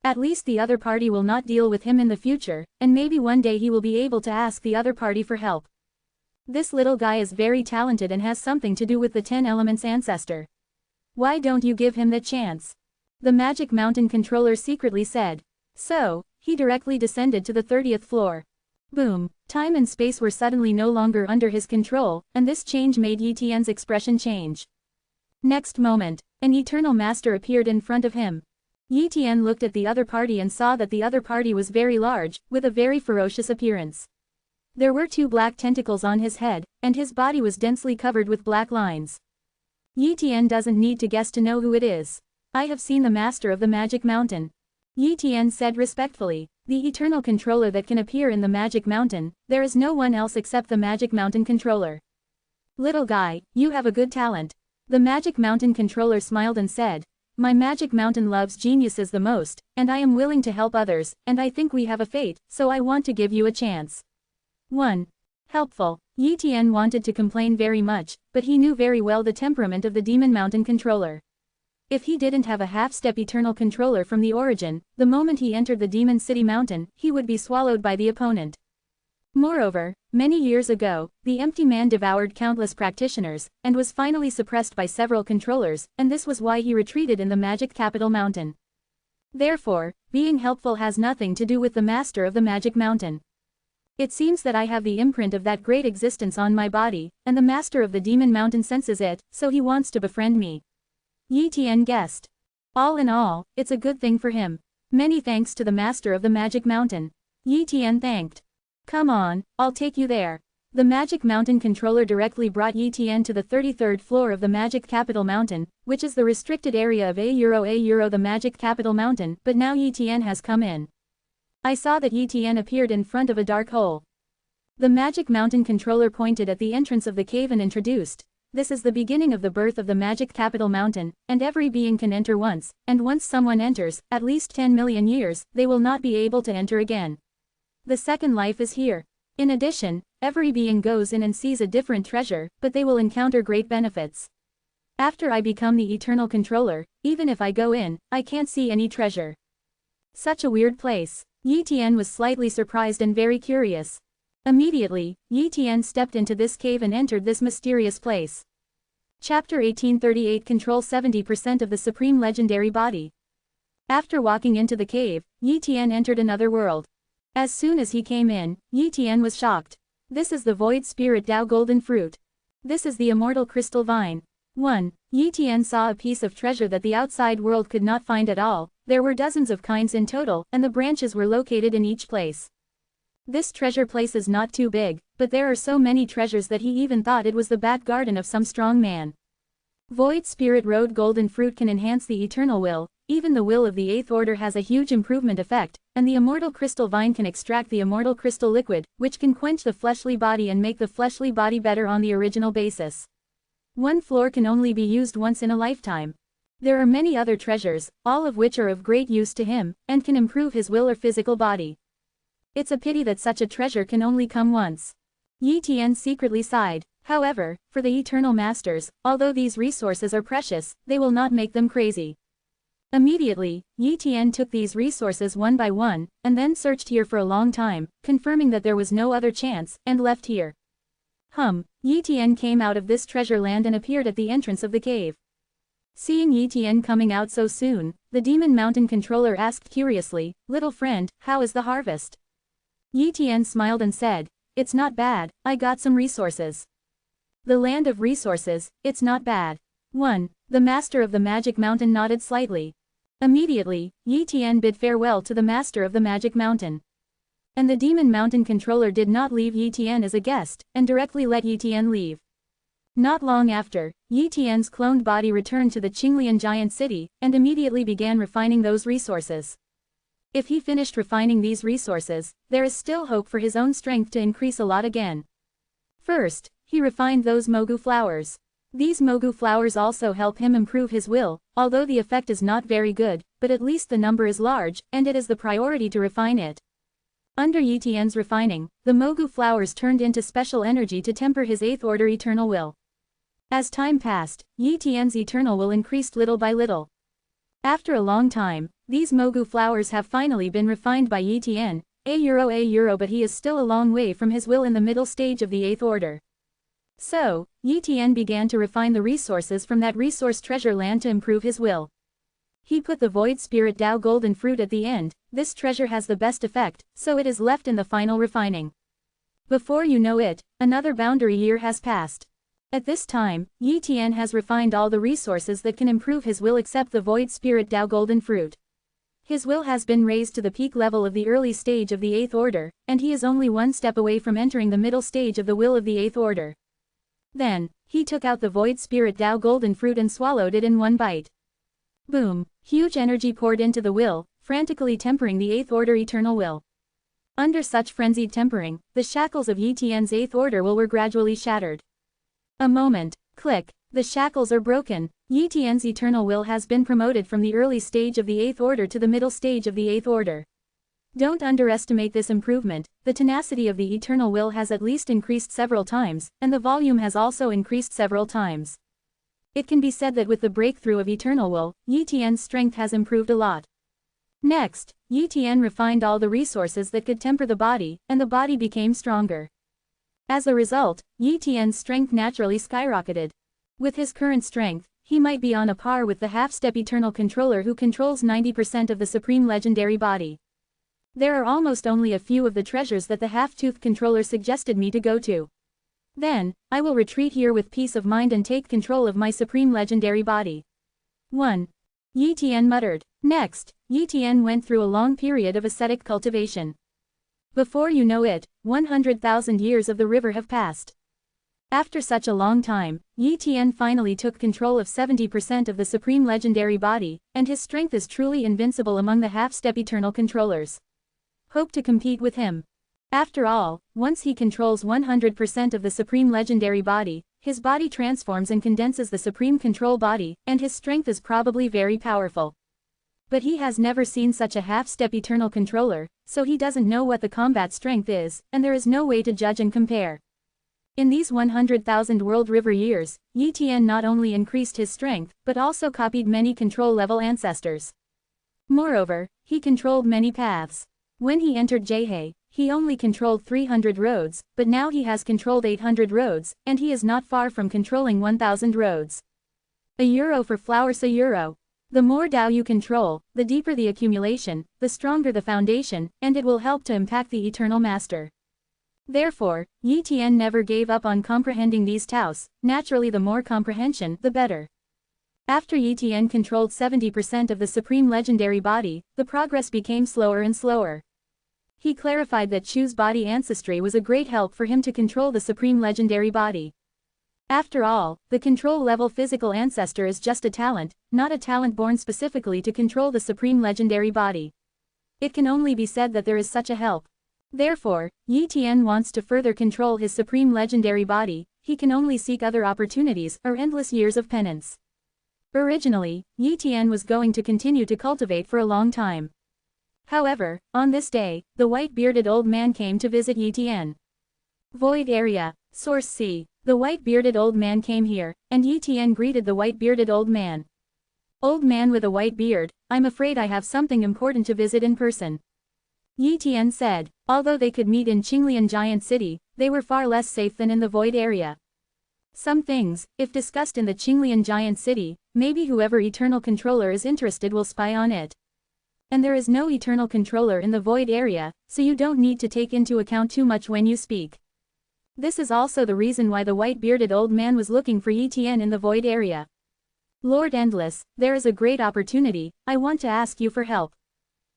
A: At least the other party will not deal with him in the future, and maybe one day he will be able to ask the other party for help. This little guy is very talented and has something to do with the 10 Elements ancestor. Why don't you give him the chance? The Magic Mountain controller secretly said. So, he directly descended to the 30th floor. Boom! Time and space were suddenly no longer under his control, and this change made Yi Tian's expression change. Next moment, an eternal master appeared in front of him. Yi Tian looked at the other party and saw that the other party was very large, with a very ferocious appearance. There were 2 black tentacles on his head, and his body was densely covered with black lines. Yi Tian doesn't need to guess to know who it is. I have seen the master of the Magic Mountain. Yi Tian said respectfully, the eternal controller that can appear in the Magic Mountain, there is no one else except the Magic Mountain controller. Little guy, you have a good talent. The Magic Mountain controller smiled and said, my Magic Mountain loves geniuses the most, and I am willing to help others, and I think we have a fate, so I want to give you a chance. 1. Helpful. Yi Tian wanted to complain very much, but he knew very well the temperament of the Demon Mountain controller. If he didn't have a half-step eternal controller from the origin, the moment he entered the Demon City Mountain, he would be swallowed by the opponent. Moreover, many years ago, the Empty Man devoured countless practitioners, and was finally suppressed by several controllers, and this was why he retreated in the Magic Capital Mountain. Therefore, being helpful has nothing to do with the master of the Magic Mountain. It seems that I have the imprint of that great existence on my body, and the master of the Demon Mountain senses it, so he wants to befriend me. Yi Tian guessed. All in all, it's a good thing for him. Many thanks to the master of the magic mountain. Yi Tian thanked. Come on, I'll take you there. The Magic Mountain controller directly brought Yi Tian to the 33rd floor of the Magic Capital Mountain, which is the restricted area of A the Magic Capital Mountain, but now Yi Tian has come in. I saw that Yi Tian appeared in front of a dark hole. The Magic Mountain controller pointed at the entrance of the cave and introduced, this is the beginning of the birth of the Magic Capital Mountain, and every being can enter once, and once someone enters, at least 10 million years, they will not be able to enter again. The second life is here. In addition, every being goes in and sees a different treasure, but they will encounter great benefits. After I become the eternal controller, even if I go in, I can't see any treasure. Such a weird place. Yi Tian was slightly surprised and very curious. Immediately, Yi Tian stepped into this cave and entered this mysterious place. Chapter 1838 Control 70% of the Supreme Legendary Body. After walking into the cave, Yi Tian entered another world. As soon as he came in, Yi Tian was shocked. This is the Void Spirit Tao Golden Fruit. This is the Immortal Crystal Vine. 1. Yi Tian saw a piece of treasure that the outside world could not find at all. There were dozens of kinds in total, and the branches were located in each place. This treasure place is not too big, but there are so many treasures that he even thought it was the back garden of some strong man. Void Spirit Road Golden Fruit can enhance the eternal will. Even the will of the 8th order has a huge improvement effect, and the Immortal Crystal Vine can extract the Immortal Crystal Liquid, which can quench the fleshly body and make the fleshly body better on the original basis. One floor can only be used once in a lifetime. There are many other treasures, all of which are of great use to him, and can improve his will or physical body. It's a pity that such a treasure can only come once. Yi Tian secretly sighed. However, for the Eternal Masters, although these resources are precious, they will not make them crazy. Immediately, Yi Tian took these resources one by one, and then searched here for a long time, confirming that there was no other chance, and left here. Yi Tian came out of this treasure land and appeared at the entrance of the cave. Seeing Yi Tian coming out so soon, the Demon Mountain controller asked curiously, "Little friend, how is the harvest?" Yi Tian smiled and said, "It's not bad, I got some resources." The land of resources, it's not bad. 1. The master of the Magic Mountain nodded slightly. Immediately, Yi Tian bid farewell to the master of the Magic Mountain. And the Demon Mountain controller did not leave Yi Tian as a guest, and directly let Yi Tian leave. Not long after, Yi Tian's cloned body returned to the Qinglian giant city, and immediately began refining those resources. If he finished refining these resources, there is still hope for his own strength to increase a lot again. First, he refined those mogu flowers. These mogu flowers also help him improve his will, although the effect is not very good, but at least the number is large, and it is the priority to refine it. Under Yi Tian's refining, the mogu flowers turned into special energy to temper his 8th order eternal will. As time passed, Yi Tian's eternal will increased little by little. After a long time, these mogu flowers have finally been refined by Yi Tian, but he is still a long way from his will in the middle stage of the 8th order. So, Yi Tian began to refine the resources from that resource treasure land to improve his will. He put the Void Spirit Tao Golden Fruit at the end. This treasure has the best effect, so it is left in the final refining. Before you know it, another boundary year has passed. At this time, Yi Tian has refined all the resources that can improve his will except the Void Spirit Tao Golden Fruit. His will has been raised to the peak level of the early stage of the 8th order, and he is only one step away from entering the middle stage of the will of the 8th order. Then, he took out the Void Spirit Tao Golden Fruit and swallowed it in one bite. Boom! Huge energy poured into the will, frantically tempering the 8th order eternal will. Under such frenzied tempering, the shackles of Yi Tian's 8th order will were gradually shattered. A moment, click, the shackles are broken. Yi Tian's eternal will has been promoted from the early stage of the 8th order to the middle stage of the 8th order. Don't underestimate this improvement. The tenacity of the eternal will has at least increased several times, and the volume has also increased several times. It can be said that with the breakthrough of eternal will, Yi Tian's strength has improved a lot. Next, Yi Tian refined all the resources that could temper the body, and the body became stronger. As a result, Yi Tian's strength naturally skyrocketed. With his current strength, he might be on a par with the half-step eternal controller who controls 90% of the supreme legendary body. There are almost only a few of the treasures that the half-toothed controller suggested me to go to. Then, I will retreat here with peace of mind and take control of my supreme legendary body. 1. Yi Tian muttered. Next, Yi Tian went through a long period of ascetic cultivation. Before you know it, 100,000 years of the river have passed. After such a long time, Yi Tian finally took control of 70% of the supreme legendary body, and his strength is truly invincible among the half-step eternal controllers. Hope to compete with him. After all, once he controls 100% of the supreme legendary body, his body transforms and condenses the supreme control body, and his strength is probably very powerful. But he has never seen such a half-step eternal controller, so he doesn't know what the combat strength is, and there is no way to judge and compare. In these 100,000 world river years, Yi Tian not only increased his strength, but also copied many control-level ancestors. Moreover, he controlled many paths. When he entered Jiehe, he only controlled 300 roads, but now he has controlled 800 roads, and he is not far from controlling 1,000 roads. €1 for flowers, €1. The more Dao you control, the deeper the accumulation, the stronger the foundation, and it will help to impact the Eternal Master. Therefore, Yi Tian never gave up on comprehending these Taos. Naturally, the more comprehension, the better. After Yi Tian controlled 70% of the supreme legendary body, the progress became slower and slower. He clarified that Chu's body ancestry was a great help for him to control the supreme legendary body. After all, the control-level physical ancestor is just a talent, not a talent born specifically to control the supreme legendary body. It can only be said that there is such a help. Therefore, Yi Tian wants to further control his supreme legendary body. He can only seek other opportunities or endless years of penance. Originally, Yi Tian was going to continue to cultivate for a long time. However, on this day, the white-bearded old man came to visit Yi Tian. Void area, Source C. The white-bearded old man came here, and Yi Tian greeted the white-bearded old man. Old man with a white beard, I'm afraid I have something important to visit in person. Yi Tian said. Although they could meet in Qinglian Giant City, they were far less safe than in the void area. Some things, if discussed in the Qinglian Giant City, maybe whoever eternal controller is interested will spy on it. And there is no eternal controller in the void area, so you don't need to take into account too much when you speak. This is also the reason why the white-bearded old man was looking for Yi Tian in the void area. Lord Endless, there is a great opportunity, I want to ask you for help.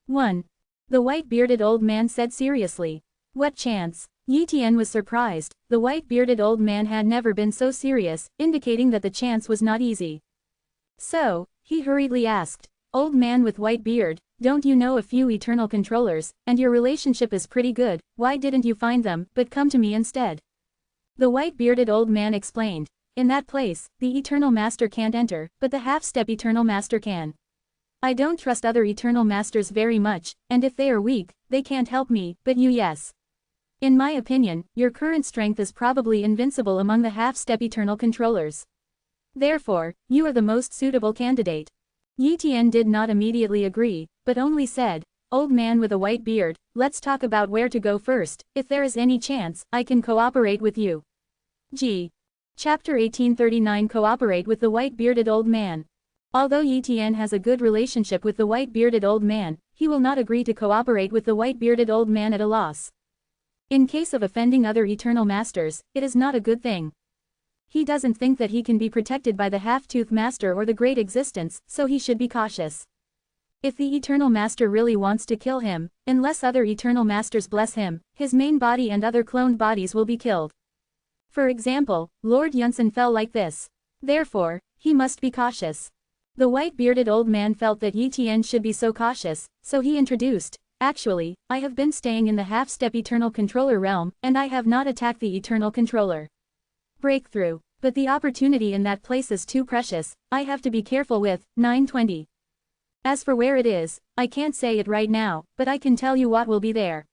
A: 1. The white-bearded old man said seriously. What chance? Yi Tian was surprised. The white-bearded old man had never been so serious, indicating that the chance was not easy. So, he hurriedly asked. Old man with white beard, don't you know a few eternal controllers, and your relationship is pretty good, why didn't you find them, but come to me instead? The white-bearded old man explained. In that place, the Eternal Master can't enter, but the half-step Eternal Master can. I don't trust other Eternal Masters very much, and if they are weak, they can't help me, but you yes. In my opinion, your current strength is probably invincible among the half-step Eternal Controllers. Therefore, you are the most suitable candidate. Yi Tian did not immediately agree, but only said, Old man with a white beard, let's talk about where to go first. If there is any chance, I can cooperate with you. G. Chapter 1839 Cooperate with the white-bearded old man. Although Yi Tian has a good relationship with the white-bearded old man, he will not agree to cooperate with the white-bearded old man at a loss. In case of offending other Eternal Masters, it is not a good thing. He doesn't think that he can be protected by the Half-Tooth Master or the Great Existence, so he should be cautious. If the Eternal Master really wants to kill him, unless other Eternal Masters bless him, his main body and other cloned bodies will be killed. For example, Lord Yunsan fell like this. Therefore, he must be cautious. The white-bearded old man felt that Yi Tian should be so cautious, so he introduced, Actually, I have been staying in the half-step Eternal Controller realm, and I have not attacked the Eternal Controller. Breakthrough. But the opportunity in that place is too precious, I have to be careful with, 920. As for where it is, I can't say it right now, but I can tell you what will be there.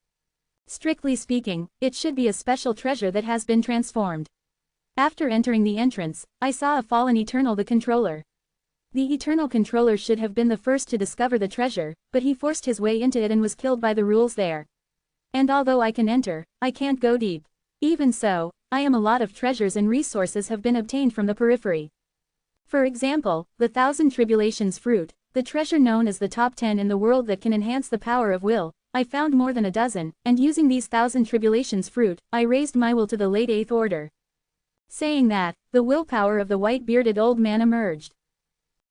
A: Strictly speaking, it should be a special treasure that has been transformed. After entering the entrance, I saw a fallen Eternal the Controller. The Eternal Controller should have been the first to discover the treasure, but he forced his way into it and was killed by the rules there. And although I can enter, I can't go deep. Even so, I am a lot of treasures and resources have been obtained from the periphery. For example, the 1,000 Tribulations fruit, the treasure known as the top 10 in the world that can enhance the power of will, I found more than a dozen, and using these 1,000 Tribulations fruit, I raised my will to the late 8th order. Saying that, the willpower of the white-bearded old man emerged.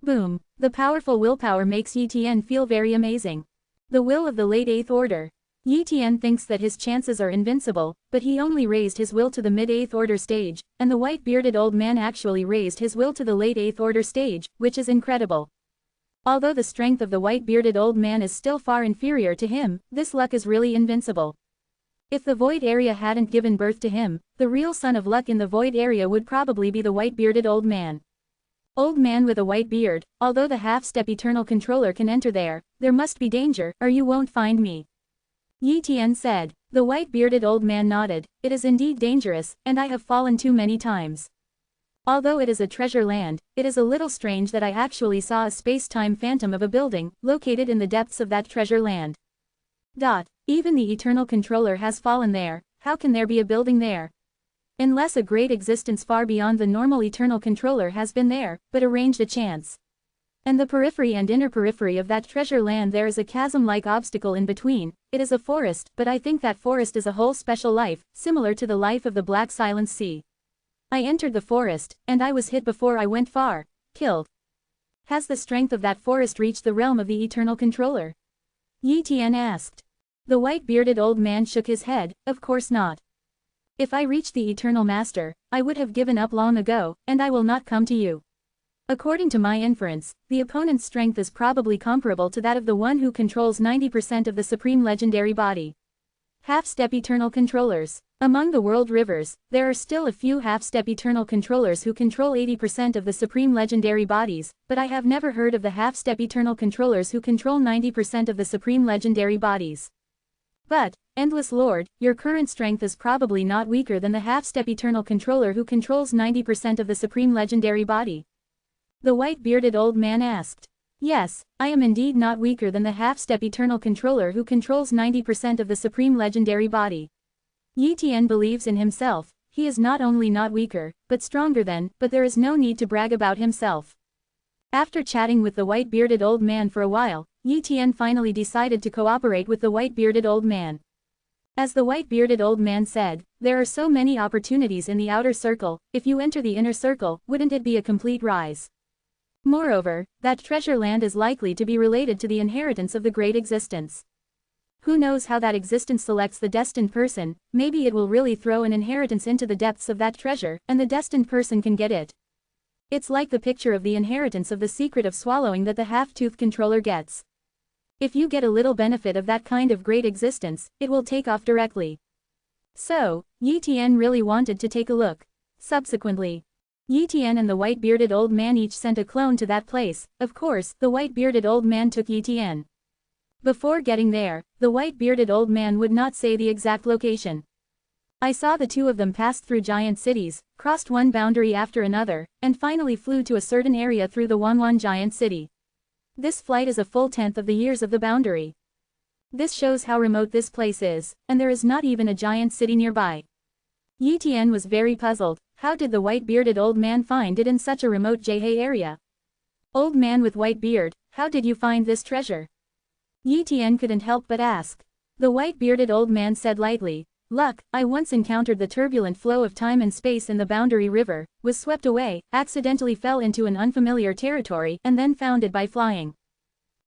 A: Boom. The powerful willpower makes Yi Tian feel very amazing. The will of the late 8th order. Yi Tian thinks that his chances are invincible, but he only raised his will to the mid-8th order stage, and the white-bearded old man actually raised his will to the late 8th order stage, which is incredible. Although the strength of the white-bearded old man is still far inferior to him, this luck is really invincible. If the void area hadn't given birth to him, the real son of luck in the void area would probably be the white-bearded old man. Old man with a white beard, although the half-step eternal controller can enter there must be danger, or you won't find me. Yi Tian said. The white-bearded old man nodded. It is indeed dangerous, and I have fallen too many times. Although it is a treasure land, it is a little strange that I actually saw a space-time phantom of a building, located in the depths of that treasure land. Even the eternal controller has fallen there, how can there be a building there? Unless a great existence far beyond the normal eternal controller has been there, but arranged a chance. And the periphery and inner periphery of that treasure land there is a chasm-like obstacle in between. It is a forest, but I think that forest is a whole special life, similar to the life of the Black Silence Sea. I entered the forest, and I was hit before I went far, killed. Has the strength of that forest reached the realm of the eternal controller? Yi Tian asked. The white-bearded old man shook his head. Of course not. If I reached the eternal master, I would have given up long ago, and I will not come to you. According to my inference, the opponent's strength is probably comparable to that of the one who controls 90% of the supreme legendary body. Half-step eternal controllers. Among the world rivers, there are still a few half-step eternal controllers who control 80% of the supreme legendary bodies, but I have never heard of the half-step eternal controllers who control 90% of the supreme legendary bodies. But, Endless Lord, your current strength is probably not weaker than the half-step eternal controller who controls 90% of the supreme legendary body. The white-bearded old man asked. Yes, I am indeed not weaker than the half-step eternal controller who controls 90% of the supreme legendary body. Yi Tian believes in himself. He is not only not weaker, but stronger than, but there is no need to brag about himself. After chatting with the white-bearded old man for a while, Yi Tian finally decided to cooperate with the white-bearded old man. As the white-bearded old man said, there are so many opportunities in the outer circle, if you enter the inner circle, wouldn't it be a complete rise? Moreover, that treasure land is likely to be related to the inheritance of the great existence. Who knows how that existence selects the destined person? Maybe it will really throw an inheritance into the depths of that treasure, and the destined person can get it. It's like the picture of the inheritance of the secret of swallowing that the half-tooth controller gets. If you get a little benefit of that kind of great existence, it will take off directly. So, Yi Tian really wanted to take a look. Subsequently, Yi Tian and the white-bearded old man each sent a clone to that place. Of course, the white-bearded old man took Yi Tian. Before getting there, the white-bearded old man would not say the exact location. I saw the two of them pass through giant cities, crossed one boundary after another, and finally flew to a certain area through the Wanwan giant city. This flight is a full 10th of the years of the boundary. This shows how remote this place is, and there is not even a giant city nearby. Yi Tian was very puzzled. How did the white-bearded old man find it in such a remote Jhe area? Old man with white beard, how did you find this treasure? Yi Tian couldn't help but ask. The white-bearded old man said lightly, luck, I once encountered the turbulent flow of time and space in the Boundary River, was swept away, accidentally fell into an unfamiliar territory, and then found it by flying.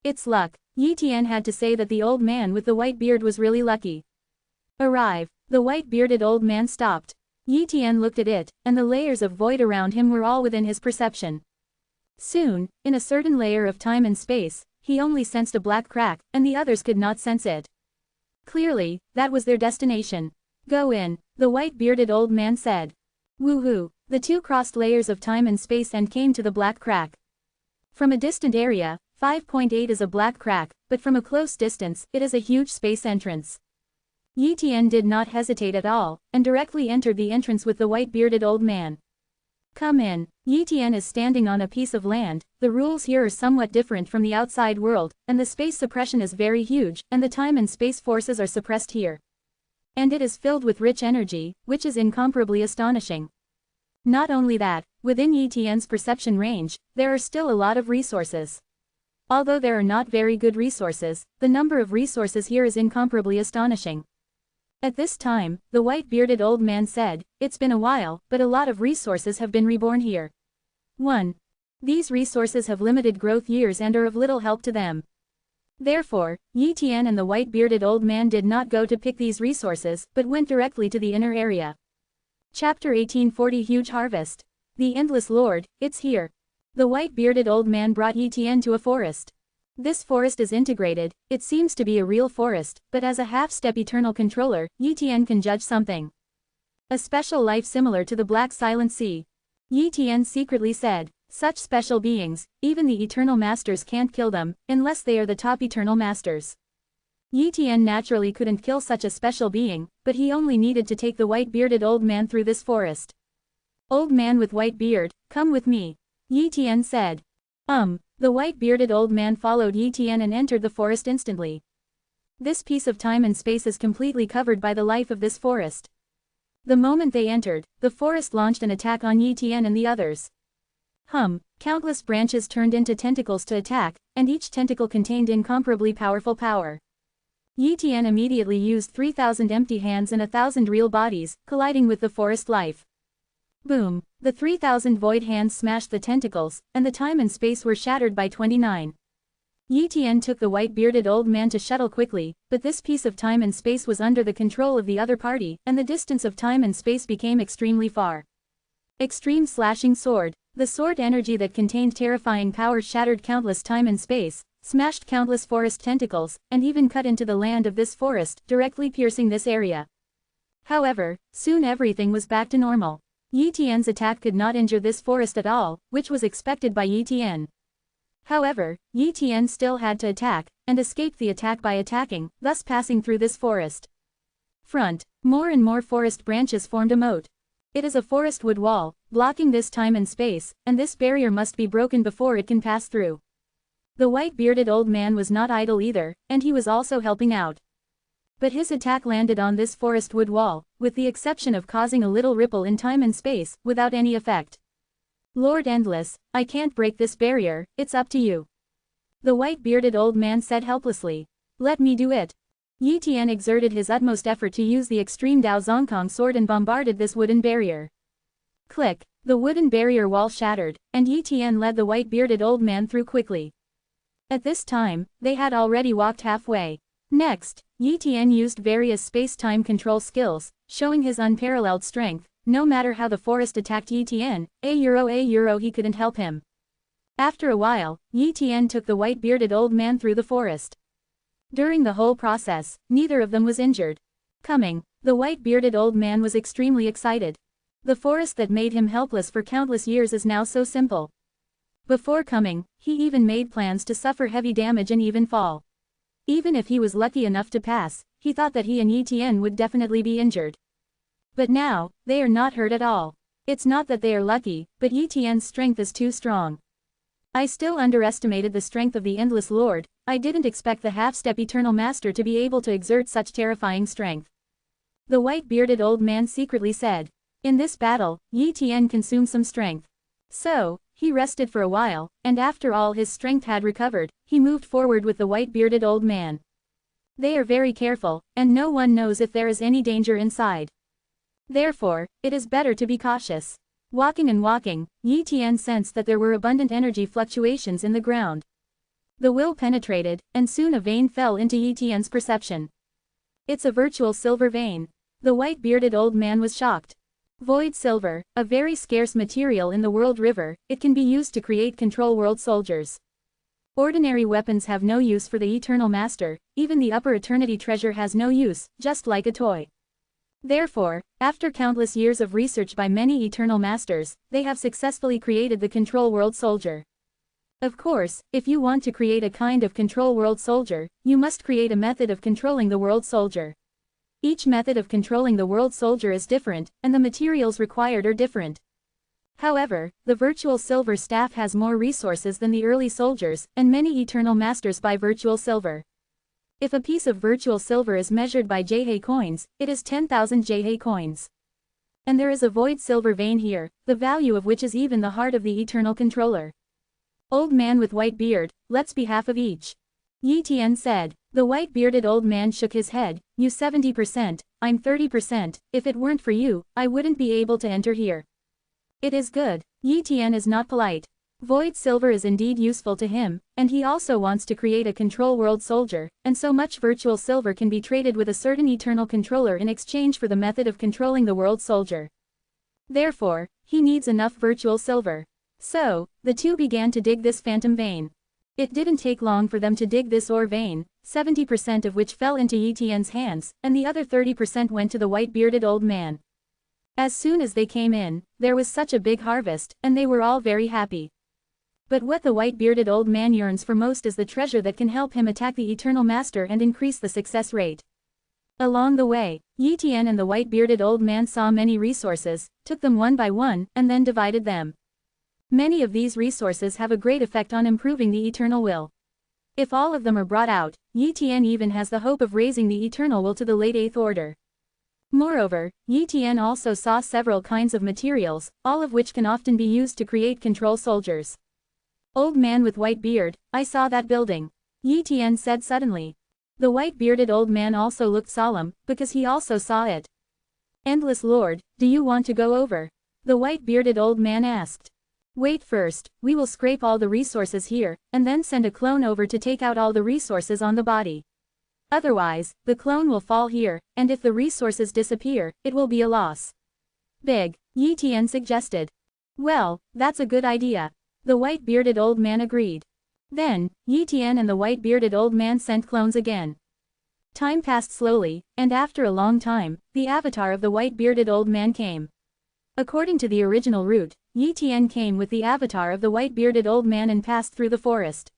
A: It's luck. Yi Tian had to say that the old man with the white beard was really lucky. Arrive. The white-bearded old man stopped. Yi Tian looked at it, and the layers of void around him were all within his perception. Soon, in a certain layer of time and space, he only sensed a black crack, and the others could not sense it. Clearly, that was their destination. Go in, the white-bearded old man said. Woohoo! The two crossed layers of time and space and came to the black crack. From a distant area, 5.8 is a black crack, but from a close distance, it is a huge space entrance. Yi Tian did not hesitate at all, and directly entered the entrance with the white-bearded old man. Come in. Yi Tian is standing on a piece of land. The rules here are somewhat different from the outside world, and the space suppression is very huge, and the time and space forces are suppressed here. And it is filled with rich energy, which is incomparably astonishing. Not only that, within Yi Tian's perception range, there are still a lot of resources. Although there are not very good resources, the number of resources here is incomparably astonishing. At this time, the white-bearded old man said, it's been a while, but a lot of resources have been reborn here. 1. These resources have limited growth years and are of little help to them. Therefore, Yi Tian and the white-bearded old man did not go to pick these resources, but went directly to the inner area. Chapter 1840 Huge Harvest. The Endless Lord, it's here. The white-bearded old man brought Yi Tian to a forest. This forest is integrated, it seems to be a real forest, but as a half-step eternal controller, Yi Tian can judge something. A special life similar to the Black Silent Sea. Yi Tian secretly said, such special beings, even the eternal masters can't kill them, unless they are the top eternal masters. Yi Tian naturally couldn't kill such a special being, but he only needed to take the white-bearded old man through this forest. Old man with white beard, come with me. Yi Tian said. The white-bearded old man followed Yi Tian and entered the forest instantly. This piece of time and space is completely covered by the life of this forest. The moment they entered, the forest launched an attack on Yi Tian and the others. Countless branches turned into tentacles to attack, and each tentacle contained incomparably powerful power. Yi Tian immediately used 3,000 empty hands and 1,000 real bodies, colliding with the forest life. Boom! The 3,000 void hands smashed the tentacles, and the time and space were shattered by 29. Yi Tian took the white-bearded old man to shuttle quickly, but this piece of time and space was under the control of the other party, and the distance of time and space became extremely far. Extreme Slashing Sword. The sword energy that contained terrifying power shattered countless time and space, smashed countless forest tentacles, and even cut into the land of this forest, directly piercing this area. However, soon everything was back to normal. Yi Tian's attack could not injure this forest at all, which was expected by Yi Tian. However, Yi Tian still had to attack, and escaped the attack by attacking, thus passing through this forest. Front. More and more forest branches formed a moat. It is a forest wood wall, blocking this time and space, and this barrier must be broken before it can pass through. The white-bearded old man was not idle either, and he was also helping out. But his attack landed on this forest wood wall, with the exception of causing a little ripple in time and space, without any effect. Lord Endless, I can't break this barrier, it's up to you. The white-bearded old man said helplessly. Let me do it. Yi Tian exerted his utmost effort to use the extreme Dao Zongkong sword and bombarded this wooden barrier. Click! The wooden barrier wall shattered, and Yi Tian led the white-bearded old man through quickly. At this time, they had already walked halfway. Next, Yi Tian used various space-time control skills, showing his unparalleled strength. No matter how the forest attacked Yi Tian, he couldn't help him. After a while, Yi Tian took the white-bearded old man through the forest. During the whole process, neither of them was injured. The white-bearded old man was extremely excited. The forest that made him helpless for countless years is now so simple. Before coming, he even made plans to suffer heavy damage and even fall. Even if he was lucky enough to pass, he thought that he and Yi Tian would definitely be injured. But now, they are not hurt at all. It's not that they are lucky, but Yi Tian's strength is too strong. I still underestimated the strength of the Endless Lord. I didn't expect the half-step Eternal Master to be able to exert such terrifying strength. The white-bearded old man secretly said. In this battle, Yi Tian consumed some strength. So, he rested for a while, and after all his strength had recovered, he moved forward with the white-bearded old man. They are very careful, and no one knows if there is any danger inside. Therefore, it is better to be cautious. Walking and walking, Yi Tian sensed that there were abundant energy fluctuations in the ground. The will penetrated, and soon a vein fell into Yi Tian's perception. It's a virtual silver vein. The white-bearded old man was shocked. Void silver, a very scarce material in the world river, it can be used to create control world soldiers. Ordinary weapons have no use for the Eternal Master, even the Upper Eternity treasure has no use, just like a toy. Therefore, after countless years of research by many Eternal Masters, they have successfully created the Control World Soldier. Of course, if you want to create a kind of Control World Soldier, you must create a method of controlling the World Soldier. Each method of controlling the World Soldier is different, and the materials required are different. However, the Virtual Silver Staff has more resources than the early soldiers, and many Eternal Masters buy Virtual Silver. If a piece of virtual silver is measured by Jhe coins, it is 10,000 Jhe coins. And there is a void silver vein here, the value of which is even the heart of the eternal controller. Old man with white beard, let's be half of each. Yi Tian said. The white-bearded old man shook his head, you 70%, I'm 30%, if it weren't for you, I wouldn't be able to enter here. It is good. Yi Tian is not polite. Void silver is indeed useful to him, and he also wants to create a control world soldier, and so much virtual silver can be traded with a certain eternal controller in exchange for the method of controlling the world soldier. Therefore, he needs enough virtual silver. So, the two began to dig this phantom vein. It didn't take long for them to dig this ore vein, 70% of which fell into Etienne's hands, and the other 30% went to the white-bearded old man. As soon as they came in, there was such a big harvest, and they were all very happy. But what the white-bearded old man yearns for most is the treasure that can help him attack the Eternal Master and increase the success rate. Along the way, Etienne and the white-bearded old man saw many resources, took them one by one, and then divided them. Many of these resources have a great effect on improving the eternal will. If all of them are brought out, Etienne even has the hope of raising the eternal will to the late 8th order. Moreover, Etienne also saw several kinds of materials, all of which can often be used to create control soldiers. Old man with white beard, I saw that building. Etienne said suddenly. The white-bearded old man also looked solemn, because he also saw it. Endless Lord, do you want to go over? The white-bearded old man asked. Wait first, we will scrape all the resources here, and then send a clone over to take out all the resources on the body. Otherwise, the clone will fall here, and if the resources disappear, it will be a loss. Big, Etienne suggested. Well, that's a good idea. The white-bearded old man agreed. Then, Etienne and the white-bearded old man sent clones again. Time passed slowly, and after a long time, the avatar of the white-bearded old man came. According to the original route, Etienne came with the avatar of the white-bearded old man and passed through the forest.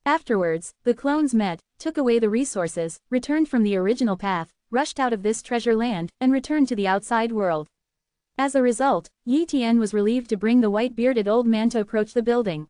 A: Afterwards, the clones met, took away the resources, returned from the original path, rushed out of this treasure land, and returned to the outside world. As a result, Etienne was relieved to bring the white-bearded old man to approach the building.